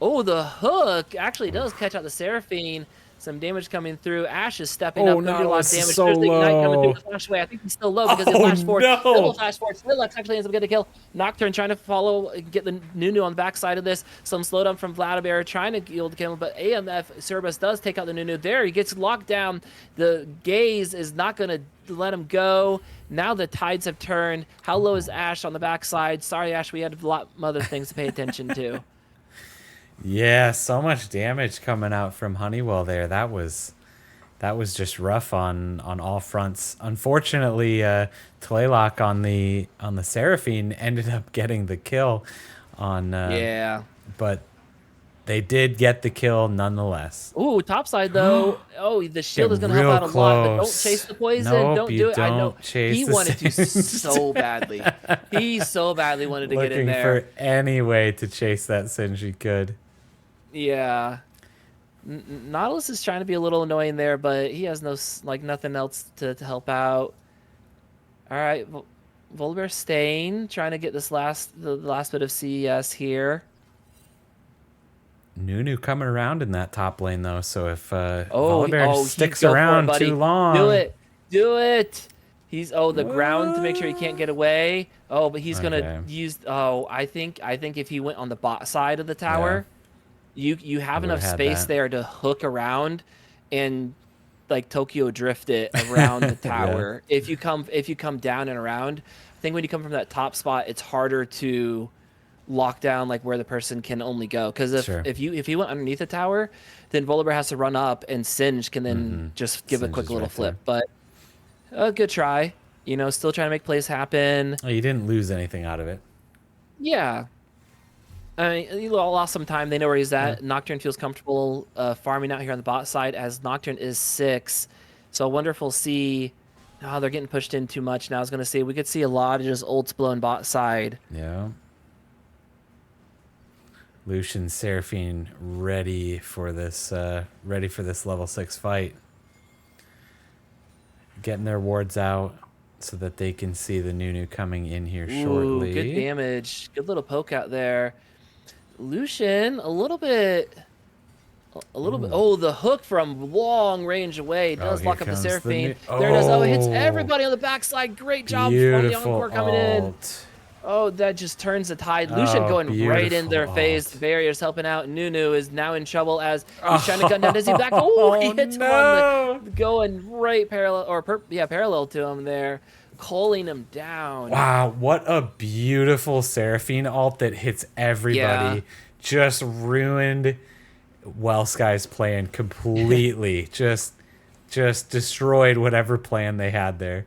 Oh, the hook actually does catch out the Seraphine. Some damage coming through. Ash is stepping up. No, a lot of damage. So There's the Ignite coming low. through the flash away. I think he's still low because he flashed forward. Double flash forward. Slilex actually ends up getting a kill. Nocturne trying to follow, get the Nunu on the backside of this. Some slowdown from Vladimir trying to yield the kill, but AMF Cerberus does take out the Nunu. There, he gets locked down. The gaze is not going to let him go. Now the tides have turned. How low is Ash on the backside? Sorry, Ash, we had a lot of other things to pay attention to. Yeah, so much damage coming out from Honeywell there. That was just rough on all fronts. Unfortunately, Tlaylock on the Seraphine ended up getting the kill on but they did get the kill nonetheless. Ooh, topside though. The shield is gonna help out a lot, but don't chase the poison. Don't do it. I know he wanted to so badly. He so badly wanted to get in there. Looking for any way to chase that Singe he could. Yeah. Nautilus is trying to be a little annoying there, but he has nothing else to help out. All right, Volibear staying, trying to get the last bit of CES here. Nunu coming around in that top lane though, so if Volibear sticks around too long, do it. He's the ground to make sure he can't get away. But he's gonna use. I think if he went on the bot side of the tower. You have enough space there to hook around and Tokyo drift it around the tower. If you come down and around, I think when you come from that top spot, it's harder to lock down where the person can only go. Because if you went underneath the tower, then Volibear has to run up and Singe can then just give a quick little flip. But a good try. Still trying to make plays happen. You didn't lose anything out of it. Yeah. I mean, you lost some time. They know where he's at. Nocturne feels comfortable farming out here on the bot side as Nocturne is 6. So I wonder if we'll see... they're getting pushed in too much now. I was going to say, we could see a lot of just ults blown bot side. Yeah. Lucian, Seraphine ready for this level 6 fight. Getting their wards out so that they can see the Nunu coming in here shortly. Good damage. Good little poke out there. Lucian, a little bit. Oh, the hook from long range away does lock up the Seraphine. There it is. It hits everybody on the backside. Great job from the Encore coming in. That just turns the tide. Lucian going right in their face. The barrier's helping out. Nunu is now in trouble as he's trying to gun down Dizzy back. He hits one going right parallel to him there. Culling him down. Wow, what a beautiful Seraphine ult that hits everybody. Yeah. Just ruined Wellsky's plan completely. just destroyed whatever plan they had there.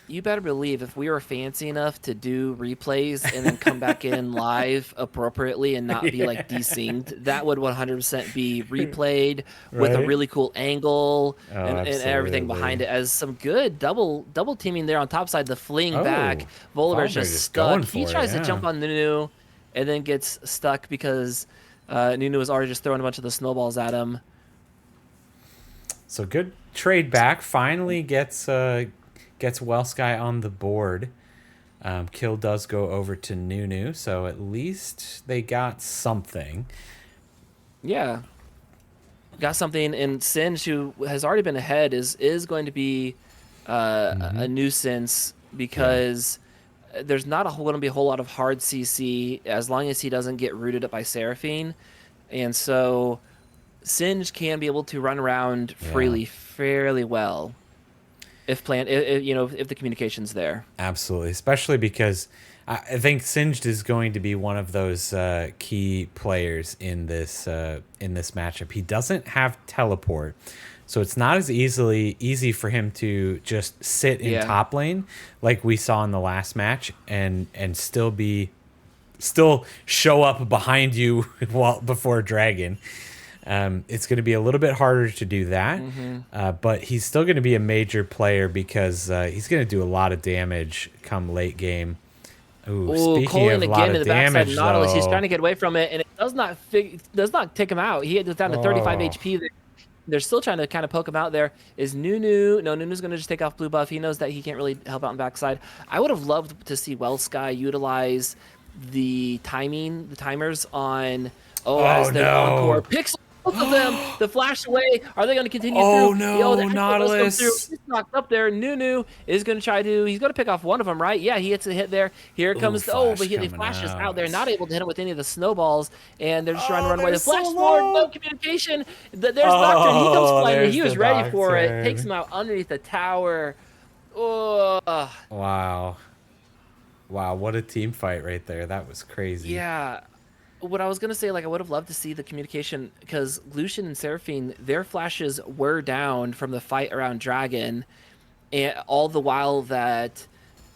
You better believe if we were fancy enough to do replays and then come back in live appropriately and not be like desynced, that would 100% be replayed with a Right? really cool angle Oh, and everything behind absolutely. it, as some good double teaming there on top side. The fling back, Oh, Volibear's Volibear just just stuck. going He for it, tries to yeah. jump on Nunu and then gets stuck because Nunu was already just throwing a bunch of the snowballs at him. So good trade back. Finally gets Wellsky on the board. Kill does go over to Nunu, so at least they got something. Yeah. Got something, and Singe, who has already been ahead, is going to be a nuisance Yeah. because there's not going to be a whole lot of hard CC as long as he doesn't get rooted up by Seraphine, and so Singe can be able to run around Yeah. freely fairly well if if the communication's there. Absolutely, especially because I think Singed is going to be one of those key players in this matchup. He doesn't have teleport, so it's not as easy for him to just sit in Yeah. top lane like we saw in the last match and still show up behind you while before Dragon. It's going to be a little bit harder to do that, Mm-hmm. but he's still going to be a major player because he's going to do a lot of damage come late game. Ooh, Oh, speaking Colin of a lot again of in the backside of damage, Nautilus. He's trying though. to get away from it, and it does not take him out. He was down to 35 Oh, HP. They're still trying to kind of poke him out there. Is Nunu? No, Nunu's going to just take off blue buff. He knows that he can't really help out on the backside. I would have loved to see Wellsky utilize the timers on, oh as the encore. no. Pixel, both of them, the flash away. Are they going to continue Oh through? Yo, the no, actual does come through. Nautilus. He's knocked up there. Nunu is going to he's going to pick off one of them, right? Yeah, he hits a hit there. Here Ooh, comes flash but the coming flash is out there, out. not able to hit him with any of the snowballs, and they're just trying to Oh, run away. they're The so flash forward, no low. communication. There's Nocturne. He comes Oh, flying. there's He the was ready for it. Takes Nocturne. him out underneath the tower. Oh, Wow. Wow, what a team fight right there. That was crazy. yeah. What I was gonna say, like, I would have loved to see the communication because Lucian and Seraphine, their flashes were down from the fight around Dragon, and all the while that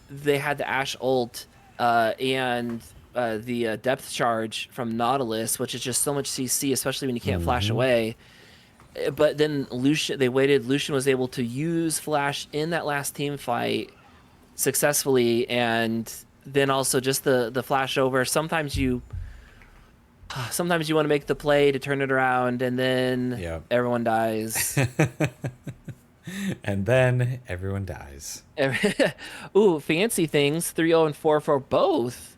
they had the Ashe ult and the depth charge from Nautilus, which is just so much CC, especially when you can't flash away. But then they waited. Lucian was able to use flash in that last team fight successfully, and then also just the flash over. Sometimes you want to make the play to turn it around, and then Yep. everyone dies. And then everyone dies. Ooh, fancy things. 3-0 and 4 for both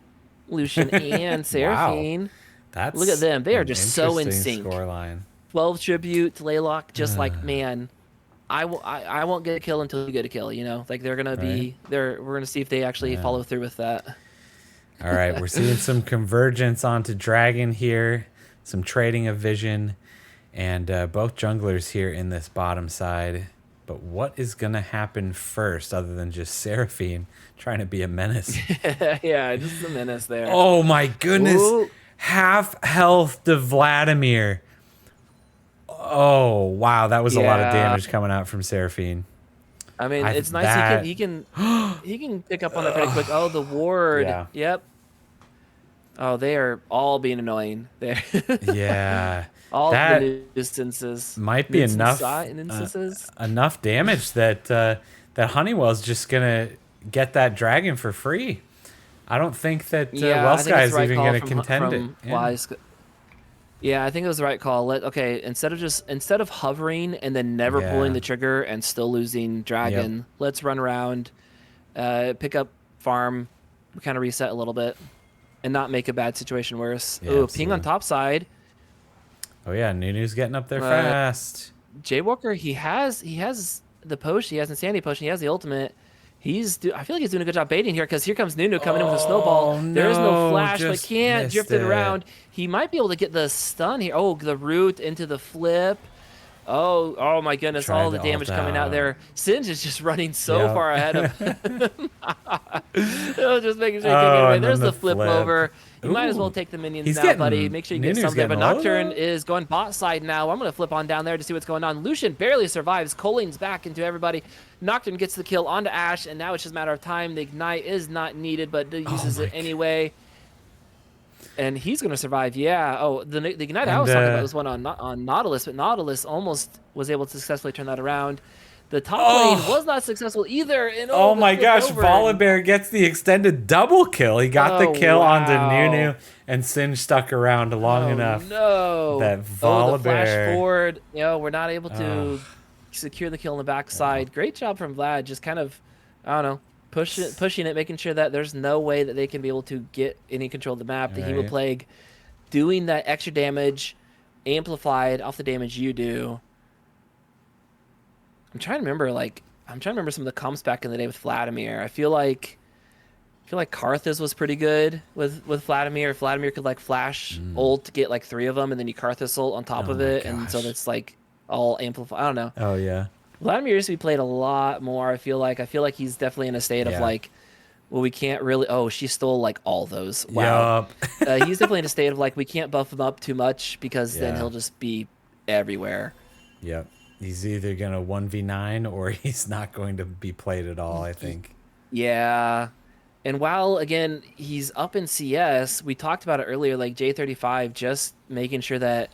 Lucian and Wow. Seraphine. That's Look at them. They are an just so in interesting sync. scoreline. 12 tribute to Laylock, just like, man, I won't get a kill until you get a kill, you know? Like, they're going to Right. be, we're going to see if they actually follow through with that. All right, we're seeing some convergence onto Dragon here, some trading of vision, and both junglers here in this bottom side. But what is going to happen first other than just Seraphine trying to be a menace? Yeah, just a menace there. Oh my goodness. Ooh. Half health to Vladimir. Oh, wow. That was a lot of Yeah. damage coming out from Seraphine. I mean, it's nice that- he can pick up on that pretty quick. Oh, the ward. Yeah. Yep. Oh, they are all being annoying there. Yeah. All That the nuisances might be enough instances. enough damage that that Honeywell's just gonna get that dragon for free. I don't think that I think Wellsky it's is the right even call gonna from contend it. Yeah. Wise. Yeah, I think it was the right call. Instead of hovering and then never Yeah. pulling the trigger and still losing dragon, let's run around, pick up farm, kind of reset a little bit, and not make a bad situation worse. Yeah, Ooh, ping on absolutely. top side. Oh yeah, Nunu's getting up there fast. Jaywalker, he has the potion, he has Insanity potion, he has the ultimate. I feel like he's doing a good job baiting here because here comes Nunu coming in with a snowball. There is no no, flash, but just can't missed drift it it. around. He might be able to get the stun here. Oh, the root into the flip. Oh my goodness, Tried all the to ult damage coming out out. there. Singe is just running so Yep. far ahead of just making sure you can't get Oh, away. and then There's the the flip flip. over. You might as well Ooh. take the minions He's now, buddy. getting Make sure you get Nunu's some there. getting But low Nocturne though. is going bot side now. I'm going to flip on down there to see what's going on. Lucian barely survives. Colleen's back into everybody. Nocturne gets the kill onto Ashe, and now it's just a matter of time. The Ignite is not needed, but uses it anyway. And he's going to survive, yeah. Oh, the Ignite I was talking about was one on Nautilus, but Nautilus almost was able to successfully turn that around. The top lane was not successful either. And Oh the my flip gosh, over. Volibear gets the extended double kill. He got the kill onto wow. Nunu, and Singe stuck around long enough. No. That Volibear. The flash forward. We're not able to secure the kill on the backside. Yeah. Great job from Vlad. Just kind of, I don't know, pushing it, making sure that there's no way that they can be able to get any control of the map. The Hemo Plague doing that extra damage amplified off the damage you do. I'm trying to remember some of the comps back in the day with Vladimir. I feel like Karthus was pretty good with Vladimir. Vladimir could like flash ult to get like 3 of them, and then you Karthus ult on top of it, and so that's like all amplified. I don't know. Oh yeah. Vladimir used to be played a lot more. I feel like he's definitely in a state of like, well, we can't really. Oh, she stole like all those. Wow. Yep. He's definitely in a state of like, we can't buff him up too much because then he'll just be everywhere. Yep. He's either gonna 1v9 or he's not going to be played at all, I think. Yeah. And while again he's up in CS, we talked about it earlier, like J35 just making sure that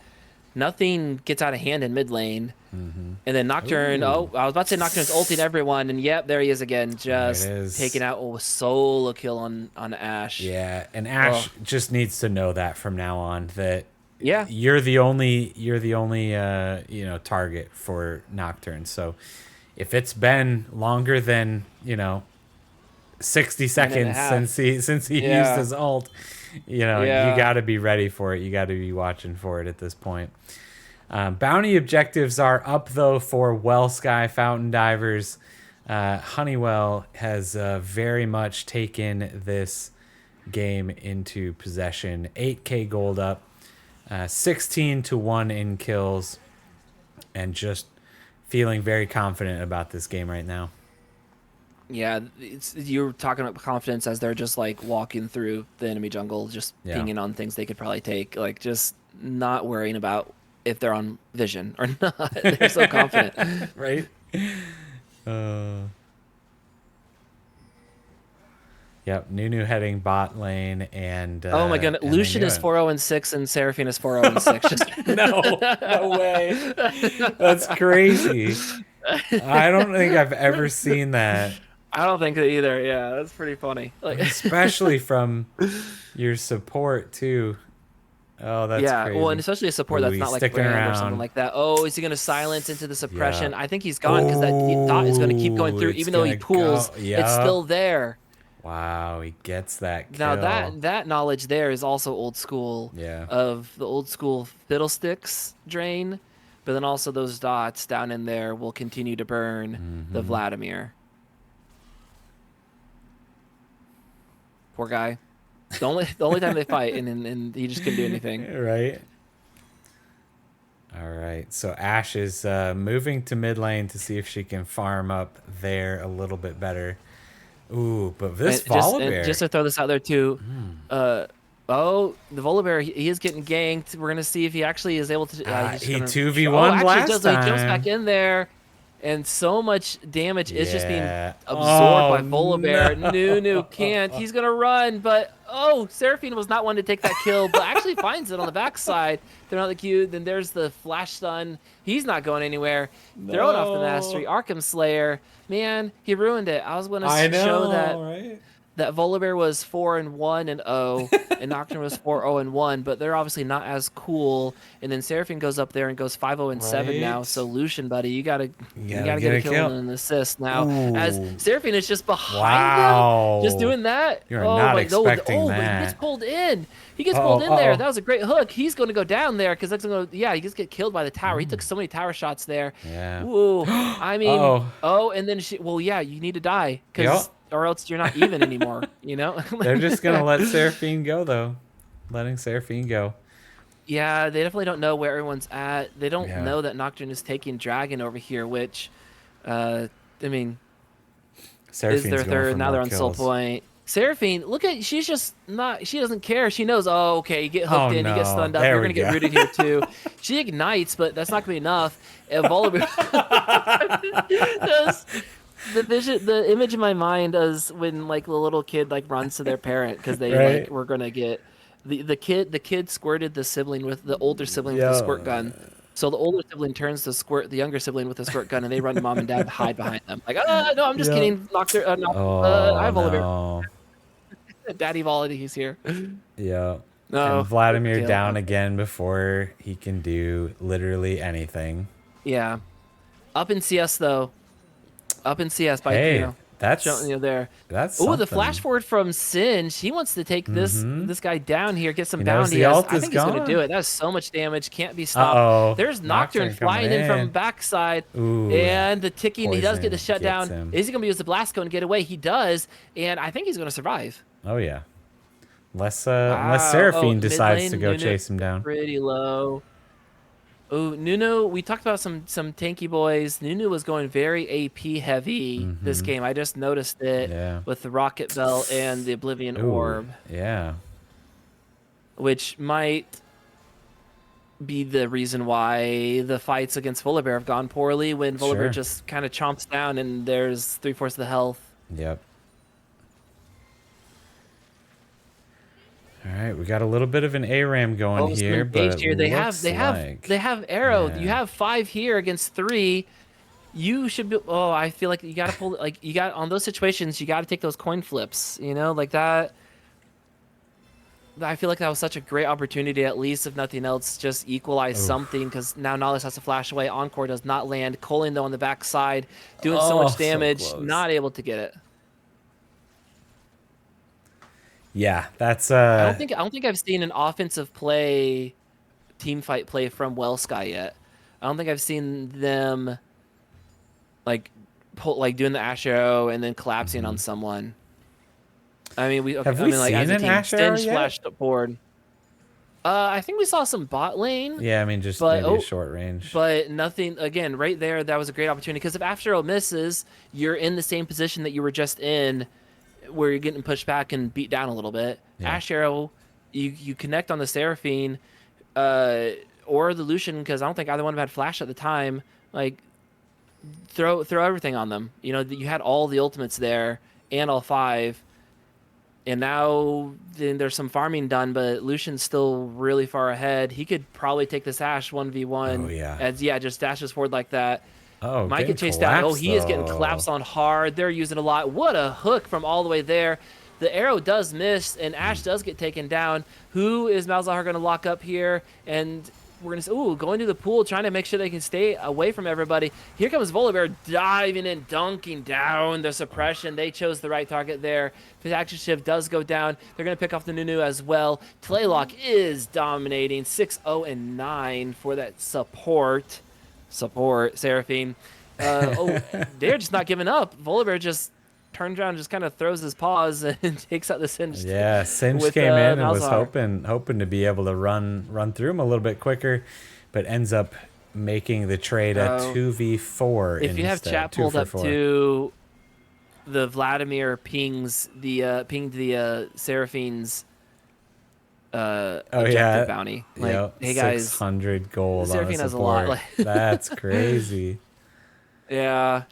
nothing gets out of hand in mid lane. And then Nocturne, I was about to say Nocturne's ulting everyone, and yep, there he is again, just taking out a solo kill on Ashe. Yeah, and Ashe just needs to know that from now on that yeah, you're the only target for Nocturne. So if it's been longer than 60 seconds since he used his ult, you got to be ready for it. You got to be watching for it at this point. Bounty objectives are up though for Well Sky Fountain Divers. Honeywell has very much taken this game into possession. 8k gold up, 16-1 in kills, and just feeling very confident about this game right now. Yeah, you're talking about confidence as they're just like walking through the enemy jungle, just pinging on things they could probably take, like just not worrying about if they're on vision or not. They're so confident. Right? Yep, Nunu heading bot lane, and oh my goodness, Lucian is 4-0-6 and Seraphine is 4-0-6. No way. That's crazy. I don't think I've ever seen that. I don't think that either. Yeah, that's pretty funny. Like, especially from your support too. Oh, that's crazy. Well, and especially a support that's not like Brand or something like that. Oh, is he going to silence into the suppression? I think he's gone because that dot is going to keep going through, even though he pulls. It's still there. Wow, he gets that kill. Now that knowledge there is also old school. Yeah. Of the old school Fiddlesticks drain, but then also those dots down in there will continue to burn the Vladimir. Poor guy. The only time they fight, and he just couldn't do anything. Right. All right. So Ashe is moving to mid lane to see if she can farm up there a little bit better. Ooh, but this Volibear. Just to throw this out there too. The Volibear, he is getting ganked. We're gonna see if he actually is able to. He 2v1 last time. He jumps back in there. And so much damage is just being absorbed by Volibear. No. Nunu can't. He's going to run, but Seraphine was not one to take that kill, but actually finds it on the backside. They're not the queue. Then there's the flash stun. He's not going anywhere. No. Throwing off the mastery. Arkham Slayer. Man, he ruined it. I was going to show that. Right? That Volibear was 4-1-0, and Nocturne was 4-0-1, but they're obviously not as cool. And then Seraphine goes up there and goes 5-0-7 now. So Lucian, buddy, you gotta get a kill and an assist now. Ooh. As Seraphine is just behind him, just doing that. You're not expecting that. He gets pulled in. He gets pulled in there. That was a great hook. He's going to go down there because that's going to he just get killed by the tower. He took so many tower shots there. Yeah. Ooh. I mean, and then you need to die because. Yep. Or else you're not even anymore, They're just going to let Seraphine go, though. Letting Seraphine go. Yeah, they definitely don't know where everyone's at. They don't Yeah. know that Nocturne is taking Dragon over here, which, I mean, is Seraphine's their going third. for Now more they're on soul kills. point. Seraphine, look at, she's just not, she doesn't care. She knows, oh, okay, you get hooked Oh in, you get no. stunned up, There you're we going to get go. rooted here too. She ignites, but that's not going to be enough. And Volibear, the image in my mind is when like the little kid like runs to their parent because they like Right? were going to get, the kid squirted the older sibling with a squirt Yo. gun. So the older sibling turns to squirt the younger sibling with a squirt gun, and they run to mom and dad and hide behind them. Like, no, I'm just Yep. kidding. Noctur, I Oh have Volibear. no. Daddy Volity, he's here. Yep. And No, Vladimir kill. down Okay. again before he can do literally anything. Yeah. Up in CS though. Up in CS by Hey, showing that's there. that's Oh, the flash something. forward from Singe. He wants to take Mm-hmm. this guy down here, get some He knows bounty. the As ult I is think he's going to do gone. it. That's so much damage, can't be stopped. Uh-oh. There's Nocturne Nocturne coming flying in from in. backside, Ooh. and the ticking. He does get the Poison gets shutdown. him. Is he going to use the blast cone and get away? He does, and I think he's going to survive. Oh yeah. Unless Wow. Oh, Seraphine mid decides to lane, go Nunu chase him down. pretty low. Oh, Nuno, we talked about some tanky boys. Nuno was going very AP heavy this Mm-hmm. game. I just noticed it Yeah. with the Rocket Belt and the Oblivion Ooh. Orb, Yeah. which might be the reason why the fights against Volibear have gone poorly when Volibear Sure. just kind of chomps down and there's 3/4 of the health. Yep. All right, we got a little bit of an ARAM going Oh, some here, but engaged it here. looks They like have arrow. yeah. You have 5 here against 3. You should be. Oh, I feel like you gotta pull. Like you got on those situations, you gotta take those coin flips. You know, like that. I feel like that was such a great opportunity, at least if nothing else, just equalize Oof. something. Because now Nollis has to flash away. Encore does not land. Colin though on the backside, doing so Oh, much so damage, close. not able to get it. Yeah, that's I don't think I've seen an offensive play, team fight play from Wellsky yet. I don't think I've seen them like doing the Ash Arrow and then collapsing on someone. I mean, Have we like as seen a an team, Ash Arrow Stinge yet? flashed board. I think we saw some bot lane, Yeah, I mean just but maybe a short range. but nothing. Again, right there, that was a great opportunity because if Ash Arrow misses, you're in the same position that you were just in, where you're getting pushed back and beat down a little bit. Yeah. Ash Arrow, you connect on the Seraphine, or the Lucian because I don't think either one of them had flash at the time. Like throw everything on them. You know, you had all the ultimates there and all 5. And now then there's some farming done, but Lucian's still really far ahead. He could probably take this Ash 1v1. Oh, yeah. As just dashes forward like that. Oh, Might getting get chased down. Oh, collapsed, he is getting though. collapsed on hard. They're using a lot. What a hook from all the way there. The arrow does miss, and Ash does get taken down. Who is Malzahar going to lock up here? And we're going to go into the pool, trying to make sure they can stay away from everybody. Here comes Volibear diving in, dunking down the suppression. They chose the right target there. The action shift does go down. They're going to pick off the Nunu as well. Tlaylock is dominating 6-0-9 for that support. Seraphine. They're just not giving up. Volibear just turns around and just kind of throws his paws and takes out the Singe. Yeah, Singe with, came in and was Malzahar. hoping to be able to run through him a little bit quicker, but ends up making the trade at 2v4 If you have instead. chat 2 pulled for up 4. to the Vladimir pinged the Seraphine's objective bounty. Like, Yep, hey guys, 600 gold on Seraphine a has a lot. support. That's crazy. yeah.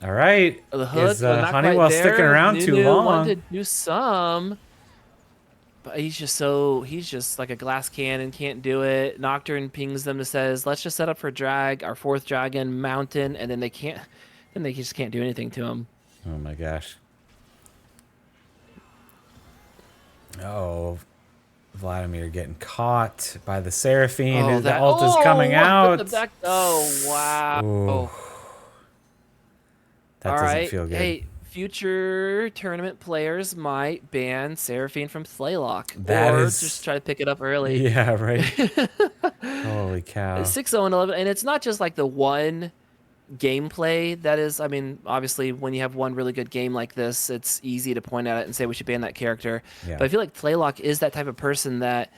All right. The hook, Is not Honeywell quite there. sticking around too Nunu long? wanted to do some, but he's just like a glass cannon, can't do it. Nocturne pings them and says, "Let's just set up for drag, our 4th dragon mountain," and then they just can't do anything to him. Oh my gosh. Oh, Vladimir getting caught by the Seraphine. The ult is coming out. Oh, wow. Ooh. That All doesn't right. feel good. Hey, future tournament players might ban Seraphine from Slaylock. That or is- just try to pick it up early. Yeah, right. Holy cow. 6-0-11. And it's not just like the one gameplay that is, I mean, obviously when you have one really good game like this, it's easy to point at it and say we should ban that character. Yeah. But I feel like Playlock is that type of person that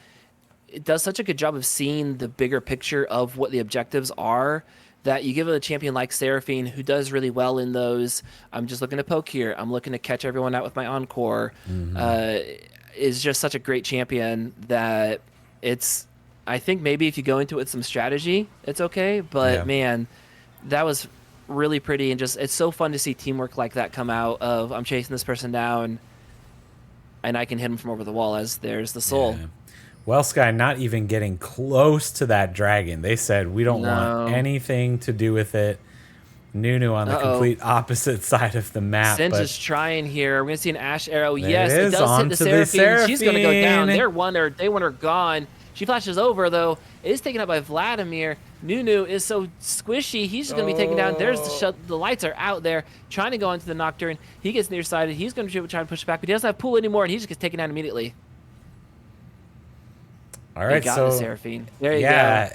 it does such a good job of seeing the bigger picture of what the objectives are, that you give a champion like Seraphine, who does really well in those. I'm just looking to poke here. I'm looking to catch everyone out with my encore. Is just such a great champion that it's. I think maybe if you go into it with some strategy, it's okay. But man, that was really pretty, and just it's so fun to see teamwork like that come out of I'm chasing this person down, and I can hit him from over the wall as there's the soul. Yeah. Well, Sky, not even getting close to that dragon. They said, we don't want anything to do with it. Nunu on the complete opposite side of the map. Singe is trying here. We're going to see an Ash arrow. Yes, it does hit the Seraphine. She's going to go down. They want her gone. She flashes over, though. It is taken up by Vladimir. Nunu is so squishy. He's just going to be taken down. There's the lights are out there, trying to go into the Nocturne. He gets nearsighted. He's going to try to push back, but he doesn't have pool anymore, and he just gets taken down immediately. All right, got so the Seraphine. There you go.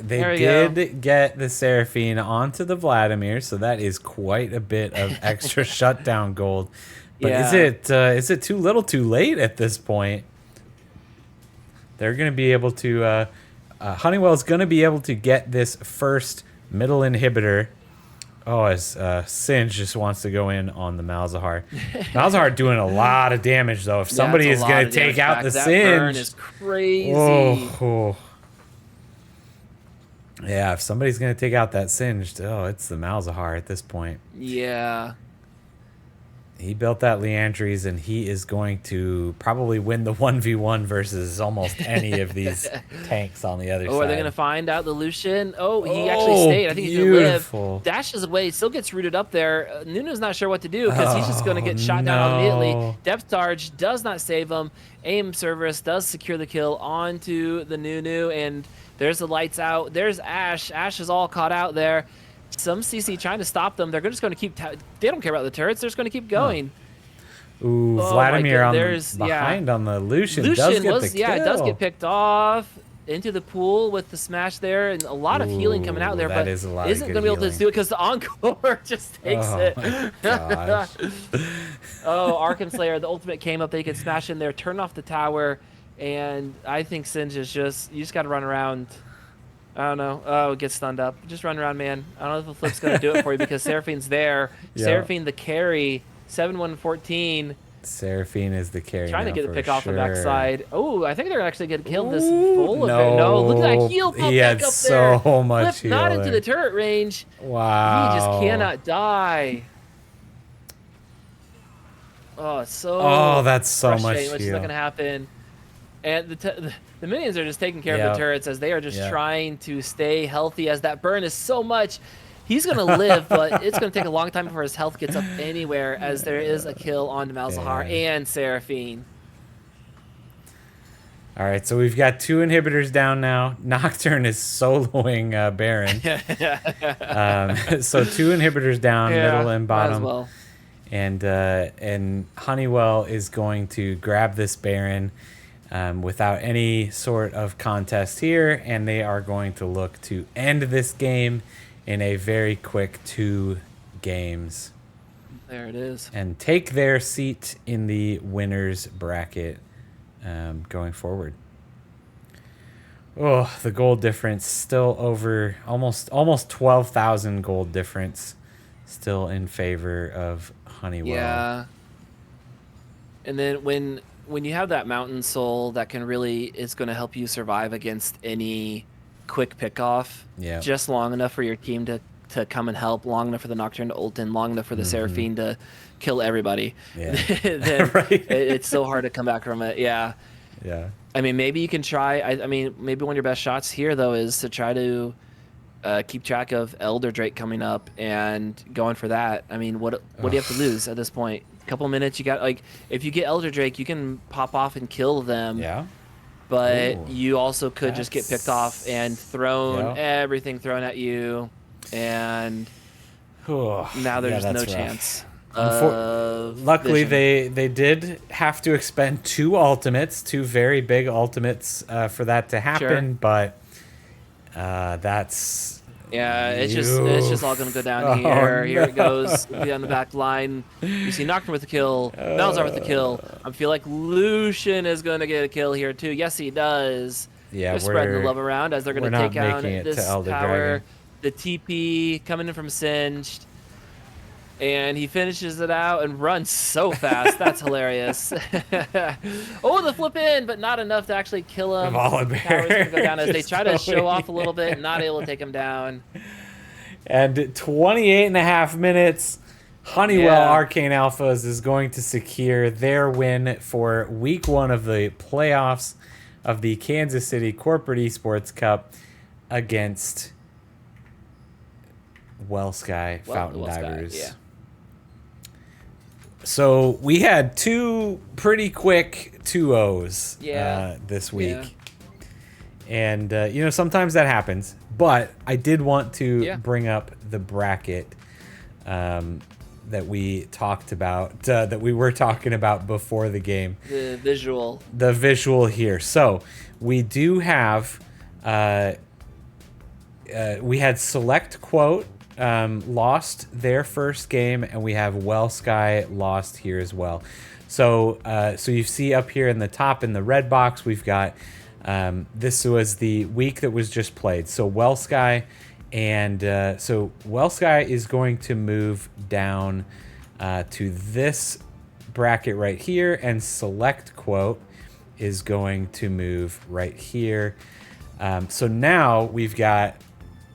They did get the Seraphine onto the Vladimir, so that is quite a bit of extra shutdown gold. But is it too little, too late at this point? They're going to be able to. Honeywell's going to be able to get this first middle inhibitor. Oh, as Singe just wants to go in on the Malzahar. Malzahar doing a lot of damage, though. If somebody is going to take out the Singe. That burn is crazy. Yeah, if somebody's going to take out that Singed, it's the Malzahar at this point. Yeah. He built that Leandries, and he is going to probably win the 1v1 versus almost any of these tanks on the other side. Are they going to find out the Lucian? He actually stayed. I think he's going to live. Dashes away, still gets rooted up there. Nunu's not sure what to do because he's just going to get shot down immediately. Depth Charge does not save him. Aim Cerberus does secure the kill onto the Nunu, and there's the lights out. There's Ash. Ash is all caught out there. Some CC trying to stop them. They're just going to keep. They don't care about the turrets. They're just going to keep going. Ooh, Vladimir behind on the Lucian. Lucian does get the kill. It does get picked off into the pool with the smash there, and a lot of healing coming out there. But isn't going to be able to do it because the Encore just takes it. Archon Slayer, the ultimate came up. They could smash in there, turn off the tower, and I think Singe is you just got to run around. I don't know. Get stunned up. Just run around, man. I don't know if the flip's going to do it for you because Seraphine's there. Seraphine, the carry. 7-1-14. Seraphine is the carry. Trying to get the pick off the backside. Oh, I think they're actually going to kill this full of it. No, look at that heal pump back up there. So much healing. Not into the turret range. Wow. He just cannot die. Oh, it's so. Oh, that's so much heal. Which is not going to happen. And the minions are just taking care of the turrets as they are just trying to stay healthy as that burn is so much. He's going to live, but it's going to take a long time before his health gets up anywhere as there is a kill on Malzahar and Seraphine. All right, so we've got 2 inhibitors down now. Nocturne is soloing Baron. So 2 inhibitors down, middle and bottom. Well. And Honeywell is going to grab this Baron without any sort of contest here, and they are going to look to end this game in a very quick 2 games. There it is. And take their seat in the winners bracket going forward. Oh, the gold difference still over almost 12,000 gold difference still in favor of Honeywell. Yeah. And then when you have that mountain soul that can really is going to help you survive against any quick pick-off, just long enough for your team to come and help, long enough for the Nocturne to ult in, long enough for the Seraphine to kill everybody. Then it's so hard to come back from it. Yeah. I mean, maybe you can try. I mean, maybe one of your best shots here, though, is to try to keep track of Elder Drake coming up and going for that. I mean, what do you have to lose at this point? A couple minutes, you got if you get Elder Drake, you can pop off and kill them. Yeah. But you also could just get picked off and everything thrown at you, and now there's no chance. Luckily, they did have to expend 2 ultimates, 2 very big ultimates for that to happen, but that's. Yeah, it's just all gonna go down here. Here it goes. Be on the back line. You see Nocturne with the kill. Malzahar with the kill. I feel like Lucian is gonna get a kill here too. Yes, he does. Yeah, they're spreading the love around as they're going to take out this Elder tower. Dragon. The TP coming in from Singed. And he finishes it out and runs so fast. That's hilarious. Oh, the flip in, but not enough to actually kill him. Volibear Tower's going to go down as they try to show off a little bit. Not able to take him down. And 28.5 minutes. Honeywell Arcane Alphas is going to secure their win for week 1 of the playoffs of the Kansas City Corporate Esports Cup against WellSky Fountain Divers. Yeah. So we had 2 pretty quick 2-0s this week. Yeah. And, sometimes that happens. But I did want to bring up the bracket that we talked about, that we were talking about before the game. The visual. The visual here. So we do have, we had SelectQuote lost their first game, and we have WellSky lost here as well. So you see up here in the top in the red box, we've got this was the week that was just played. So WellSky and so WellSky is going to move down to this bracket right here, and SelectQuote is going to move right here. So now we've got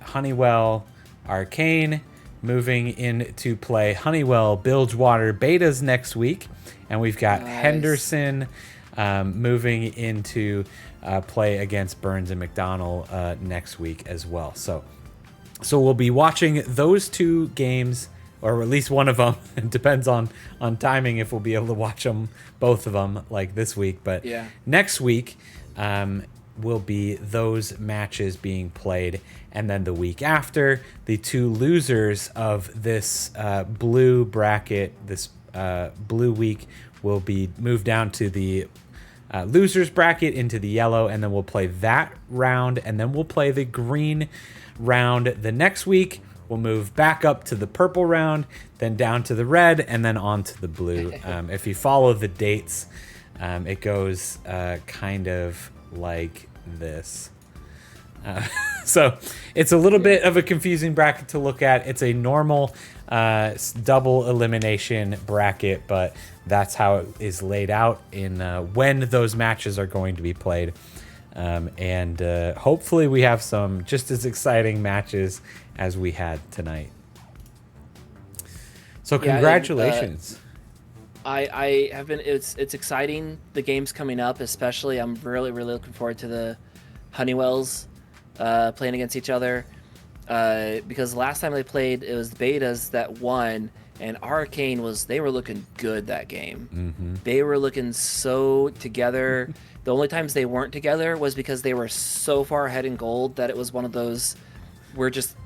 Honeywell Arcane moving in to play Honeywell Bilgewater betas next week, and we've got Henderson moving into play against Burns and McDonald next week as well. So we'll be watching those 2 games, or at least one of them. It depends on timing if we'll be able to watch them, both of them, like this week. But next week will be those matches being played. And then the week after, the 2 losers of this blue bracket, this blue week, will be moved down to the losers bracket into the yellow, and then we'll play that round, and then we'll play the green round the next week. We'll move back up to the purple round, then down to the red, and then on to the blue. If you follow the dates, it goes kind of like this. So it's a little bit of a confusing bracket to look at. It's a normal double elimination bracket, but that's how it is laid out in when those matches are going to be played. And hopefully we have some just as exciting matches as we had tonight. So congratulations. I have been, it's exciting, the games coming up, especially. I'm really looking forward to the Honeywells playing against each other, because last time they played, it was the betas that won, and Arcane they were looking good that game. Mm-hmm. They were looking so together. The only times they weren't together was because they were so far ahead in gold that it was one of those, we're just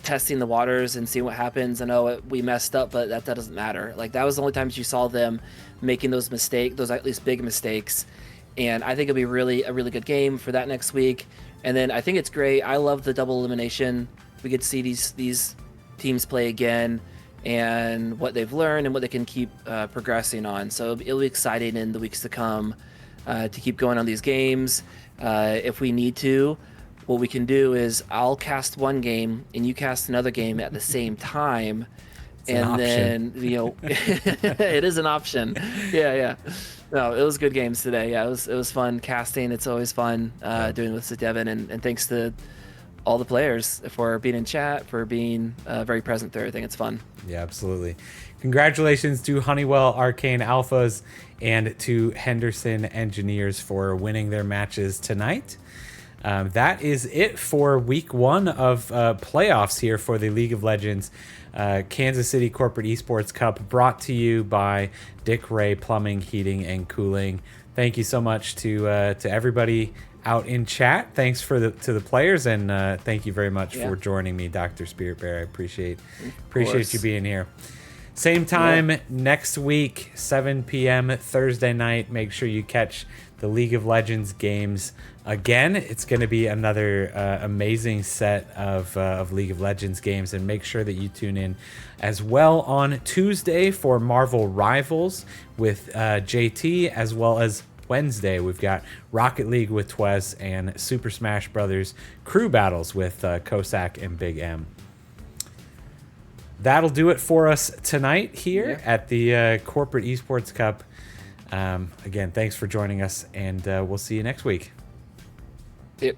testing the waters and seeing what happens, and we messed up, but that doesn't matter. Like, that was the only times you saw them making those mistakes, those at least big mistakes. And I think it'll be a really good game for that next week. And then I think it's great. I love the double elimination. We get to see these teams play again, and what they've learned and what they can keep progressing on. So it'll be exciting in the weeks to come to keep going on these games. If we need to, what we can do is I'll cast one game and you cast another game at the same time. Then, it is an option. Yeah. No, it was good games today. Yeah, it was fun casting. It's always fun doing this with Devin, and thanks to all the players for being in chat, for being very present there. I think it's fun. Yeah, absolutely. Congratulations to Honeywell Arcane Alphas and to Henderson Engineers for winning their matches tonight. That is it for week 1 of playoffs here for the League of Legends Kansas City Corporate Esports Cup, brought to you by Dick Ray Plumbing, Heating, and Cooling. Thank you so much to everybody out in chat. Thanks to the players, and thank you very much for joining me, Dr. Spirit Bear. I appreciate you being here. Same time next week, 7 p.m. Thursday night. Make sure you catch the League of Legends games again. It's going to be another amazing set of League of Legends games, and make sure that you tune in as well on Tuesday for Marvel Rivals with JT, as well as Wednesday, we've got Rocket League with Twes and Super Smash Brothers crew battles with Kosak and Big M. That'll do it for us tonight here at the Corporate Esports Cup. Again, thanks for joining us, and we'll see you next week. Yep.